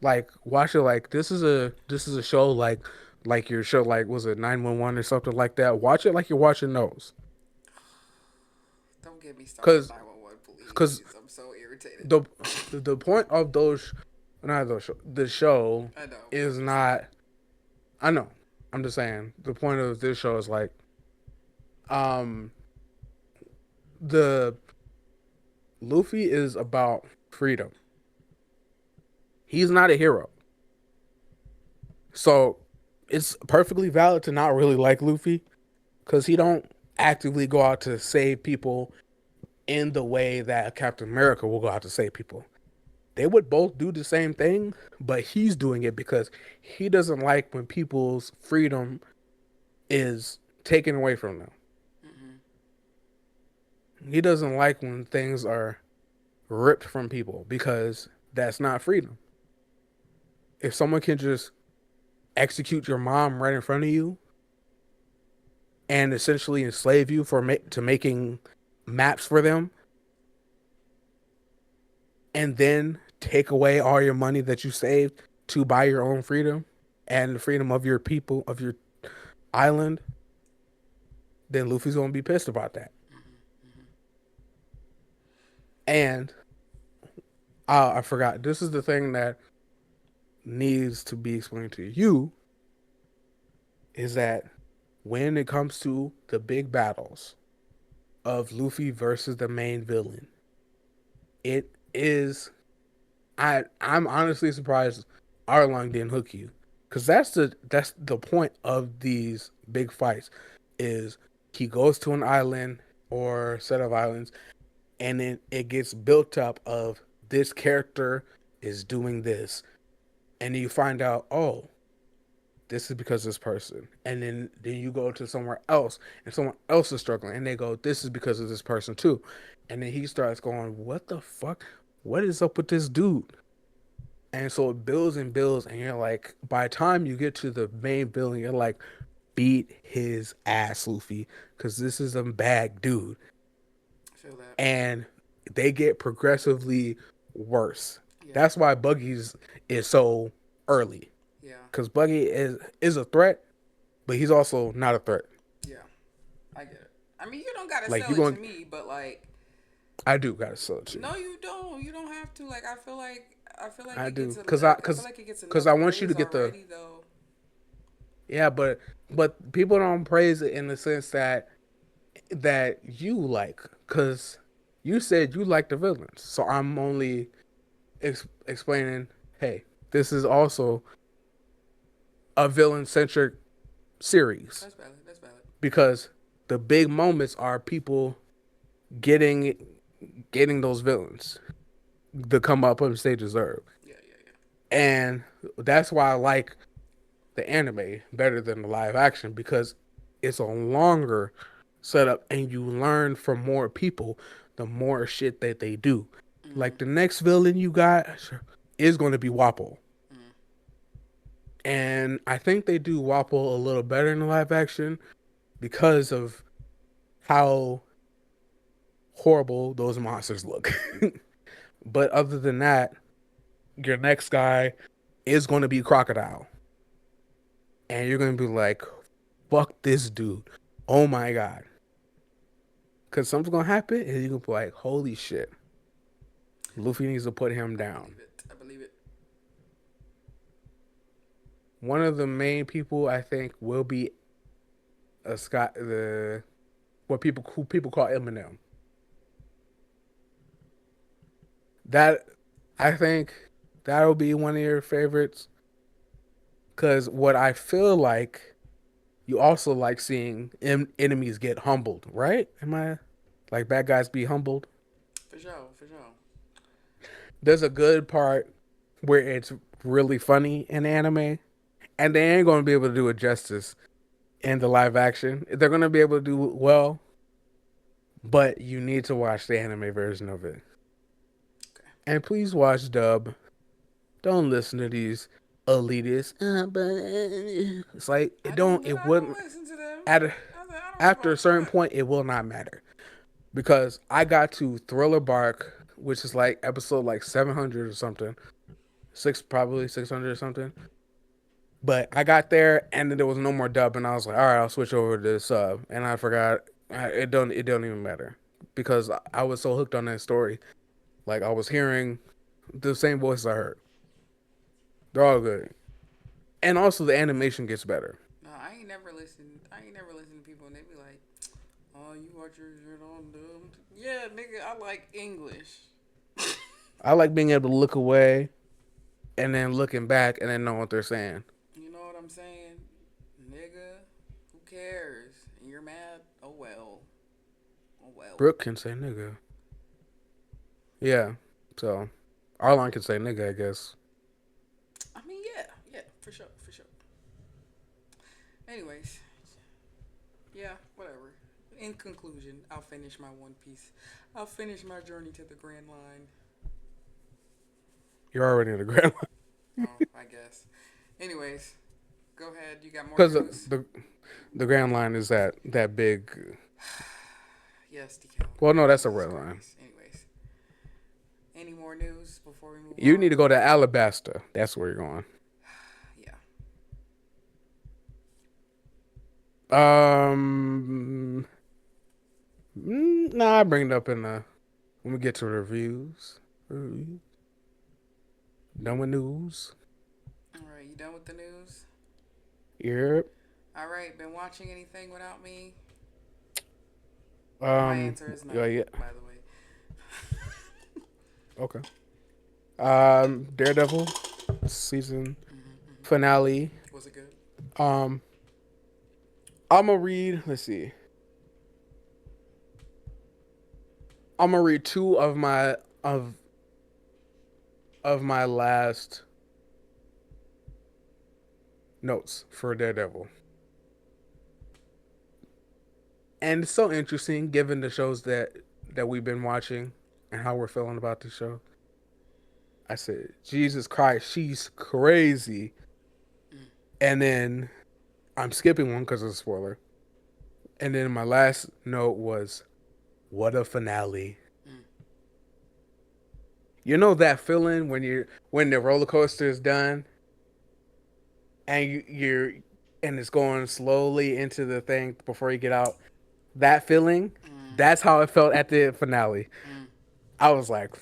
A: Like watch it like this is a show like your show like was it 911 or something like that. Watch it like you're watching those,
B: Don't get me started on
A: cause
B: 911,
A: cause
B: please. I'm so irritated.
A: the the point of those not those show, the show
B: I know, but
A: is
B: I'm just saying.
A: not. I know. I'm just saying the point of this show is like um the Luffy is about freedom. He's not a hero. So it's perfectly valid to not really like Luffy cuz he don't actively go out to save people in the way that Captain America will go out to save people. They would both do the same thing, but he's doing it because he doesn't like when people's freedom is taken away from them.
B: Mm-hmm.
A: He doesn't like when things are ripped from people because that's not freedom. If someone can just execute your mom right in front of you and essentially enslave you to making maps for them and then take away all your money that you saved to buy your own freedom and the freedom of your people of your island, then Luffy's gonna be pissed about that.
B: Mm-hmm.
A: And I forgot. This is the thing that needs to be explained to you is that when it comes to the big battles of Luffy versus the main villain, it is I'm honestly surprised Arlong didn't hook you. Cause that's the point of these big fights is he goes to an island or set of islands and then it gets built up of this character is doing this. And then you find out, oh, this is because of this person. And then you go to somewhere else and someone else is struggling and they go, this is because of this person too. And then he starts going, what the fuck? What is up with this dude? And so it builds and builds, and you're like, by the time you get to the main building, you're like, beat his ass, Luffy, because this is a bad dude.
B: I feel that.
A: And they get progressively worse.
B: Yeah.
A: That's why Buggy's is so early,
B: Yeah.
A: because Buggy is a threat, but he's also not a threat.
B: Yeah. I get it. I mean, you don't gotta
A: Like
B: sell
A: you
B: it to
A: going,
B: me, but like,
A: I do gotta sell it to you.
B: no, you don't. You don't have to. Like, I feel like
A: I
B: it gets
A: do,
B: a.
A: cause I
B: I feel
A: cause
B: like it gets
A: cause
B: enough
A: I want you to
B: praise
A: get the
B: already, though.
A: yeah, but people don't praise it in the sense that you like, cause you said you like the villains, so I'm only explaining. Hey, this is also a villain centric series
B: That's valid. That's valid.
A: because the big moments are people getting getting those villains to come up on stage deserve.
B: Yeah. Yeah. Yeah.
A: And that's why I like. the anime better than the live action because it's a longer setup and you learn from more people the more shit that they do.
B: Mm,
A: Like the next villain you got is going to be Wapple.
B: mm.
A: And I think they do Wapple a little better in the live action because of how horrible those monsters look. But other than that, your next guy is going to be Crocodile. And you're going to be like, fuck this dude. Oh my God. Because something's going to happen and you're going to be like, holy shit. Luffy needs to put him
B: I
A: down.
B: believe it. I believe it.
A: One of the main people I think will be a Scott, the what people who people call Eminem. That I think that'll be one of your favorites. Because what I feel like you also like seeing enemies get humbled, right? Am I like bad guys be humbled?
B: For sure. For sure.
A: There's a good part where it's really funny in anime, and they ain't gonna be able to do it justice in the live action. They're gonna be able to do it well, but you need to watch the anime version of it.
B: Okay.
A: And please watch dub. Don't listen to these elitists. But it's like it don't. It
B: I don't
A: wouldn't
B: listen to them.
A: at a,
B: I don't give
A: after
B: a
A: a certain
B: fuck.
A: point. It will not matter because I got to Thriller Bark, which is like episode like 700 or something, probably 600 or something. But I got there and then there was no more dub, and I was like, all right, I'll switch over to sub, and I forgot. It don't even matter because I was so hooked on that story. Like I was hearing the same voices I heard. They're all good, and also the animation gets better.
B: No, I ain't never listened. I ain't never listened to people and they be like, "Oh, you watch your shit on dub?" Yeah, nigga, I like English.
A: I like being able to look away and then looking back and then know what they're saying.
B: You know what I'm saying, nigga? Who cares? And you're mad? Oh well. Oh well.
A: Brooke can say nigga. Yeah, so Arlon can say nigga, I guess.
B: I mean, yeah, yeah, for sure, for sure. Anyways, yeah, whatever. In conclusion, I'll finish my One Piece. I'll finish my journey to the Grand Line.
A: You're already in the grand
B: Oh, I guess. Anyways, go ahead. You got more
A: because
B: news?
A: the grand line is that big.
B: Yes, decal.
A: Well, no, that's a
B: Jesus
A: red line.
B: Christ. Anyways, any more news before we move
A: You need
B: on?
A: to go to Alabasta. That's where you're going.
B: Yeah.
A: Nah, I bring it up in the when we get to reviews. Reviews. Done with news.
B: All right, you done with the news?
A: Yep.
B: All right, been watching anything without me? My answer is
A: Yeah,
B: no,
A: yeah.
B: by the way.
A: Okay. Daredevil season finale.
B: Was it good?
A: Um, I'm gonna read. Let's see. I'm gonna read two of my last notes for Daredevil, and it's so interesting given the shows that we've been watching and how we're feeling about the show. I said, Jesus Christ, she's crazy,
B: Mm,
A: and then I'm skipping one because of a spoiler, and then my last note was, what a finale.
B: mm,
A: You know that feeling when the roller coaster is done and you're and it's going slowly into the thing before you get out. That feeling,
B: mm,
A: that's how it felt at the finale.
B: mm.
A: I was like,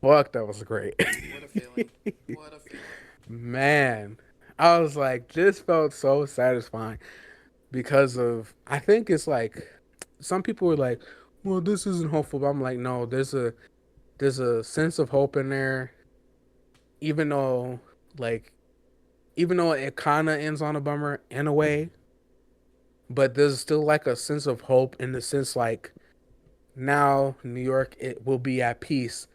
A: "Fuck, that was great."
B: What a feeling. What a feeling.
A: Man, I was like, this felt so satisfying because of I think it's like some people were like, "Well, this isn't hopeful," but I'm like, "No, there's a sense of hope in there, even though like even though it kind of ends on a bummer in a way, but there's still like a sense of hope in the sense like now New York it will be at peace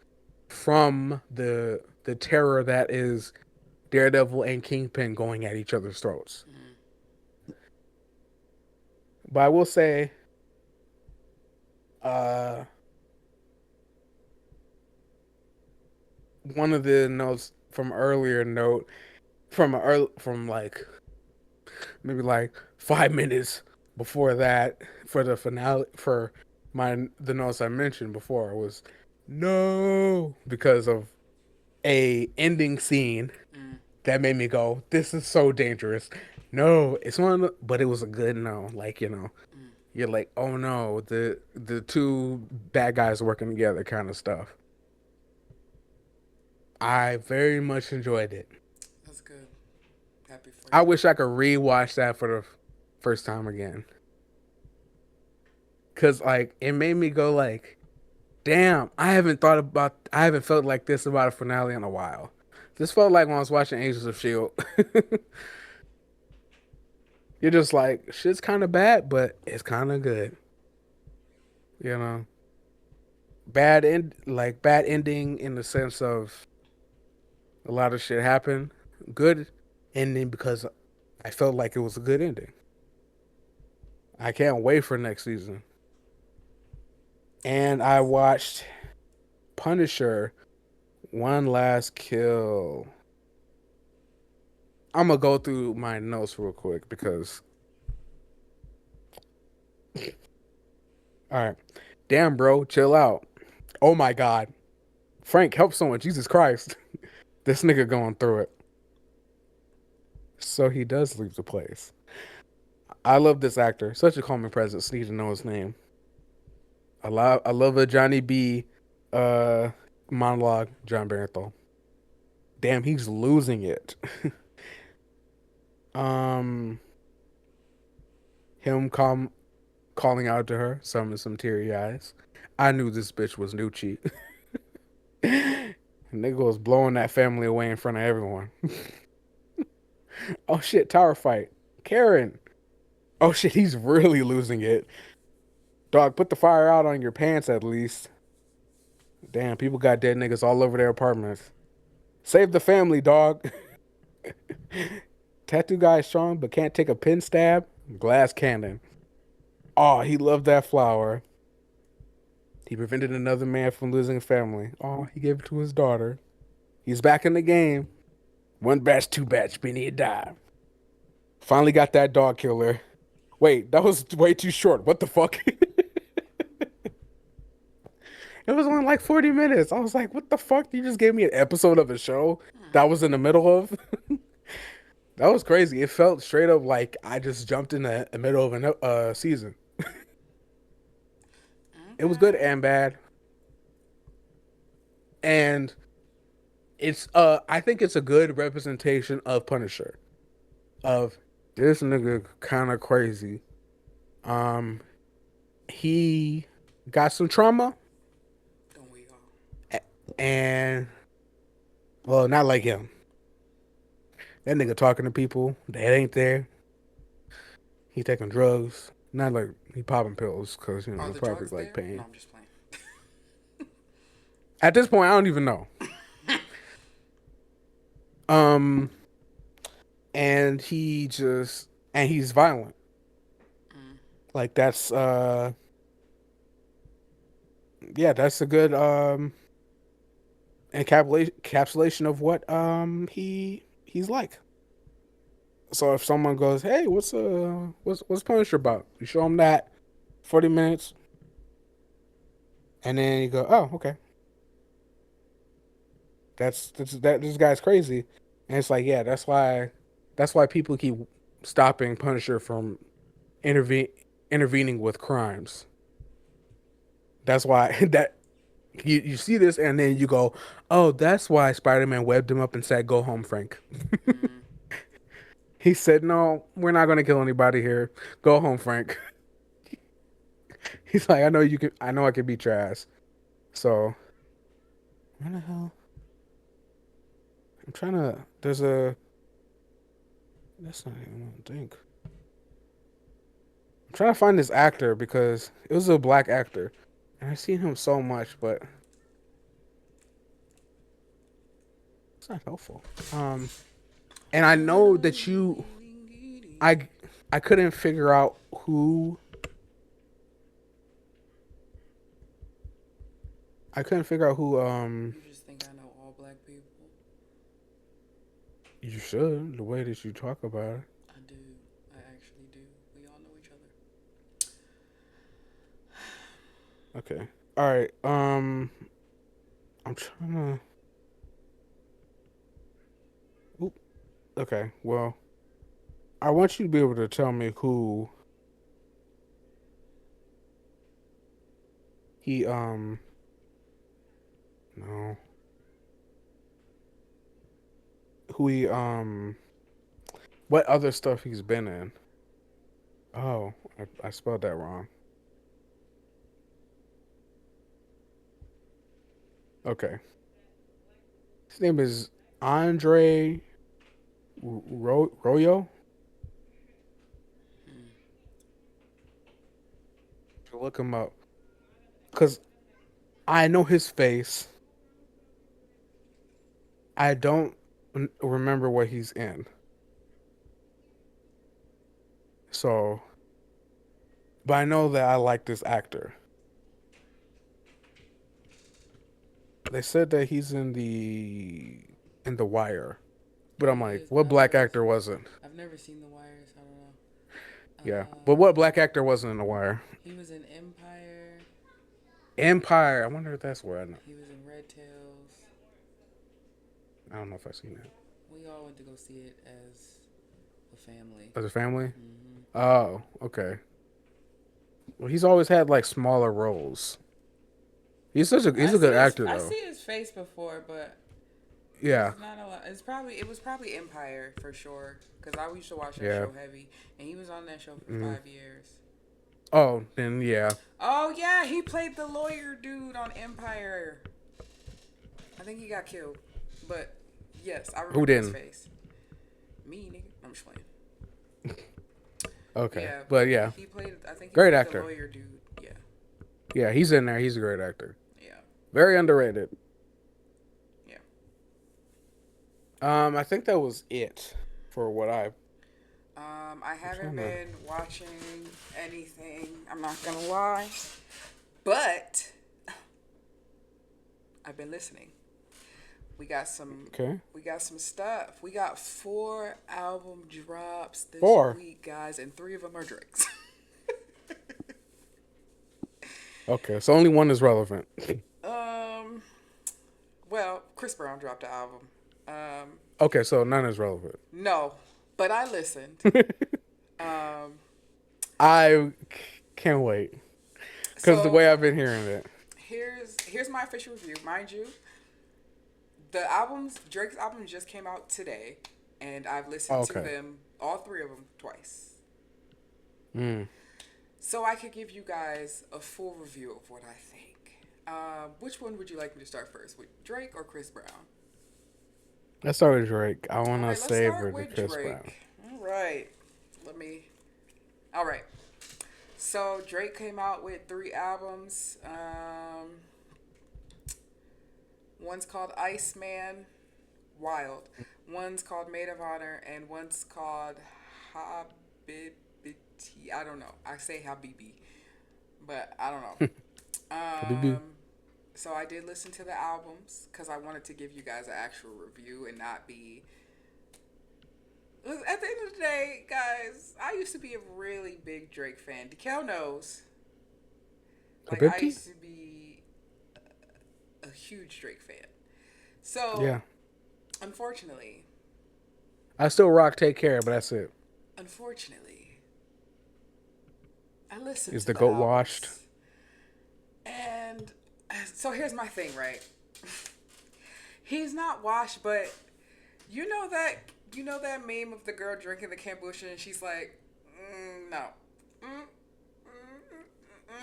A: from the terror that is Daredevil and Kingpin going at each other's throats.
B: Mm.
A: But I will say, uh, one of the notes from earlier note from like maybe like 5 minutes before that for the finale for the notes I mentioned before was no because of a ending scene
B: Mm.
A: that made me go, "This is so dangerous." No, it's one, but it was a good no. Like
B: Mm.
A: you're like, "Oh no, the two bad guys working together," kind of stuff. I very much enjoyed it.
B: That's good. Happy for
A: I
B: you.
A: wish I could rewatch that for the first time again, cause like it made me go like, "Damn, I haven't felt like this about a finale in a while." This felt like when I was watching Agents of Shield. You're just like, shit's kind of bad, but it's kind of good. You know, bad ending in the sense of a lot of shit happened. Good ending because I felt like it was a good ending. I can't wait for next season. And I watched Punisher One Last Kill. I'm gonna go through my notes real quick because all right. Damn bro, chill out. Oh my god. Frank, help someone. Jesus Christ. This nigga going through it. So he does leave the place. I love this actor. Such a calming presence. Need to know his name. I love a Johnny B uh monologue, John Barenthal. Damn, he's losing it. um him calling out to her, some teary eyes. I knew this bitch was Nucci. Nigga was blowing that family away in front of everyone. Oh shit, tower fight. Karen. Oh shit, he's really losing it. Dog, put the fire out on your pants at least. Damn, people got dead niggas all over their apartments. Save the family, dog. Tattoo guy is strong, but can't take a pin stab. Glass cannon. Oh, he loved that flower. He prevented another man from losing a family. Oh, he gave it to his daughter. He's back in the game. One batch, two batch, Benny a dime. Finally got that dog killer. Wait, that was way too short. What the fuck? It was only like 40 minutes. I was like, what the fuck? You just gave me an episode of a show that I was in the middle of? That was crazy. It felt straight up like I just jumped in the middle of a season. It was good
B: Okay.
A: and bad. And it's I think it's a good representation of Punisher. Of this nigga kind of crazy. Um he got some trauma
B: Don't we all?
A: and well, not like him. That nigga talking to people that ain't there. He taking drugs. Not like he popping pills because
B: Are
A: it's
B: the
A: probably
B: drugs
A: like
B: there? No,
A: pain.
B: I'm just playing.
A: At this point, I don't even know. Um, and he's violent.
B: Mm.
A: Like that's yeah, that's a good encapsulation of what he's like. So if someone goes, "Hey, what's Punisher about?" You show them that 40 minutes, and then you go, "Oh, okay, that this guy's crazy," and it's like, yeah, that's why people keep stopping Punisher from intervene intervening with crimes. That's why that you see this and then you go, oh, that's why Spider-Man webbed him up and said, "Go home, Frank."
B: Mm.
A: He said, "No, we're not gonna kill anybody here. Go home, Frank." He's like, "I know you can. I know I can beat your ass." So where the hell? I'm trying to. There's a. That's not even what I think. I'm trying to find this actor because it was a black actor, and I've seen him so much, but it's not helpful. Um, And I know that I I couldn't figure out who I couldn't figure out who
B: You just think I know all black people?
A: you should the way that you talk about it.
B: I do. I actually do. We all know each other.
A: Okay. All right. I'm trying to. Oop. Okay. Well, I want you to be able to tell me who he no who he what other stuff he's been in. Oh, I spelled that wrong. Okay. His name is Andre Royo.
B: Hmm.
A: Look him up because I know his face. I don't remember what he's in. So, but I know that I like this actor. They said that he's in the Wire, but I'm
B: He
A: like,
B: is, but
A: what black actor wasn't?
B: I've never seen The Wires. I don't know.
A: Yeah, but what black actor
B: Um,
A: wasn't in the Wire?
B: he was in Empire.
A: Empire. I wonder if that's where I know.
B: He was in Red Tails.
A: I don't know if I've seen that
B: We all went to go see it as a family.
A: as a family.
B: Hmm.
A: Oh, okay. Well, he's always had like smaller roles. He's a good actor
B: I
A: though.
B: see his face before, but
A: Yeah,
B: there's not a lot. It was probably Empire for sure, because I used to watch that
A: yeah.
B: show heavy, and he was on that show for
A: Mm.
B: 5 years.
A: Oh, then yeah.
B: Oh yeah, he played the lawyer dude on Empire. I think he got killed, but yes, I
A: Who
B: remember his
A: didn't?
B: face. Me, nigga. I'm just playing.
A: Okay,
B: Yeah,
A: but yeah,
B: he played. I think he
A: great
B: played the
A: actor.
B: lawyer dude. Yeah,
A: Yeah, he's in there. He's a great actor.
B: yeah,
A: Very underrated.
B: yeah.
A: I think that was it for what
B: I
A: I'm
B: haven't
A: trying to.
B: been watching anything. I'm not gonna lie, but I've been listening. We got some.
A: Okay,
B: We got some stuff. We got 4 album drops this
A: 4.
B: week, guys, and 3 of them are Drake's.
A: Okay, so only one is relevant.
B: um. Well, Chris Brown dropped an album. Um.
A: Okay, so none is relevant.
B: No, but I listened. Um.
A: I can't wait because the
B: So
A: way I've been hearing it.
B: here's my official review, mind you. Drake's album just came out today, and I've listened to
A: Okay.
B: them, all 3 of them, twice.
A: Mm.
B: So I could give you guys a full review of what I think. Which one would you like me to start first, with Drake or Chris Brown?
A: Let's start with Drake. I
B: All
A: want to
B: right, let's start
A: savor the
B: with
A: Chris Brown.
B: Drake. All right, let me. All right. So Drake came out with 3 albums. One's called Iceman, Wild. One's called Maid of Honor, and one's called Habibiti. I don't know. I say Habibi, but I don't know.
A: Habibi.
B: So I did listen to the albums because I wanted to give you guys an actual review and not be. At the end of the day, guys, I used to be a really big Drake fan. DeKel knows. Like, I
A: Habibti?
B: used to be a huge Drake fan. So,
A: Yeah.
B: unfortunately,
A: I still rock Take Care, but that's it.
B: unfortunately, I listened
A: Is
B: to
A: the
B: the
A: goat washed?
B: albums. And so here's my thing, right? He's not washed, but you know that meme of the girl drinking the kombucha and she's like, no,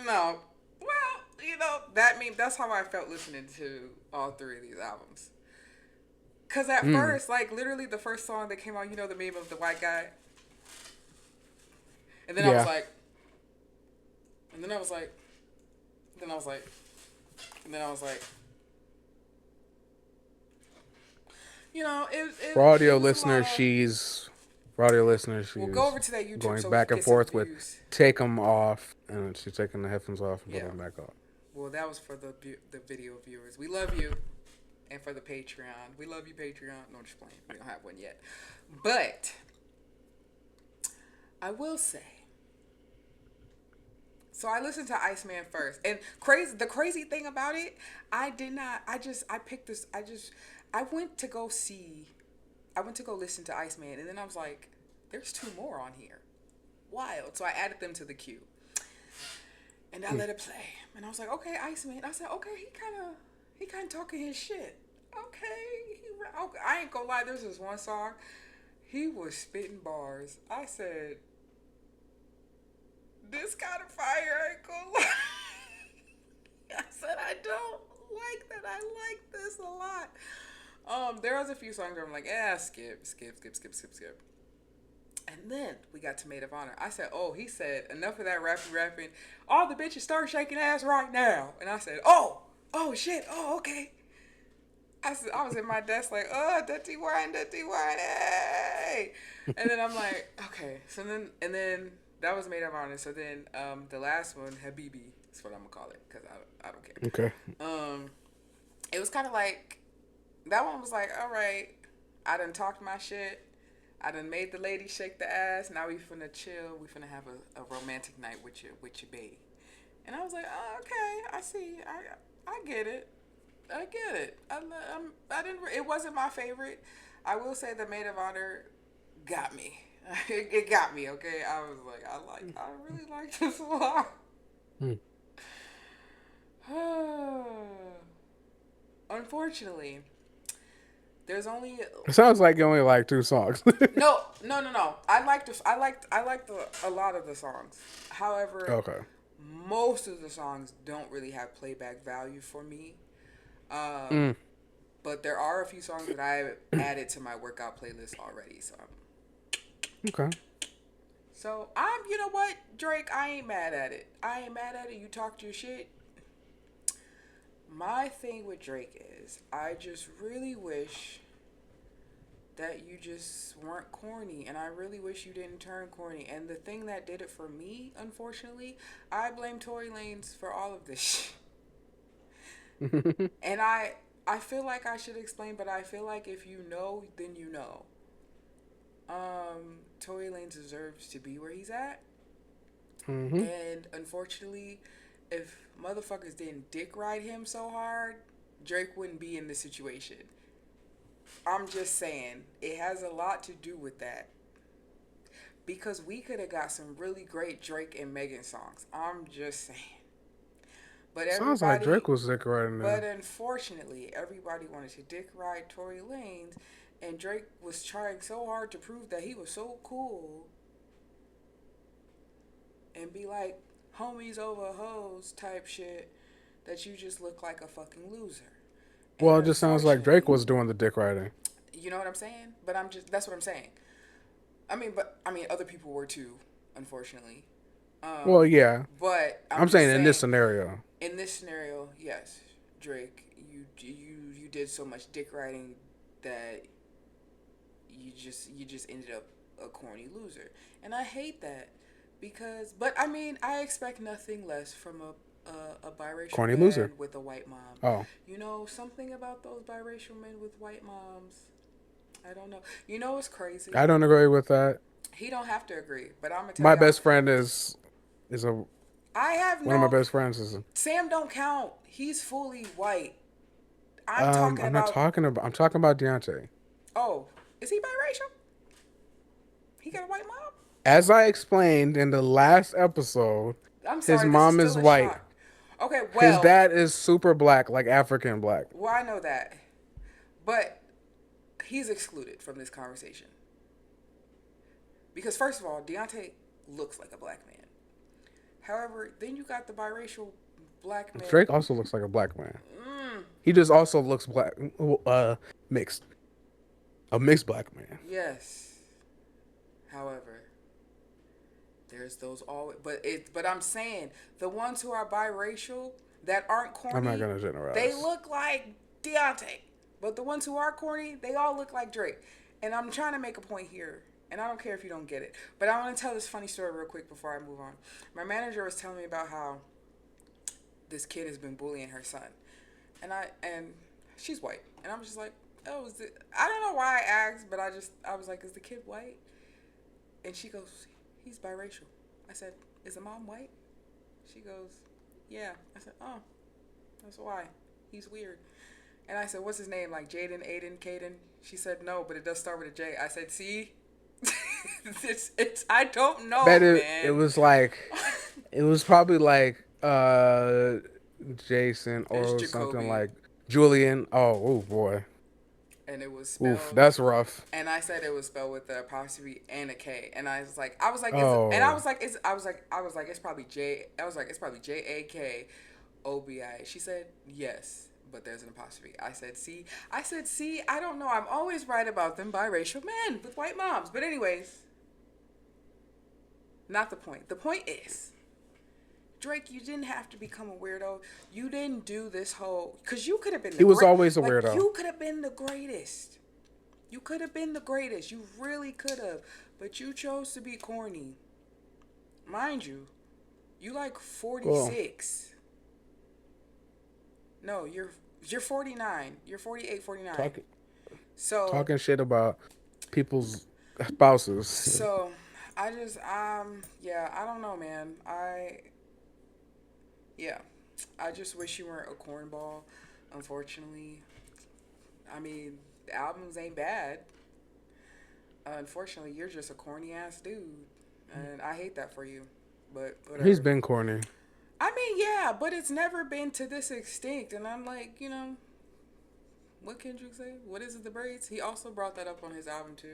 B: no. Well, that meme. That's how I felt listening to all 3 of these albums. Cause at
A: Mm.
B: first, like literally the first song that came out, the meme of the white guy, and then I was
A: Yeah.
B: like, and then I was like, then I was like, and then I was like, You know,
A: For
B: it
A: audio
B: was a lot
A: listeners,
B: of. We'll go
A: she's
B: over to that YouTube
A: going
B: so we
A: back
B: can
A: and
B: get some
A: forth with
B: views.
A: take them off, and she's taking the headphones off and putting
B: Yeah.
A: them back on.
B: Well, that was for the video viewers. We love you, and for the Patreon, we love you, Patreon. No, just playing. We don't have one yet, but I will say. So I listened to Iceman first, and crazy. The crazy thing about it, I did not. I picked this. I went to go see. I went to go listen to Iceman, and then I was like, "There's two more on here." Wild. So I added them to the queue, and I let it play. And I was like, "Okay, Iceman." I said, "Okay, he kind of talking his shit." Okay, okay, I ain't gonna lie. There's this one song, he was spitting bars. I said, "This kind of fire, I ain't gonna lie." I said, "I don't like that. I like this a lot." There was a few songs where I'm like, skip, skip, skip, skip, skip, skip. And then we got to Maid of Honor. I said, "Oh," he said, "enough of that rapping. All the bitches start shaking ass right now." And I said, "Oh shit, oh okay." I was in my desk like, dirty wine, hey. And then I'm like, okay. So then, and then that was Maid of Honor. So then, the last one, Habibi, is what I'm gonna call it, because I don't care.
A: Okay.
B: It was kind of like, that one was like, all right, I done talked my shit. I done made the lady shake the ass. Now we finna chill. We finna have a romantic night with your bae. And I was like, oh, okay, I see. I get it. I get it. I didn't. It wasn't my favorite. I will say the Maid of Honor got me. It got me. Okay, I was like, I really like this a lot.
A: Hmm.
B: Unfortunately, there's only
A: It sounds like you only like two songs.
B: no. I liked a lot of the songs. However,
A: Okay.
B: most of the songs don't really have playback value for me.
A: Mm.
B: But there are a few songs that I added to my workout playlist already.
A: Okay.
B: So I'm, you know what, Drake, I ain't mad at it. I ain't mad at it. You talked your shit. My thing with Drake is, I just really wish that you just weren't corny, and I really wish you didn't turn corny. And the thing that did it for me, unfortunately, I blame Tory Lanez for all of this shit. And I feel like I should explain, but I feel like if you know, then you know. Tory Lanez deserves to be where he's at.
A: Mm-hmm.
B: And unfortunately, if motherfuckers didn't dick ride him so hard, Drake wouldn't be in this situation. I'm just saying, it has a lot to do with that. Because we could have got some really great Drake and Megan songs. I'm just saying. But
A: Sounds like
B: everybody,
A: Drake was sick right
B: but
A: now.
B: unfortunately, everybody wanted to dick ride Tory Lanez, and Drake was trying so hard to prove that he was so cool and be like homies over hoes type shit that you just look like a fucking loser. And
A: Well, it just sounds like Drake
B: unfortunately,
A: was doing the dick riding.
B: you know what I'm saying? But that's what I'm saying. I mean, other people were too, unfortunately.
A: Well, yeah.
B: But I'm
A: I'm
B: just
A: saying in this
B: saying,
A: scenario.
B: in this scenario, yes, Drake, you did so much dick riding that you just ended up a corny loser, and I hate that because. But I mean, I expect nothing less from a biracial
A: Corny
B: man
A: loser.
B: with a white mom.
A: Oh.
B: You know something about those biracial men with white moms. I don't know. You know what's crazy?
A: I don't agree with that.
B: He don't have to agree, but I'm gonna tell
A: My
B: y'all.
A: best friend is a
B: I have
A: one of my
B: no.
A: best friends is
B: Sam don't count. He's fully white. I'm talking
A: I'm not
B: about.
A: talking about I'm talking about Deontay.
B: Oh, is he biracial? He got a white mom?
A: As I explained in the last episode,
B: I'm
A: his
B: sorry, this is
A: mom is
B: still a
A: white.
B: shock. Okay,
A: His dad is super black, like African black.
B: well, I know that. But he's excluded from this conversation. Because, first of all, Deontay looks like a black man. However, then you got the biracial black man.
A: Drake also looks like a black man.
B: Mm,
A: He just also looks black, mixed, a mixed black man.
B: yes. However, there's those always. But I'm saying, the ones who are biracial that aren't
A: I'm not
B: corny,
A: gonna
B: they
A: generalize.
B: look like Deontay. But the ones who are corny, they all look like Drake. And I'm trying to make a point here, and I don't care if you don't get it. But I want to tell this funny story real quick before I move on. My manager was telling me about how this kid has been bullying her son, and she's white, and I'm just like, oh, is it? I don't know why I asked, but I was like, is the kid white? And she goes, he's biracial. I said, is the mom white? She goes, yeah. I said, oh, that's why. He's weird. And I said, what's his name? Like Jaden, Aiden, Caden? She said, no, but it does start with a J. I said, see? I don't know,
A: Bet it
B: man.
A: was like it was probably like Jason
B: It's
A: or something
B: Jacoby.
A: like Julian. Oh boy.
B: And it was
A: Oof,
B: spelled,
A: that's rough.
B: and I said it was spelled with the apostrophe and a K. And I was like, and I
A: Oh.
B: was like, it's probably J. I was like, it's probably JAKOBI. She said, yes, but there's an apostrophe. I said, see, I don't know. I'm always right about them biracial men with white moms. But, anyways, not the point. The point is, Drake, you didn't have to become a weirdo. You didn't do this whole. Because you could have been
A: He
B: the
A: was
B: great.
A: always a
B: Like,
A: weirdo.
B: you could have been the greatest. You could have been the greatest. You really could have. But you chose to be corny. Mind you, you like
A: Cool.
B: 46. No, you're 49. You're 48, 49.
A: Talking
B: So,
A: talking shit about people's spouses.
B: so yeah, I don't know, man. Yeah, I just wish you weren't a cornball. Unfortunately, I mean, the albums ain't bad. Unfortunately, you're just a corny ass dude, and I hate that for you. But
A: He's
B: whatever.
A: been corny.
B: I mean, yeah, but it's never been to this extent, and I'm like, what Kendrick say? What is it? The braids? He also brought that up on his album too.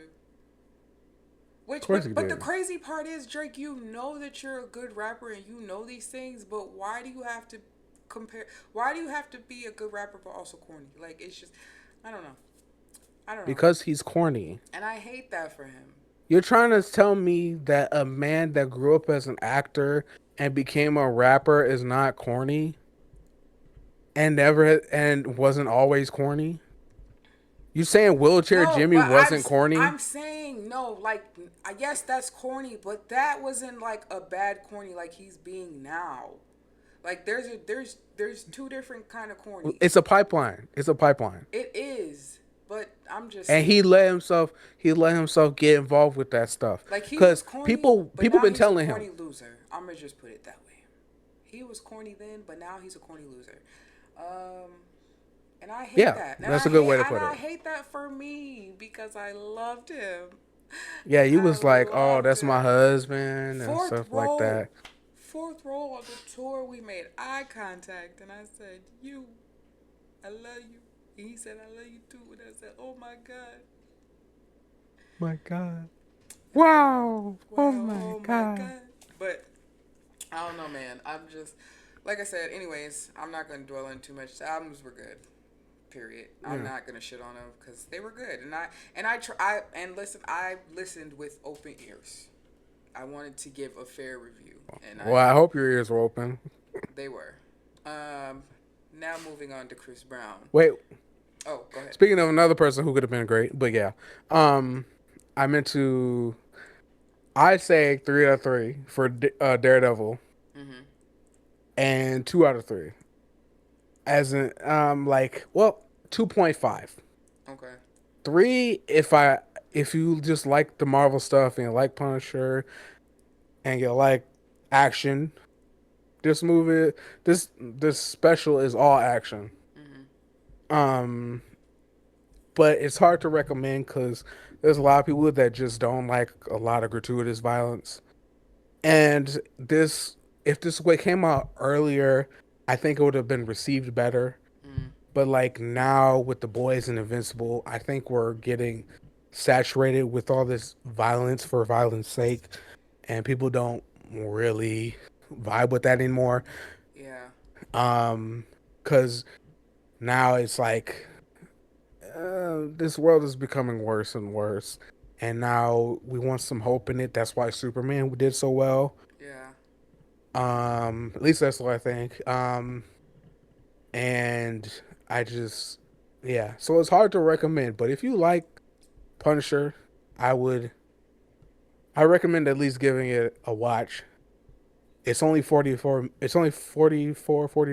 A: Of
B: Which,
A: course he
B: but the
A: did.
B: crazy part is, Drake, you know that you're a good rapper and you know these things, but why do you have to compare? Why do you have to be a good rapper but also corny? Like, it's just, I don't know. I don't know.
A: Because he's corny.
B: And I hate that for him.
A: You're trying to tell me that a man that grew up as an actor and became a rapper is not corny and never and wasn't always corny? You saying wheelchair
B: No,
A: Jimmy
B: but
A: wasn't corny?
B: I'm saying no. Like, I guess that's corny, but that wasn't like a bad corny like he's being now. Like, there's two different kind of corny.
A: It's a pipeline. It's a pipeline.
B: It is, but I'm just
A: And
B: saying.
A: he let himself get involved with that stuff.
B: Like, he was
A: Cuz
B: corny, but
A: people
B: now
A: been
B: he's a
A: telling him.
B: corny loser. I'm gonna just put it that way. He was corny then, but now he's a corny loser. Um, and I hate
A: Yeah,
B: that.
A: that's a good way to put
B: I
A: it.
B: hate that for me because I loved him.
A: Yeah, you
B: I
A: was like, "Oh,
B: loved
A: that's my
B: him.
A: husband" and
B: Fourth
A: stuff like
B: row,
A: that.
B: fourth row on the tour, we made eye contact, and I said, "You, I love you." And he said, "I love you too." And I said, "Oh my God."
A: My god.
B: And I said,
A: Wow. Oh
B: "Wow,
A: my
B: oh my
A: god.
B: God." But I don't know, man. I'm just like I said. Anyways, I'm not gonna dwell on too much. The albums were good. Period. I'm
A: Yeah.
B: not gonna shit on them because they were good, and listen. I listened with open ears. I wanted to give a fair review, and
A: Well, I hope your ears were open.
B: they were. Um, Now moving on to Chris Brown.
A: Wait,
B: Oh, go ahead.
A: speaking of another person who could have been great, but yeah. Um I meant to I say 3 out of 3 for Daredevil
B: Mhm.
A: and 2 out of 3. As in like, well, 2.5.
B: Okay.
A: 3 if you just like the Marvel stuff and you like Punisher and you like action, this movie this special is all action.
B: Mhm.
A: Um but it's hard to recommend because there's a lot of people that just don't like a lot of gratuitous violence. And this, if this way came out earlier, I think it would have been received better.
B: Mhm.
A: But like now with the boys and Invincible, I think we're getting saturated with all this violence for violence sake, and people don't really vibe with that anymore.
B: Yeah.
A: Um, because now it's like this world is becoming worse and worse, and now we want some hope in it. That's why Superman did so well.
B: Yeah.
A: At least that's what I think. And I just Yeah, so it's hard to recommend, but if you like Punisher, I would I recommend at least giving it a watch. It's only 40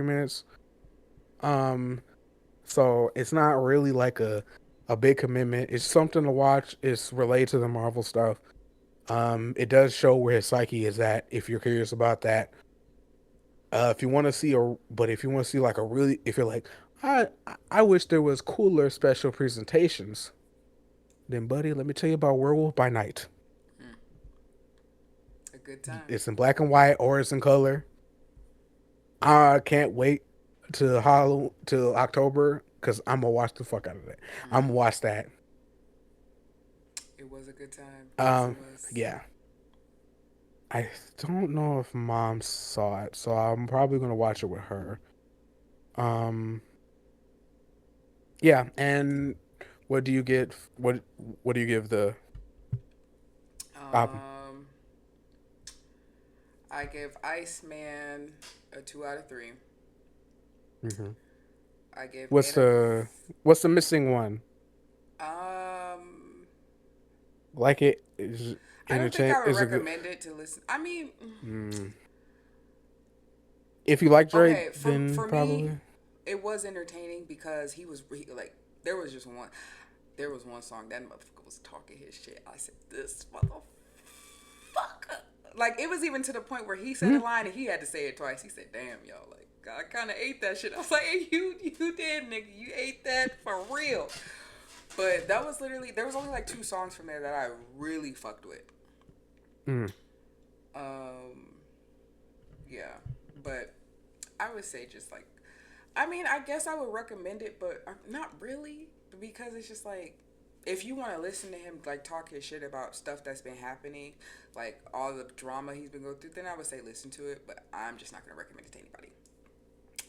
A: minutes. Um so it's not really like a big commitment. It's something to watch. It's related to the Marvel stuff. It does show where his psyche is at if you're curious about that. If you want to see if you want to see like a really, if you're like, I wish there was cooler special presentations, then buddy, let me tell you about Werewolf by Night.
B: Mm, a good time.
A: It's in black and white or it's in color. I can't wait to October because I'm gonna watch the fuck out of that. I'm
B: Mm,
A: gonna watch that.
B: it was a good time. Yes, it
A: Um,
B: was.
A: yeah. I don't know if mom saw it, so I'm probably gonna watch it with her. Um, yeah, and what do you get? What do you give the album?
B: Um, I give Iceman a 2 out of 3.
A: Hmm.
B: I give
A: What's
B: Made of.
A: what's the missing one?
B: Um,
A: Like it is
B: I don't think
A: entertain
B: I would
A: is a good.
B: recommend it to listen. I mean,
A: Mm. If you like Drake,
B: okay, for
A: then
B: for me,
A: probably.
B: it was entertaining because like there was just one. There was one song that motherfucker was talking his shit. I said, "This motherfucker." Like it was even to the point where he said a
A: Mm.
B: line and he had to say it twice. He said, "Damn, y'all, like I kind of ate that shit." I was like, hey, "You did, nigga. You ate that for real." But that was literally there was only like 2 songs from there that I really fucked with.
A: Mm.
B: Um, yeah, but I would say just like, I mean, I guess I would recommend it, but not really because it's just like if you want to listen to him like talk his shit about stuff that's been happening, like all the drama he's been going through, then I would say listen to it. But I'm just not gonna recommend it to anybody,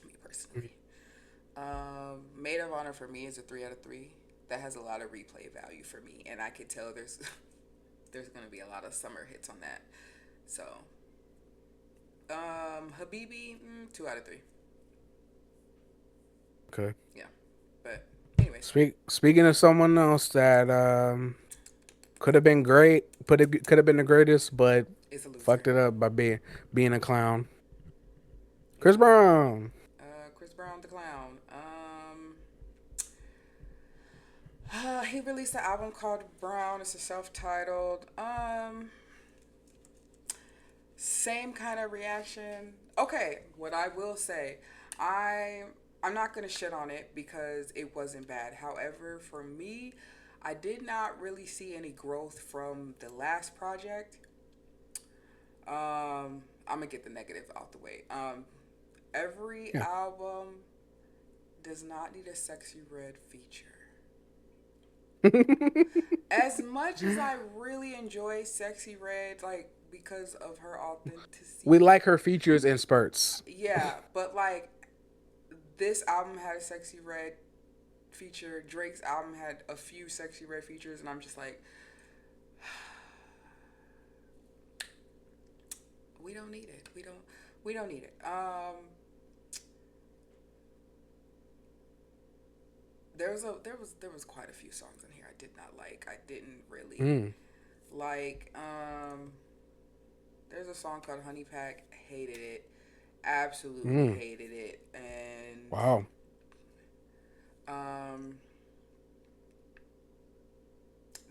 B: me personally. Maid of Honor for me is a 3 out of 3. That has a lot of replay value for me, and I could tell there's gonna be a lot of summer hits on that. So, Habibi, 2 out of 3.
A: Okay.
B: Yeah, but anyways,
A: Speaking of someone else that could have been great, could have been the greatest, but
B: it's a
A: fucked
B: loser.
A: it up by being a clown. Chris
B: Yeah.
A: Brown.
B: Chris Brown the clown. He released an album called Brown. It's a self-titled. Same kind of reaction. Okay, what I will say, I I'm not gonna shit on it because it wasn't bad. However, for me, I did not really see any growth from the last project. I'm gonna get the negative out the way. Every
A: Yeah.
B: album does not need a sexy red feature. As much as I really enjoy Sexy Red, like because of her
A: We
B: authenticity,
A: like her features in spurts.
B: yeah, but like this album had a Sexy Red feature. Drake's album had a few Sexy Red features, and I'm just like, we don't need it. We don't need it. There was quite a few songs in here I did not like. I didn't really
A: Mm.
B: like. There's a song called Honey Pack. Hated it. Absolutely
A: Mm.
B: hated it. And
A: Wow.
B: um,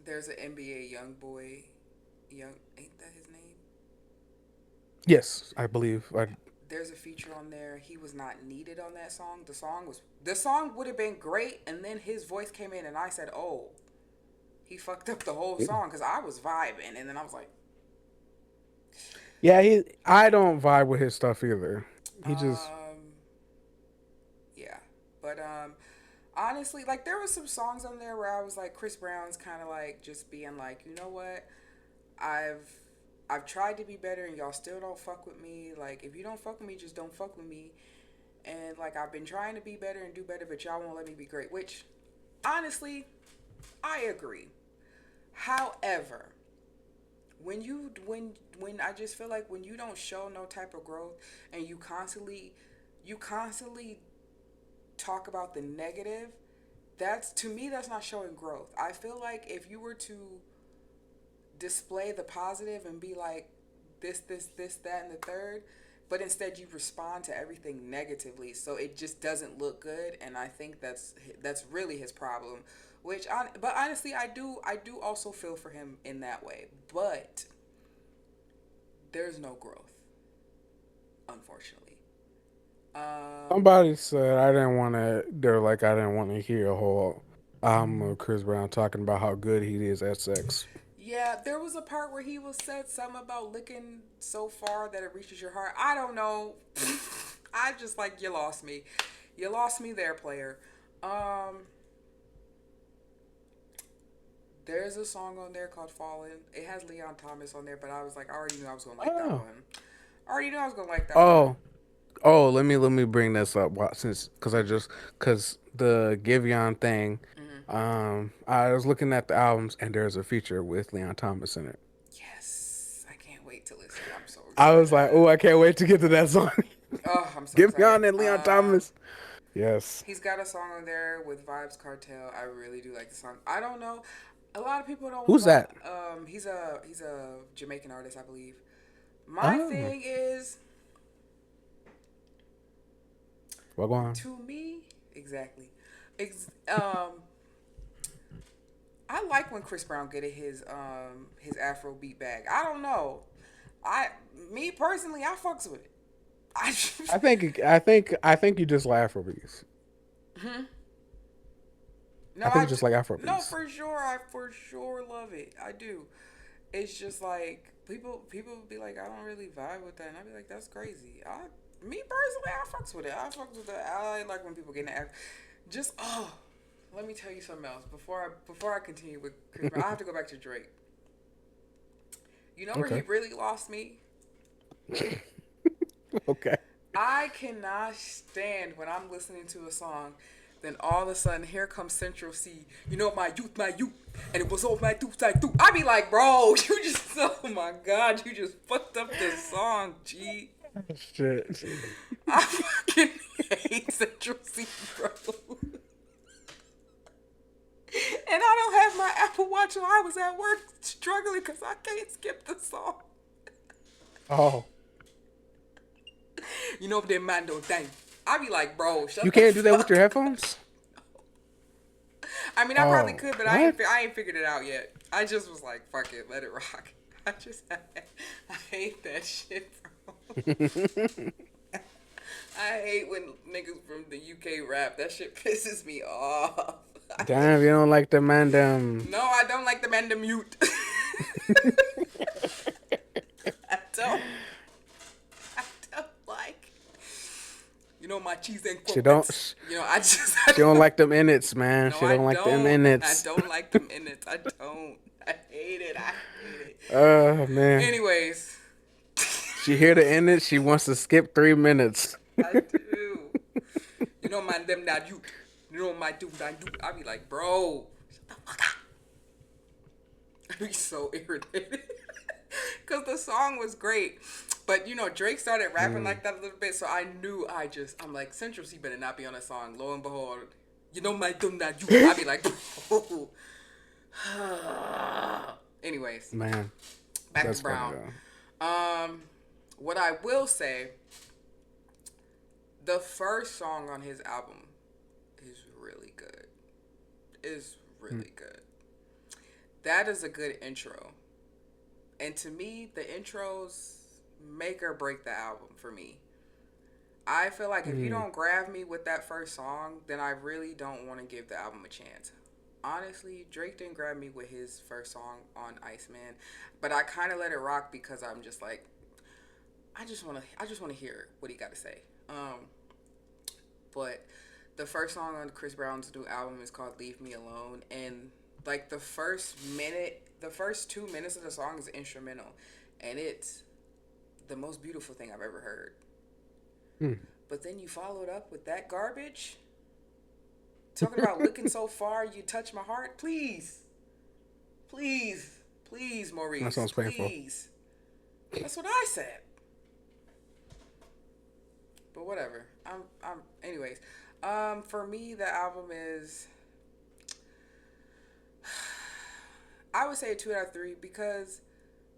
B: there's an NBA young boy. Young ain't that his name?
A: Yes, I believe.
B: There's a feature on there. He was not needed on that song. The song would have been great, and then his voice came in, and I said, "Oh, he fucked up the whole song," because I was vibing, and then I was like,
A: Yeah, I don't vibe with his stuff either. He just
B: um, yeah. But honestly, like there was some songs on there where I was like, Chris Brown's kind of like just being like, you know what, I've I've tried to be better, and y'all still don't fuck with me. Like if you don't fuck with me, just don't fuck with me. And like I've been trying to be better and do better, but y'all won't let me be great. Which honestly, I agree. However, when I just feel like when you don't show no type of growth and you constantly talk about the negative, that's to me that's not showing growth. I feel like if you were to display the positive and be like this, that, and the third, but instead you respond to everything negatively, so it just doesn't look good. And I think that's really his problem. But honestly, I do also feel for him in that way. But there's no growth, unfortunately. Um,
A: Somebody said I didn't want to. They're like I didn't want to hear a whole album of Chris Brown talking about how good he is at sex.
B: Yeah, there was a part where he was said something about licking so far that it reaches your heart. I don't know. I just like you lost me. You lost me there, player. Um, there's a song on there called "Fallen." It has Leon Thomas on there, but I was like, I already knew I was gonna like that
A: Oh,
B: one. I already knew I was gonna like that one.
A: oh, oh. Let me bring this up since because the Giveon thing.
B: Hmm.
A: I was looking at the albums and there's a feature with Leon Thomas in it.
B: Yes, I can't wait to listen. I'm so
A: I was like, oh,
B: excited.
A: I can't wait to get to that song.
B: Oh, I'm so excited.
A: Giveon and Leon Thomas. Yes.
B: He's got a song on there with Vibes Cartel. I really do like the song. I don't know. A lot of people don't
A: Who's
B: like.
A: that?
B: He's a Jamaican artist, I believe. My
A: Oh,
B: thing is,
A: well, go on.
B: to me, exactly. Ex- um, I like when Chris Brown get his Afro beat back. I don't know. I Me personally, I fucks with it. I
A: I think you just like Afrobeats.
B: no,
A: I think you just like Afrobeats.
B: for sure. I for sure love it. I do. It's just like people be like, I don't really vibe with that, and I be like, that's crazy. Me personally, I fucks with it. I fucks with that. I like when people get in the just let me tell you something else before I continue with Chris Brown. I have to go back to Drake. You know where he
A: Okay.
B: really lost me?
A: Okay.
B: I cannot stand when I'm listening to a song, then all of a sudden here comes Central C. You know my youth, and it was all my youth, I do. I be like, bro, you just, oh my god, you just fucked up this song, G.
A: Shit.
B: I fucking hate Central C, bro. And I don't have my Apple Watch, while I was at work struggling because I can't skip the song.
A: Oh,
B: You know them man don't think. I be like, bro,
A: you
B: shut the
A: can't do that with your
B: fuck.
A: headphones?
B: I mean, I probably
A: Oh,
B: could, but
A: what?
B: I ain't figured it out yet. I just was like, fuck it, let it rock. I hate that shit, bro. I hate when niggas from the UK rap. That shit pisses me off.
A: Damn, you don't like the man them.
B: No, I don't like the man to mute. I don't. I don't like. You know my cheese and
A: She don't.
B: crumpets. You know, I just.
A: She don't like them innits, man.
B: No,
A: She
B: I
A: don't like them
B: don't. I
A: innits.
B: don't like them in it. I don't. I hate it. I hate it.
A: Man.
B: Anyways,
A: She hear the innits. She wants to skip 3 minutes.
B: I do. You know my them that you. You know my do that do. I be like, bro, shut the fuck up. I be so irritated. Cause the song was great. But you know, Drake started rapping like that a little bit, so I knew I'm like, Central C better not be on a song. Lo and behold, you know my dum that you. I be like, bro. Anyways,
A: Man,
B: back to
A: that's funny
B: Brown.
A: though.
B: Um, what I will say, the first song on his album is really good. Is really good. That is a good intro. And to me, the intros make or break the album for me. I feel like if you
A: Mm.
B: don't grab me with that first song, then I really don't want to give the album a chance. Honestly, Drake didn't grab me with his first song on Iceman, but I kind of let it rock because I'm just like, I just want to hear what he got to say. But the first song on Chris Brown's new album is called "Leave Me Alone," and like the first 2 minutes of the song is instrumental, and it's the most beautiful thing I've ever heard.
A: Mm.
B: But then you followed up with that garbage, talking about looking so far, you touch my heart. Please, please, please,
A: That
B: Maurice,
A: sounds painful.
B: please. That's what I said. But whatever. Anyways. For me, the album is I would say a 2 out of 3 because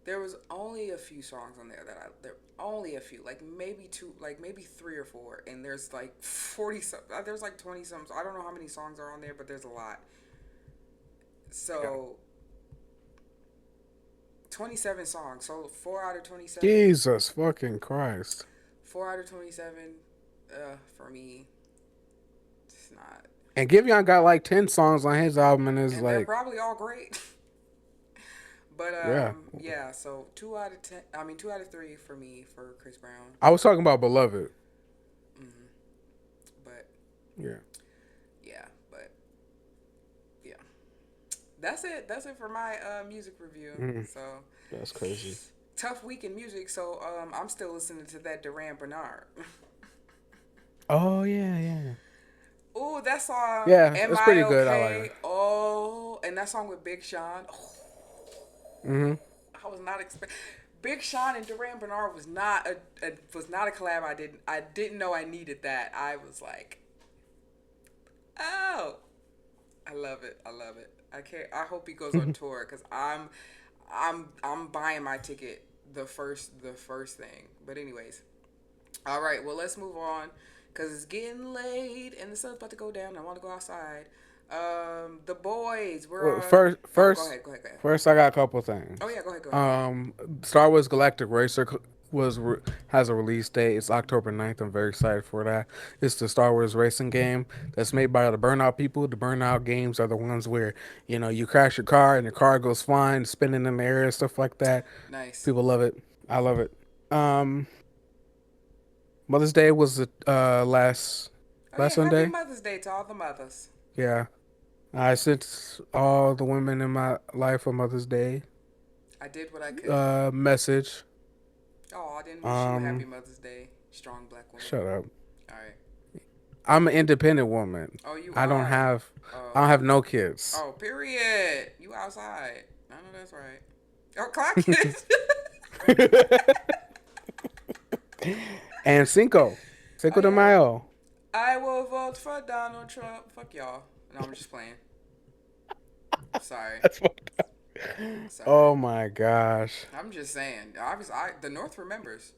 B: there was only a few songs on there that I there only a few, like maybe two, like maybe 3 or 4, and there's like 40 some, there's like 20 some. I don't know how many songs are on there, but there's a lot.
A: Yeah.
B: So 27 songs. So 4 out of 27.
A: Jesus fucking Christ.
B: 4 out of 27. For me, it's not.
A: And Giveon got like 10 songs on his album and is
B: And they're
A: like,
B: probably all great. But
A: yeah.
B: yeah. So 2 out of 10. I mean, 2 out of 3 for me for Chris Brown.
A: I was talking about Beloved.
B: Hmm. But
A: Yeah.
B: yeah, but yeah, that's it. That's it for my music review.
A: Mm,
B: So
A: that's crazy.
B: tough week in music. So I'm still listening to that Duran Bernard.
A: Oh, yeah, yeah.
B: Oh, that song,
A: Yeah,
B: Am
A: it's
B: I
A: pretty good. I like
B: Okay?
A: it.
B: Oh, and that song with Big Sean. Oh,
A: Hmm.
B: I was not expecting. Big Sean and Duran Bernard was not a collab. I didn't know I needed that. I was like, oh, I love it. I love it. I can't. I hope he goes on tour because I'm buying my ticket the first thing. But anyways, all right. Well, let's move on because it's getting late and the sun's about to go down. I want to go outside. The boys. We're
A: Well,
B: on.
A: first,
B: Oh, go
A: first,
B: ahead. Go ahead. Go ahead.
A: first, I got a couple
B: Oh
A: things.
B: yeah. Go ahead. Go ahead.
A: Star Wars Galactic Racer has a release date. It's October 9th. I'm very excited for that. It's the Star Wars racing game that's made by the Burnout people. The Burnout games are the ones where you crash your car and your car goes flying, spinning in the air and stuff like that.
B: Nice.
A: People love it. I love it. Um, Mother's Day was the
B: Oh
A: last
B: yeah. Happy
A: Sunday.
B: Mother's Day to all the mothers.
A: Yeah, I sent all the women in my life a Mother's Day
B: I did what I could.
A: message.
B: Oh, I didn't wish you a happy
A: Um,
B: Mother's Day, strong black woman.
A: Shut up.
B: All right.
A: I'm an independent woman.
B: Oh, you
A: I don't
B: are.
A: have I
B: Oh.
A: don't have no kids.
B: Oh, period. You outside. I know that's right. Oh, clock it.
A: And
B: Oh
A: Cinco de
B: yeah.
A: Mayo.
B: I will vote for Donald Trump. Fuck y'all. No, I'm just playing. Sorry.
A: That's fucked up.
B: Sorry.
A: Oh my gosh.
B: I'm just saying. Obviously, the North remembers.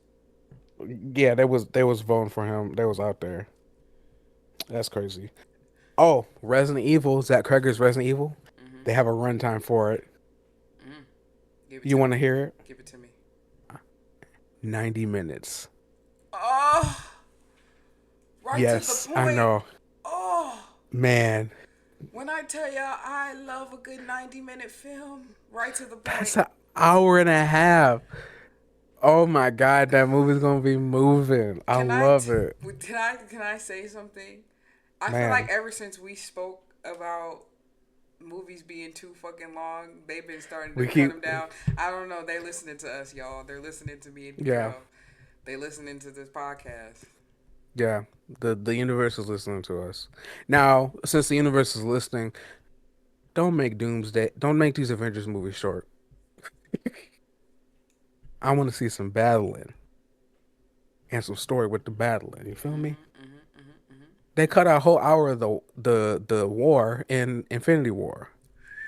A: Yeah, they was voting for him. They was out there. That's crazy. Oh, Resident Evil, Zach Cregger's Resident Evil.
B: Mm-hmm.
A: They have a runtime for it.
B: Mm-hmm. Give it
A: You
B: to
A: want
B: me.
A: to hear it?
B: Give it to me.
A: 90 minutes.
B: Oh, right to the
A: Yes, I
B: point.
A: know.
B: Oh,
A: Man,
B: when I tell y'all I love a good 90-minute film, right to the
A: that's
B: point.
A: an hour and a half. Oh my God, that movie's gonna be moving. I
B: Can I
A: love
B: t-
A: it.
B: can I say something? I feel like
A: Man,
B: ever since we spoke about movies being too fucking long, they've been starting to
A: we
B: cut
A: keep
B: them down. I don't know. They listening to us, y'all. They're listening to me and
A: yeah.
B: Miguel. They listening to this podcast.
A: Yeah, the universe is listening to us. Now, since the universe is listening, don't make these Avengers movies short. I want to see some battling and some story with the battling. You feel me?
B: Mhm. Mhm. Mhm. Mhm.
A: They cut a whole hour of the war in Infinity War.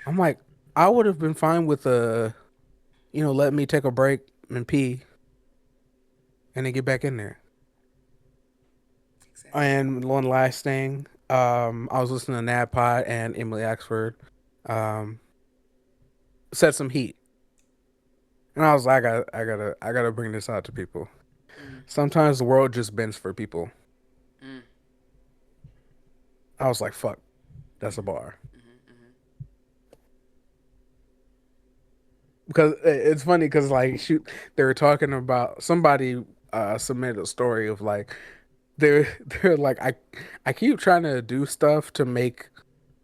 A: I'm like, I would have been fine with let me take a break and pee and then get back in there.
B: Exactly.
A: And one last thing, I was listening to Nat Pod and Emily Axford, um, set some heat, and I was like, I gotta bring this out to people.
B: Mm.
A: Sometimes the world just bends for people.
B: Mm.
A: I was like, fuck, that's a
B: Mhm.
A: bar.
B: Mhm. Mhm.
A: Because it's funny because like shoot, they were talking about somebody submitted a story of like they're like I keep trying to do stuff to make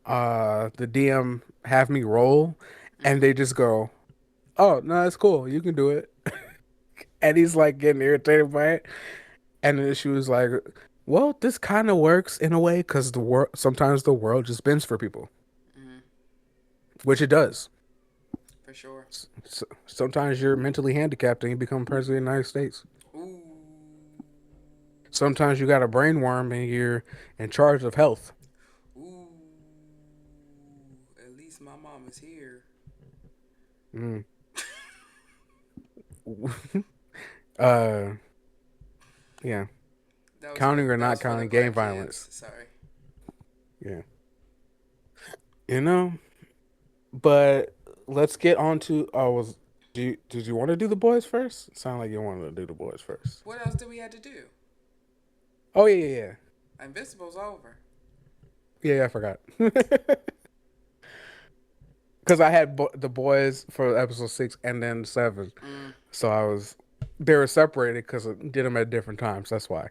A: the DM have me roll, and
B: Mhm.
A: they just go, oh no, it's cool, you can do it. And he's like getting irritated by it, and then she was like, well, this kind of works in a way because the world sometimes the world just bends for people,
B: Mhm.
A: which it does.
B: For sure.
A: Sometimes you're mentally handicapped and you become president of the United States.
B: Ooh.
A: Sometimes you got a brain worm and you're in charge of health.
B: Ooh. At least my mom is here.
A: Mm. uh, yeah.
B: That was for
A: Counting or
B: that
A: not
B: was for the
A: counting gang
B: black
A: violence.
B: kids. Sorry.
A: Yeah. You know, but let's get on to. Did you want to do the boys first? Sound like you wanted to do the boys first.
B: What else do we have to do?
A: Oh yeah, yeah, yeah.
B: Invincible's over.
A: Yeah, yeah, I forgot. Because I had the boys for episode 6 and then 7,
B: Mm,
A: so they were separated because I did them at different times. That's why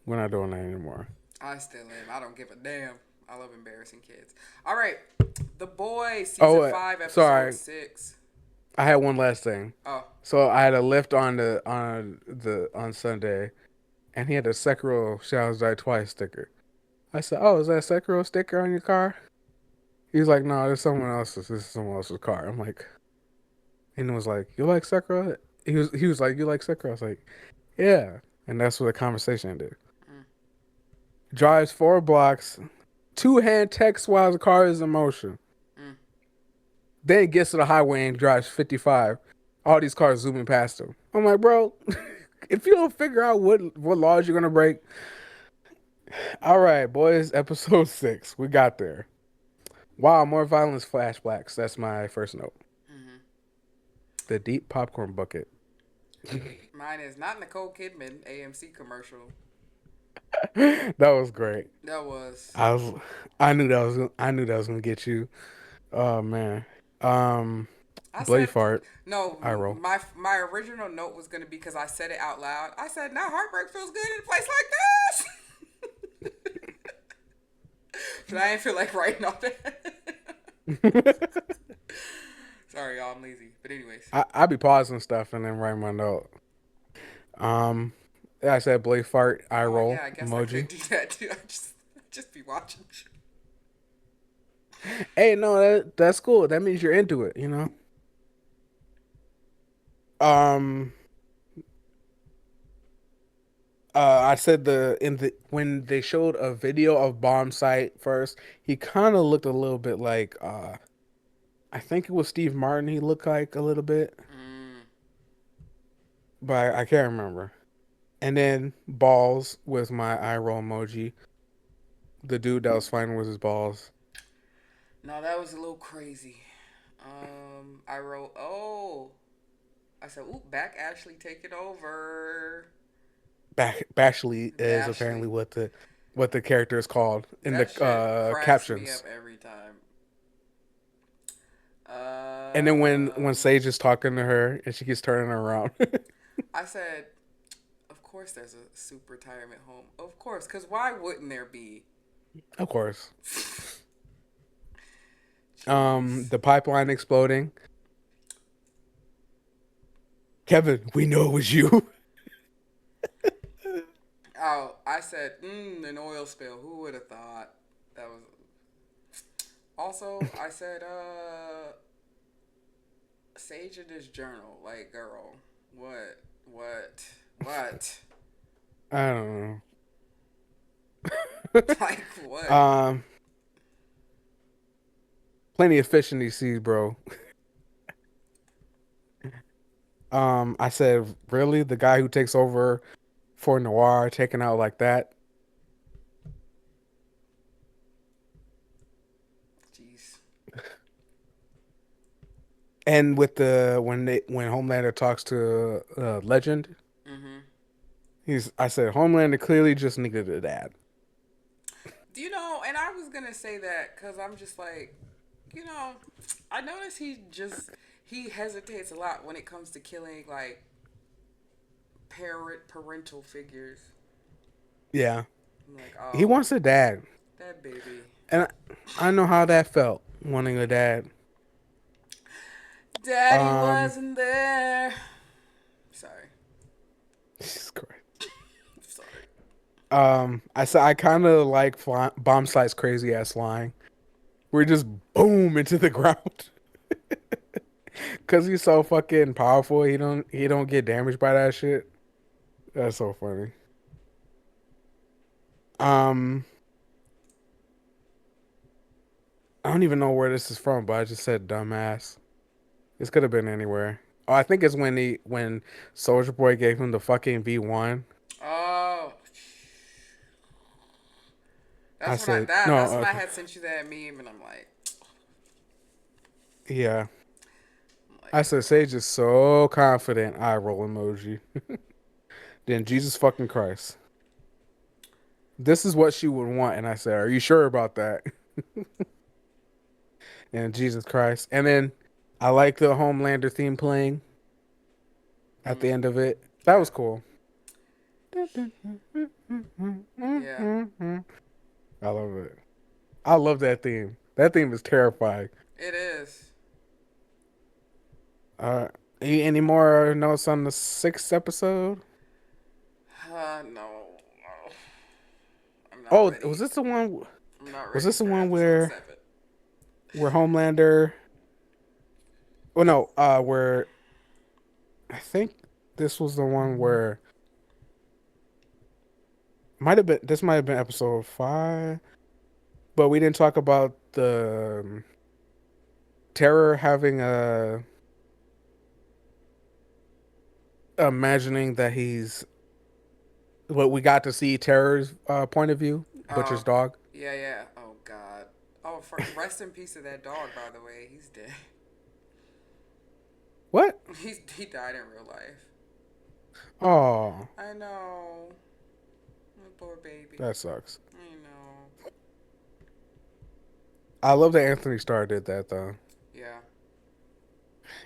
A: we're not doing that anymore.
B: I still am. I don't give a damn. I love embarrassing kids. All right, The Boys,
A: Oh,
B: season 5, episode
A: sorry,
B: 6.
A: I had one last thing.
B: Oh,
A: So I had a lift on Sunday, and he had a Sekiro Shadows Die Twice sticker. I said, "Oh, is that a Sekiro sticker on your car?" He was like, "No, this is someone else's. This is someone else's car." I'm like, and it was like, "You like Sekiro?" He was like, "You like Sekiro?" I was like, "Yeah," and that's where the conversation ended.
B: mm,
A: Drives 4 blocks, two-hand text while the car is in motion.
B: mm.
A: Then gets to the highway and drives 55. All these cars zooming past him. I'm like, bro, if you don't figure out what laws you're gonna break, all right, boys. Episode 6, we got there. Wow, more violence flashbacks. That's my first note.
B: Hmm.
A: The deep popcorn bucket.
B: Mine is not Nicole Kidman AMC commercial.
A: That was great.
B: That was.
A: I was, I knew that was gonna get you. Oh man. Um,
B: I
A: Blade
B: said
A: fart.
B: no.
A: I roll.
B: My original note was gonna be because I said it out loud. I said, "Now heartbreak feels good in a place like this," but I didn't feel like writing all that. Sorry, y'all. I'm lazy. But anyways.
A: I be pausing stuff and then write my note. Um, I said Blade fart. I
B: Oh
A: roll
B: yeah, I guess I could
A: emoji.
B: do that too. I just be watching.
A: Hey, no, that's cool. That means you're into it. Um, I said the when they showed a video of bomb site first, he kind of looked a little bit like I think it was Steve Martin. He looked like a little bit,
B: Mm.
A: but I can't remember. And then balls with my eye roll emoji. The dude that was fighting with his balls.
B: No, that was a little crazy. I wrote, oh, I said, "Ooh, back Ashley, take it over."
A: Bashley is apparently
B: Bashley.
A: what the character is called in
B: That
A: the
B: shit cracks me up
A: captions.
B: every time.
A: And then when
B: Um,
A: Sage is talking to her and she keeps turning around.
B: I said, of course there's a super retirement home. Of course, because why wouldn't there be?
A: Of course.
B: Jeez.
A: The pipeline exploding. Kevin, we know it was you.
B: Oh, I said, an oil spill. Who would have thought? That was. Also, I said, Sage in this journal. Like, girl, what? What? What?
A: I don't
B: Like, what?
A: know. Plenty of fish in these seas, bro. I said, really? The guy who takes over for Noir taken out like that?
B: Jeez.
A: And with the when Homelander talks to Legend,
B: Mm-hmm.
A: I said Homelander clearly just needed a dad.
B: Do you know, and I was going to say that because I'm just like, you know, I notice he hesitates a lot when it comes to killing, like, parental figures.
A: Yeah,
B: I'm like,
A: he
B: oh,
A: wants a dad,
B: that baby.
A: and I know how that felt wanting a dad.
B: Daddy
A: Um,
B: wasn't there. Sorry.
A: Jesus Christ.
B: Sorry.
A: I said I kind of like Bomb Site's crazy ass line. We're just boom into the ground because he's so fucking powerful. He don't get damaged by that shit. That's so funny. Um, I don't even know where this is from, but I just said dumbass. This could have been anywhere. Oh, I think it's when Soldier Boy gave him the fucking V1.
B: Oh,
A: I
B: that's when I
A: said
B: that
A: no.
B: that's when I had sent you that meme, and
A: Yeah,
B: I'm like,
A: I said Sage is so confident. Eye roll emoji. Then Jesus fucking Christ. This is what she would want, and I said, "Are you sure about that?" And Jesus Christ. And then I like the Homelander theme playing at the
B: mm,
A: end of it. That
B: yeah,
A: was cool.
B: yeah,
A: I love it. I love that theme. That theme is terrifying.
B: it is.
A: Uh, any more notes on the sixth episode?
B: No, no, I'm not
A: Oh, was
B: ready.
A: this the one?
B: I'm not
A: Was
B: ready
A: this the
B: for
A: one
B: episode 7.
A: where Homelander? Oh no, where I think this was the one where might have been. This might have been episode 5, but we didn't talk about the Terror having a imagining that he's what we got to see Terror's point of view, Butcher's
B: Oh,
A: dog.
B: yeah, yeah. Oh God. Oh, rest in peace to that dog. By the way, he's dead.
A: What?
B: He died in real life.
A: Oh,
B: I know. My poor baby.
A: that sucks.
B: I know.
A: I love that Anthony Starr did that though.
B: Yeah.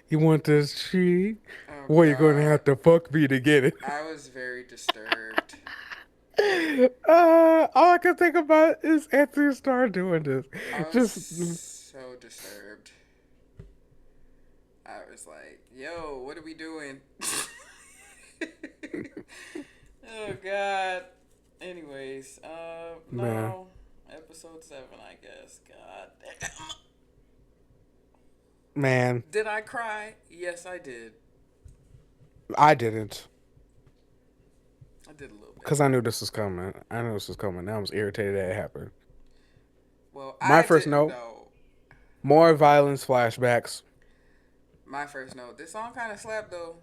A: You want this tree?
B: Oh
A: Well, you're gonna
B: God.
A: have to fuck me to get it.
B: I was very disturbed.
A: All I can think about is Anthony Starr doing this.
B: I was
A: Just
B: so disturbed. I was like, "Yo, what are we doing?" Oh God. Anyways,
A: man,
B: no, episode 7, I guess. God damn.
A: man,
B: Did I cry? Yes, I did.
A: I didn't
B: I did a little bit.
A: because I knew this was coming. I knew this was coming. I was irritated that it happened.
B: Well,
A: My
B: I
A: first
B: didn't
A: note:
B: know.
A: more violence flashbacks.
B: My first note. This song kind of slapped though.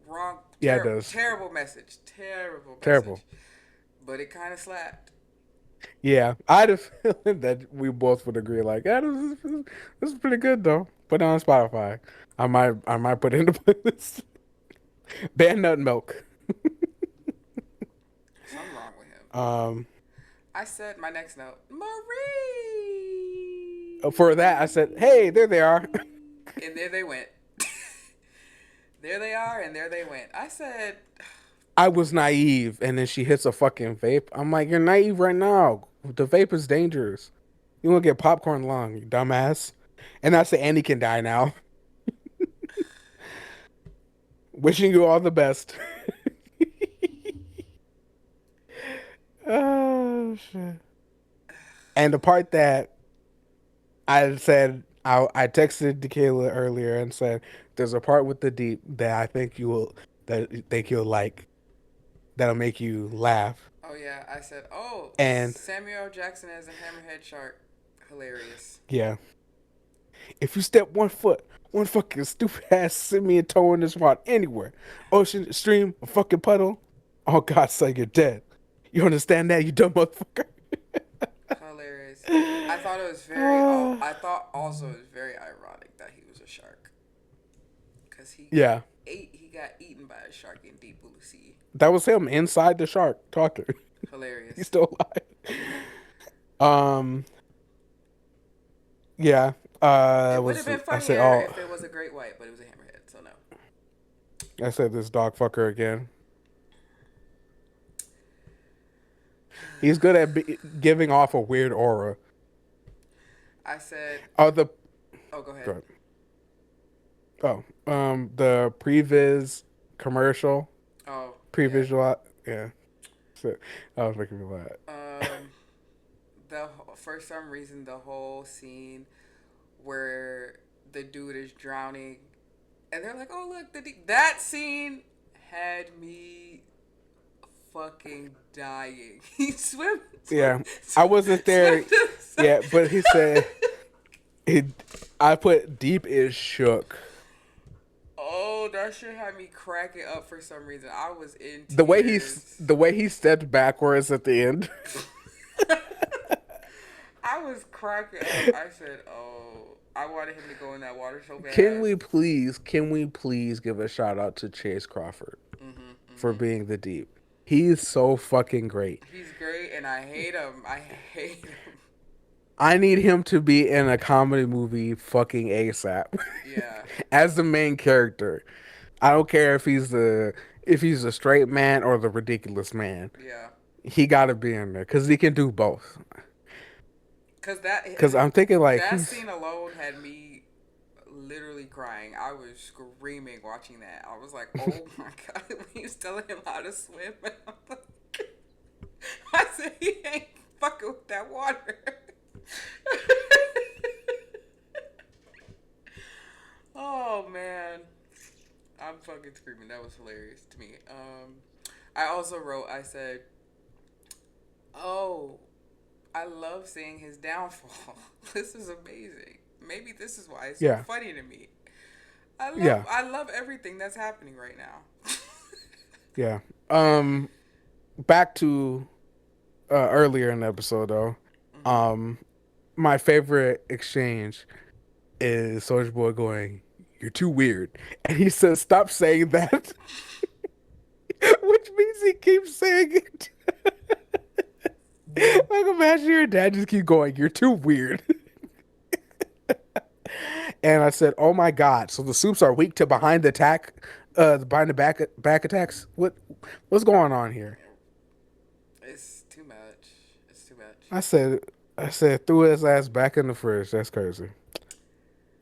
B: Wrong.
A: Yeah, it does.
B: Terrible message. Terrible
A: Terrible.
B: message. But it kind of slapped.
A: Yeah, I had a feeling that we both would agree. Like, yeah, this is pretty good though. Put it on Spotify. I might put it in the playlist. Band Nut Milk.
B: Something wrong with him.
A: Um,
B: I said my next note. Marie.
A: for that I said, hey, there they are.
B: And there they went. There they are, and there they went. I said,
A: I was naive, and then she hits a fucking vape. I'm like, you're naive right now. The vape is dangerous. You won't get popcorn lung, you dumbass. And I said, Annie can die now. Wishing you all the best. Oh shit. And the part that I said I texted Kayla earlier and said there's a part with the deep that I think you'll like that'll make you laugh.
B: oh yeah. I said, oh,
A: And
B: Samuel Jackson as a hammerhead shark. Hilarious.
A: yeah, if you step 1 foot, one fucking stupid ass simian toe in this water anywhere, ocean, stream, a fucking puddle, oh God, son, you're dead. You understand that, you dumb motherfucker?
B: Hilarious. I thought it was very.
A: Uh,
B: I thought also it was very ironic that he was a shark, cause
A: yeah,
B: he got eaten by a shark in deep blue sea.
A: that was him inside the shark talking. He's
B: Hilarious.
A: still alive. Um, yeah.
B: It would have
A: Was
B: been
A: I said,
B: funnier
A: oh,
B: if it was a great white, but it was a hammerhead, so no.
A: I said this dog fucker again. He's good at giving off a weird aura.
B: I said,
A: Oh, the
B: oh, go ahead.
A: go ahead. The previs commercial,
B: Oh, yeah.
A: pre-visual, yeah. So, that was making me laugh.
B: Um, for some reason the whole scene where the dude is drowning, and they're like, "Oh look, that scene had me fucking dying." He
A: Yeah, I wasn't
B: swim
A: there
B: to the side.
A: yet, but he said he. I put deep is shook.
B: Oh, that shit had me cracking up for some reason. I was in
A: The
B: tears.
A: way he stepped backwards at the end.
B: I was cracking up. I said, "Oh, I wanted him to go in that water so
A: Can
B: bad."
A: we please, can we please give a shout out to Chase Crawford
B: Mhm,
A: for
B: mhm.
A: being the Deep? He's so fucking great.
B: He's great, and I hate him. I hate him.
A: I need him to be in a comedy movie fucking ASAP
B: Yeah,
A: as the main character. I don't care if he's the straight man or the ridiculous man.
B: yeah.
A: He got to be in there cuz he can do both.
B: Cause
A: Cuz I'm thinking like
B: that
A: he's
B: scene alone had me literally crying. I was screaming watching that. I was like, "Oh my god!" When he was telling him how to swim, I said, "He ain't fucking with that water." Oh man, I'm fucking screaming. That was hilarious to me. I also wrote. I said, "Oh, I love seeing his downfall. This is amazing. Maybe this is why it's so
A: yeah.
B: funny to me.
A: Yeah.
B: I love everything that's happening right now."
A: Yeah. Um back to earlier in the episode though.
B: Hmm.
A: Um my favorite exchange is Soldier Boy going, "You're too weird," and he says, "Stop saying that," which means he keeps saying it. Like imagine your dad just keep going, "You're too weird," and I said, "Oh my god!" So the soups are weak to behind the attack, behind the back attacks. What's going on here?
B: It's too much. It's too much.
A: I said, I said, threw his ass back in the fridge. That's crazy.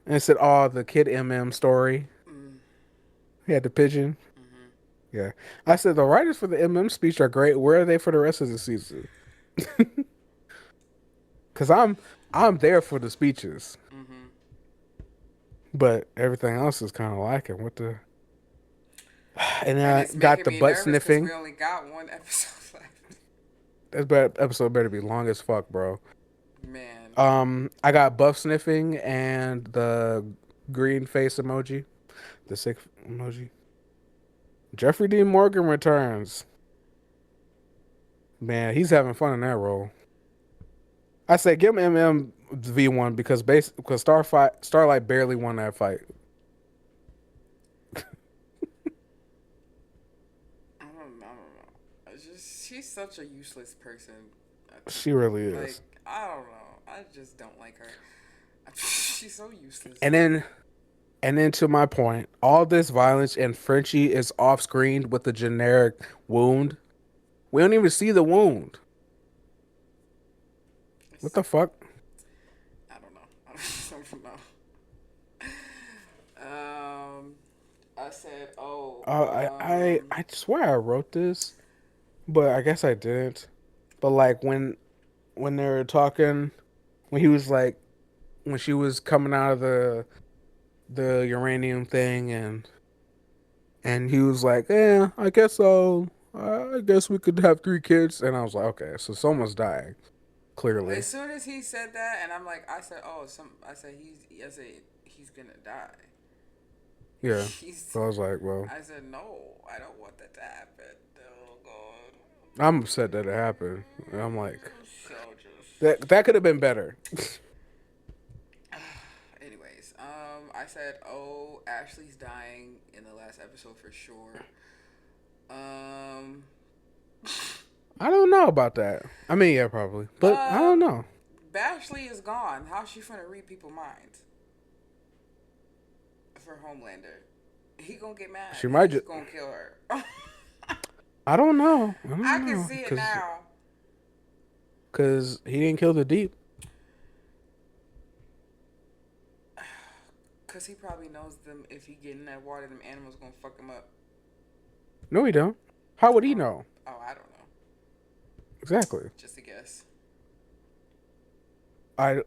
A: And it said, "Oh, the Kid MM story."
B: Mm,
A: He had the pigeon.
B: hmm.
A: Yeah. I said the writers for the MM speech are great. Where are they for the rest of the season? Cause I'm there for the speeches,
B: Hmm.
A: but everything else is kind of lacking. What the? And then
B: And
A: I
B: it's
A: got
B: making
A: the
B: me
A: butt
B: nervous because we
A: sniffing.
B: only got one episode left.
A: That episode better be long as fuck, bro.
B: Man.
A: I got buff sniffing and the green face emoji, the sick emoji. Jeffrey D. Morgan returns. Man, he's having fun in that role. I say give him MM V1 because Starlight barely won that fight.
B: I don't know. It's just she's such a useless person.
A: She really
B: Like
A: is.
B: I don't know. I just don't like her. She's so useless.
A: And then and then to my point, all this violence and Frenchie is off screen with a generic wound. We don't even see the wound. What
B: It's,
A: the fuck?
B: I don't know. I don't know. I said, oh,
A: I swear I wrote this, but I guess I didn't. But like when they were talking, when he was like when she was coming out of the uranium thing and he was like, "Yeah, I guess so. I guess we could have 3 kids." And I was like, "Okay, so someone's dying, clearly."
B: as soon as he said that, and I'm like, I said, oh, I said he's gonna die.
A: Yeah.
B: He's,
A: So I was like, "Well,
B: I said, no, I don't want that to happen. Oh God.
A: I'm upset that it happened." And I'm like,
B: So just.
A: that could have been better."
B: Anyways, I said, oh, Ashley's dying in the last episode for sure. Um,
A: I don't know about that. I mean, yeah, probably, but I don't
B: um,
A: know.
B: Bashley is gone. How's she gonna read people's minds for Homelander? He gonna get mad
A: She
B: and
A: might
B: he's
A: just.
B: gonna kill her.
A: I don't know. I
B: I
A: don't
B: can
A: know
B: see it
A: because
B: now.
A: he didn't kill the deep.
B: Cause he probably knows them. If he get in that water, them animals gonna fuck him up.
A: No, he don't. How would he
B: Oh,
A: know?
B: oh, I don't know.
A: Exactly.
B: Just a guess.
A: I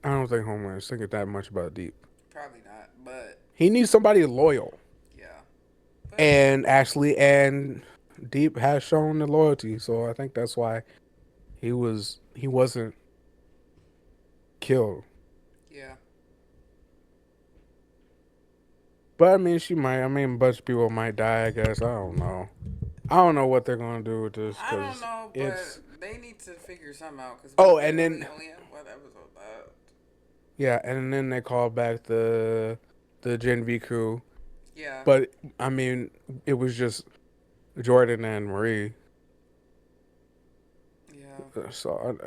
A: I don't think Homeland's thinking that much about deep.
B: Probably not, but
A: He needs somebody loyal,
B: yeah. But
A: and Ashley and Deep has shown the loyalty. So I think that's why he wasn't killed.
B: yeah,
A: But I mean, she might. I mean, a bunch of people might die. I guess. I don't know. I don't know what they're gonna do with this
B: I don't
A: because
B: know, but
A: it's.
B: they need to figure something out because we
A: Oh, and
B: literally
A: then
B: only have one episode left.
A: yeah, and then they called back the Gen V crew.
B: Yeah,
A: But I mean, it was just Jordan and Marie.
B: yeah.
A: So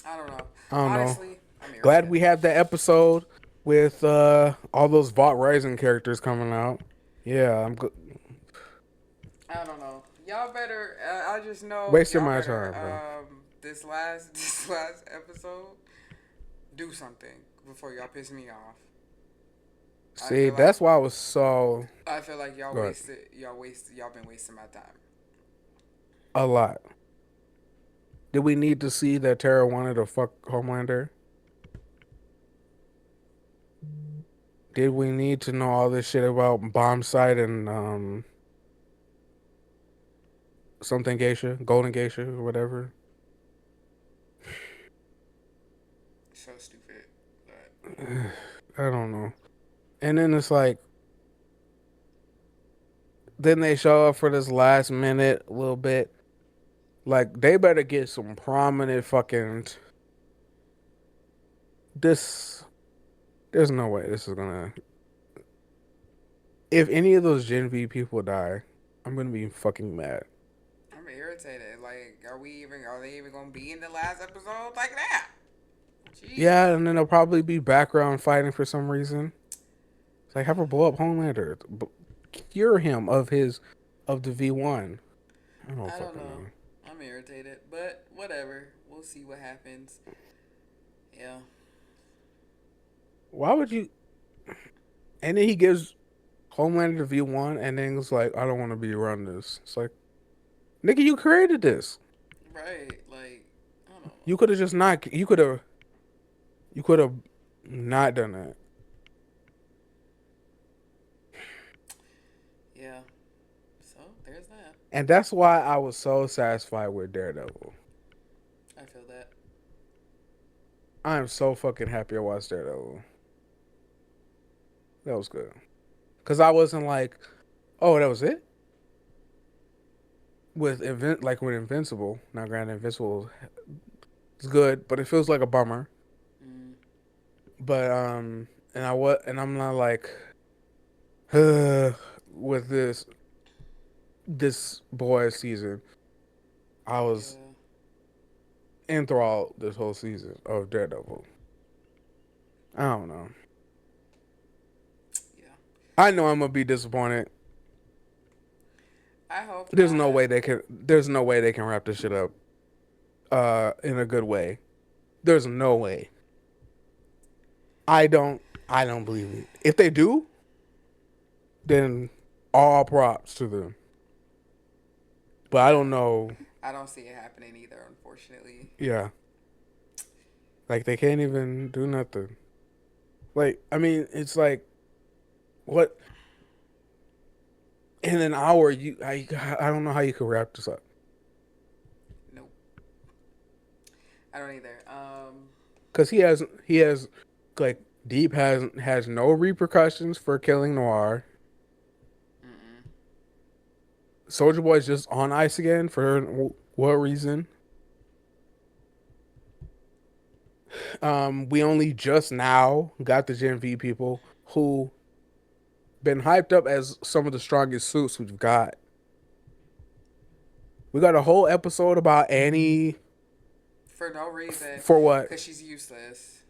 B: I don't know.
A: I don't know.
B: Honestly, I'm
A: Glad
B: irritated.
A: we have that episode with all those Vault Rising characters coming out. Yeah,
B: I don't know. Y'all better. I just know
A: wasting
B: y'all
A: my
B: better.
A: time, bro.
B: This last this last episode, do something before y'all piss me off. I
A: See,
B: feel like
A: that's why I was so
B: y'all
A: good.
B: y'all been wasting my time.
A: A lot. Did we need to see that Tara wanted to fuck Homelander? Did we need to know all this shit about bomb site and something geisha, golden geisha, or whatever?
B: So stupid. But
A: I don't know. And then it's like, then they show up for this last minute a little bit. Like they better get some prominent fucking this. There's no way this is gonna. If any of those Gen V people die, I'm gonna be fucking mad.
B: I'm irritated. Like, are they even gonna be in the last episode like that?
A: Yeah,
B: Jesus.
A: and then they'll probably be background fighting for some reason. It's like have her blow up Homelander, cure him of the V1. I don't
B: I don't
A: fucking
B: know.
A: know.
B: I'm irritated, but whatever. We'll see what happens. Yeah.
A: Why would you? And then he gives Homelander the V1, and then it's like, I don't want to be around this. It's like, nigga, you created this.
B: Right. Like, I don't know.
A: You could have just not. You could have not done that.
B: Yeah. So there's that.
A: And that's why I was so satisfied with Daredevil.
B: I feel that.
A: I am so fucking happy I watched Daredevil. That was good. Cause I wasn't like, oh, that was it. Like with Invincible. Now, granted, Invincible is good, but it feels like a bummer.
B: Mm,
A: But and I'm not like, with this boy season. I was
B: yeah.
A: enthralled this whole season of Daredevil. I don't know.
B: Yeah.
A: I know I'm gonna be disappointed.
B: I hope
A: There's no
B: not.
A: way they can. There's no way they can wrap this shit up. In a good way. There's no way. I don't. I don't believe it. If they do, then all props to them. But I don't
B: Yeah.
A: know.
B: I don't see it happening either, unfortunately.
A: Yeah, like they can't even do nothing. Like I mean, it's like what in an hour I don't know how you could wrap this up.
B: Nope. I don't either.
A: Because he has like Deep has no repercussions for killing Noir.
B: Mm-mm.
A: Soldier Boy's just on ice again for what reason? We only just now got the Gen V people who been hyped up as some of the strongest suits we've got. We got a whole episode about Annie
B: For no reason,
A: for what?
B: because she's useless.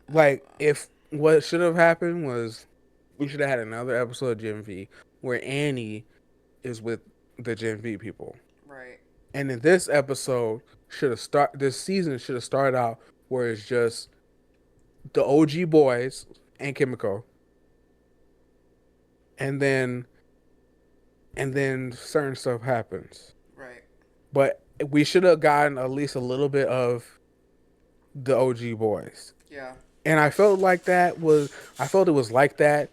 B: I don't
A: Like
B: know.
A: if what should have happened was we should have had another episode of Gen V where Annie is with the Gen V people.
B: Right.
A: And in this episode this season should have started out where it's just the OG boys and Kimiko, and then certain stuff happens.
B: Right.
A: But we should have gotten at least a little bit of the OG boys.
B: Yeah.
A: And I felt it was like that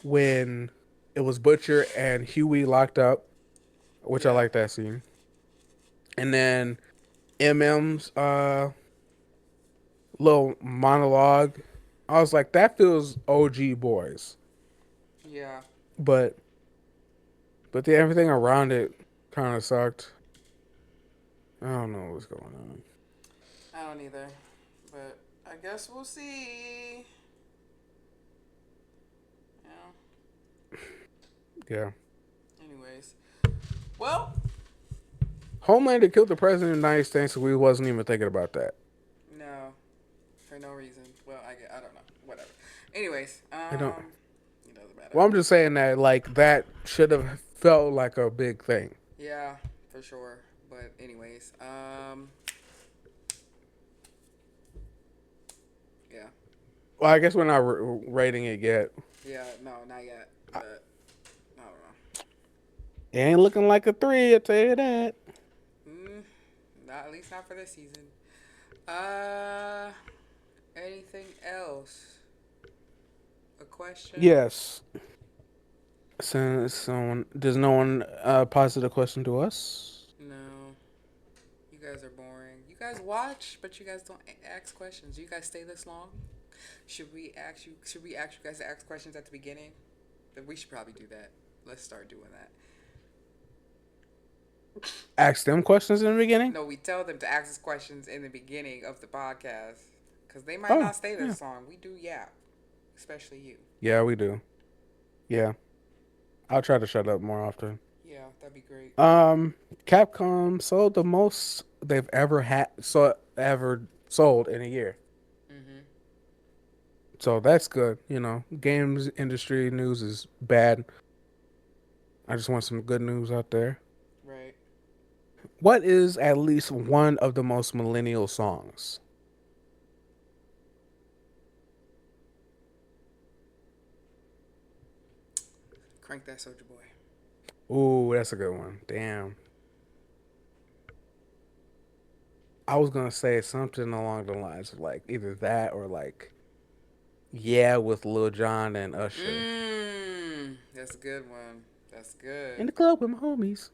A: when it was Butcher and Huey locked up, which I
B: Yeah.
A: like that scene. And then MM's little monologue. I was like, that feels OG boys,
B: Yeah,
A: but everything around it kind of sucked. I don't know what's going on.
B: I don't either, but I guess we'll see. Yeah.
A: Yeah,
B: Anyways, well,
A: Homelander killed the president of the United States, and we wasn't even thinking about that.
B: no, for no reason. Well, I don't know. Whatever. Anyways,
A: I don't.
B: it doesn't matter.
A: Well, I'm just saying that like that should have felt like a big thing.
B: Yeah, for sure. But anyways, yeah,
A: Well, I guess we're not rating it yet.
B: yeah. No, not yet. But I don't
A: It ain't looking like a three. I tell you that.
B: know. Not at least not for this season. Uh, anything else? A question?
A: Yes. Since someone does no one pose the question to us?
B: No. You guys are boring. You guys watch, but you guys don't ask questions. You guys stay this long? Should we ask you? Should we ask you guys to ask questions at the beginning? Then we should probably do that. Let's start doing that.
A: Ask them questions in the beginning.
B: No, we tell them to ask us questions in the beginning of the podcast because they might
A: Oh,
B: not stay
A: yeah.
B: this long. We do yap, especially you.
A: Yeah, we do. Yeah, I'll try to shut up more often.
B: Yeah, that'd be great.
A: Um, Capcom sold the most they've ever sold in a year.
B: Mhm.
A: So that's good. You know, games industry news is bad. I just want some good news out there.
B: Right.
A: What is at least one of the most millennial songs?
B: Crank that soldier boy.
A: Ooh, that's a good one. Damn. I was gonna say something along the lines of like either that or like yeah with Lil Jon and Usher.
B: That's a good one. That's good.
A: In the club with my homies.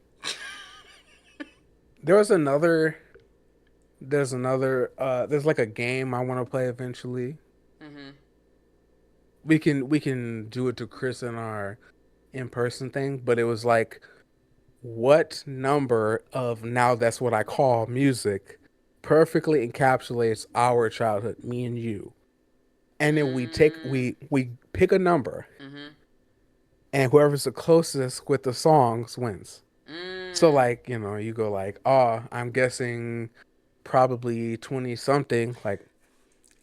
A: There was another there's like a game I want to play eventually.
B: Mhm.
A: We can do it to Chris in our in person thing, but it was like what number of now that's what I call music perfectly encapsulates our childhood, me and you. And then
B: Mm.
A: we pick a number
B: Mhm.
A: and whoever's the closest with the songs wins. So
B: Mm.
A: like, you know, you go like, "Oh, I'm guessing probably 20 something." Like,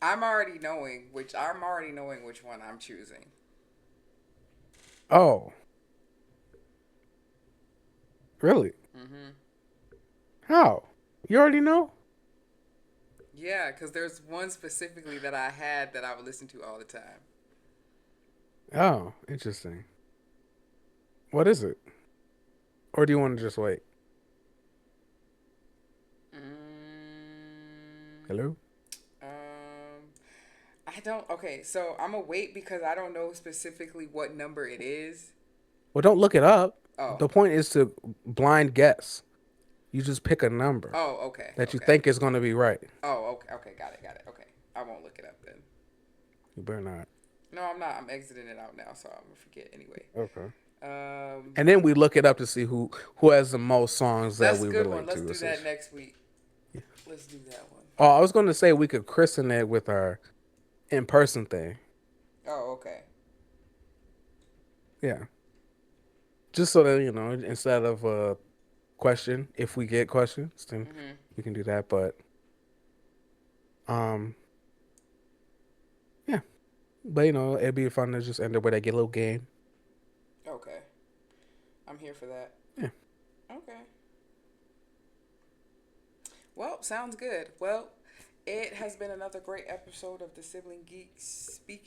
B: I'm already knowing which one I'm choosing.
A: "Oh, really?
B: Mhm.
A: How? You already know?"
B: Yeah, cuz there's one specifically that I had that I would listen to all the time.
A: Oh, interesting. What is it? Or do you want to just wait?
B: Mm.
A: Hello?
B: Um I don't. Okay, so I'm gonna wait because I don't know specifically what number it is.
A: Well, don't look it up.
B: Oh.
A: The point is to blind guess. You just pick a number
B: Oh, okay.
A: that you
B: Okay.
A: think is going to be right.
B: Oh, okay. Okay, got it. Got it. Okay. I won't look it up then.
A: You better not.
B: No, I'm not. I'm exiting it out now, so I'm gonna forget anyway.
A: Okay.
B: Um,
A: And then we look it up to see who has the most songs that
B: that's a
A: we
B: good one.
A: relate
B: Let's
A: to.
B: do
A: This
B: that
A: is.
B: next week. Let's do that one.
A: Oh, I was going to say we could christen it with our in person thing.
B: Oh, okay.
A: Yeah. Just so that, you know, instead of a question, if we get questions, then
B: Mhm.
A: we can do that. But, um, yeah. But, you know, it'd be fun to just end up with a little game.
B: Okay. I'm here for that.
A: Yeah.
B: Okay. Well, sounds good. Well, it has been another great episode of the Sibling Geek Speak.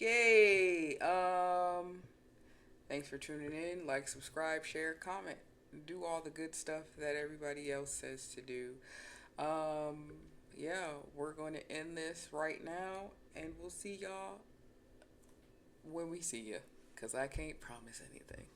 B: Thanks for tuning in. Like, subscribe, share, comment. Do all the good stuff that everybody else says to do. Um, yeah, we're going to end this right now, and we'll see y'all when we see you, because I can't promise anything.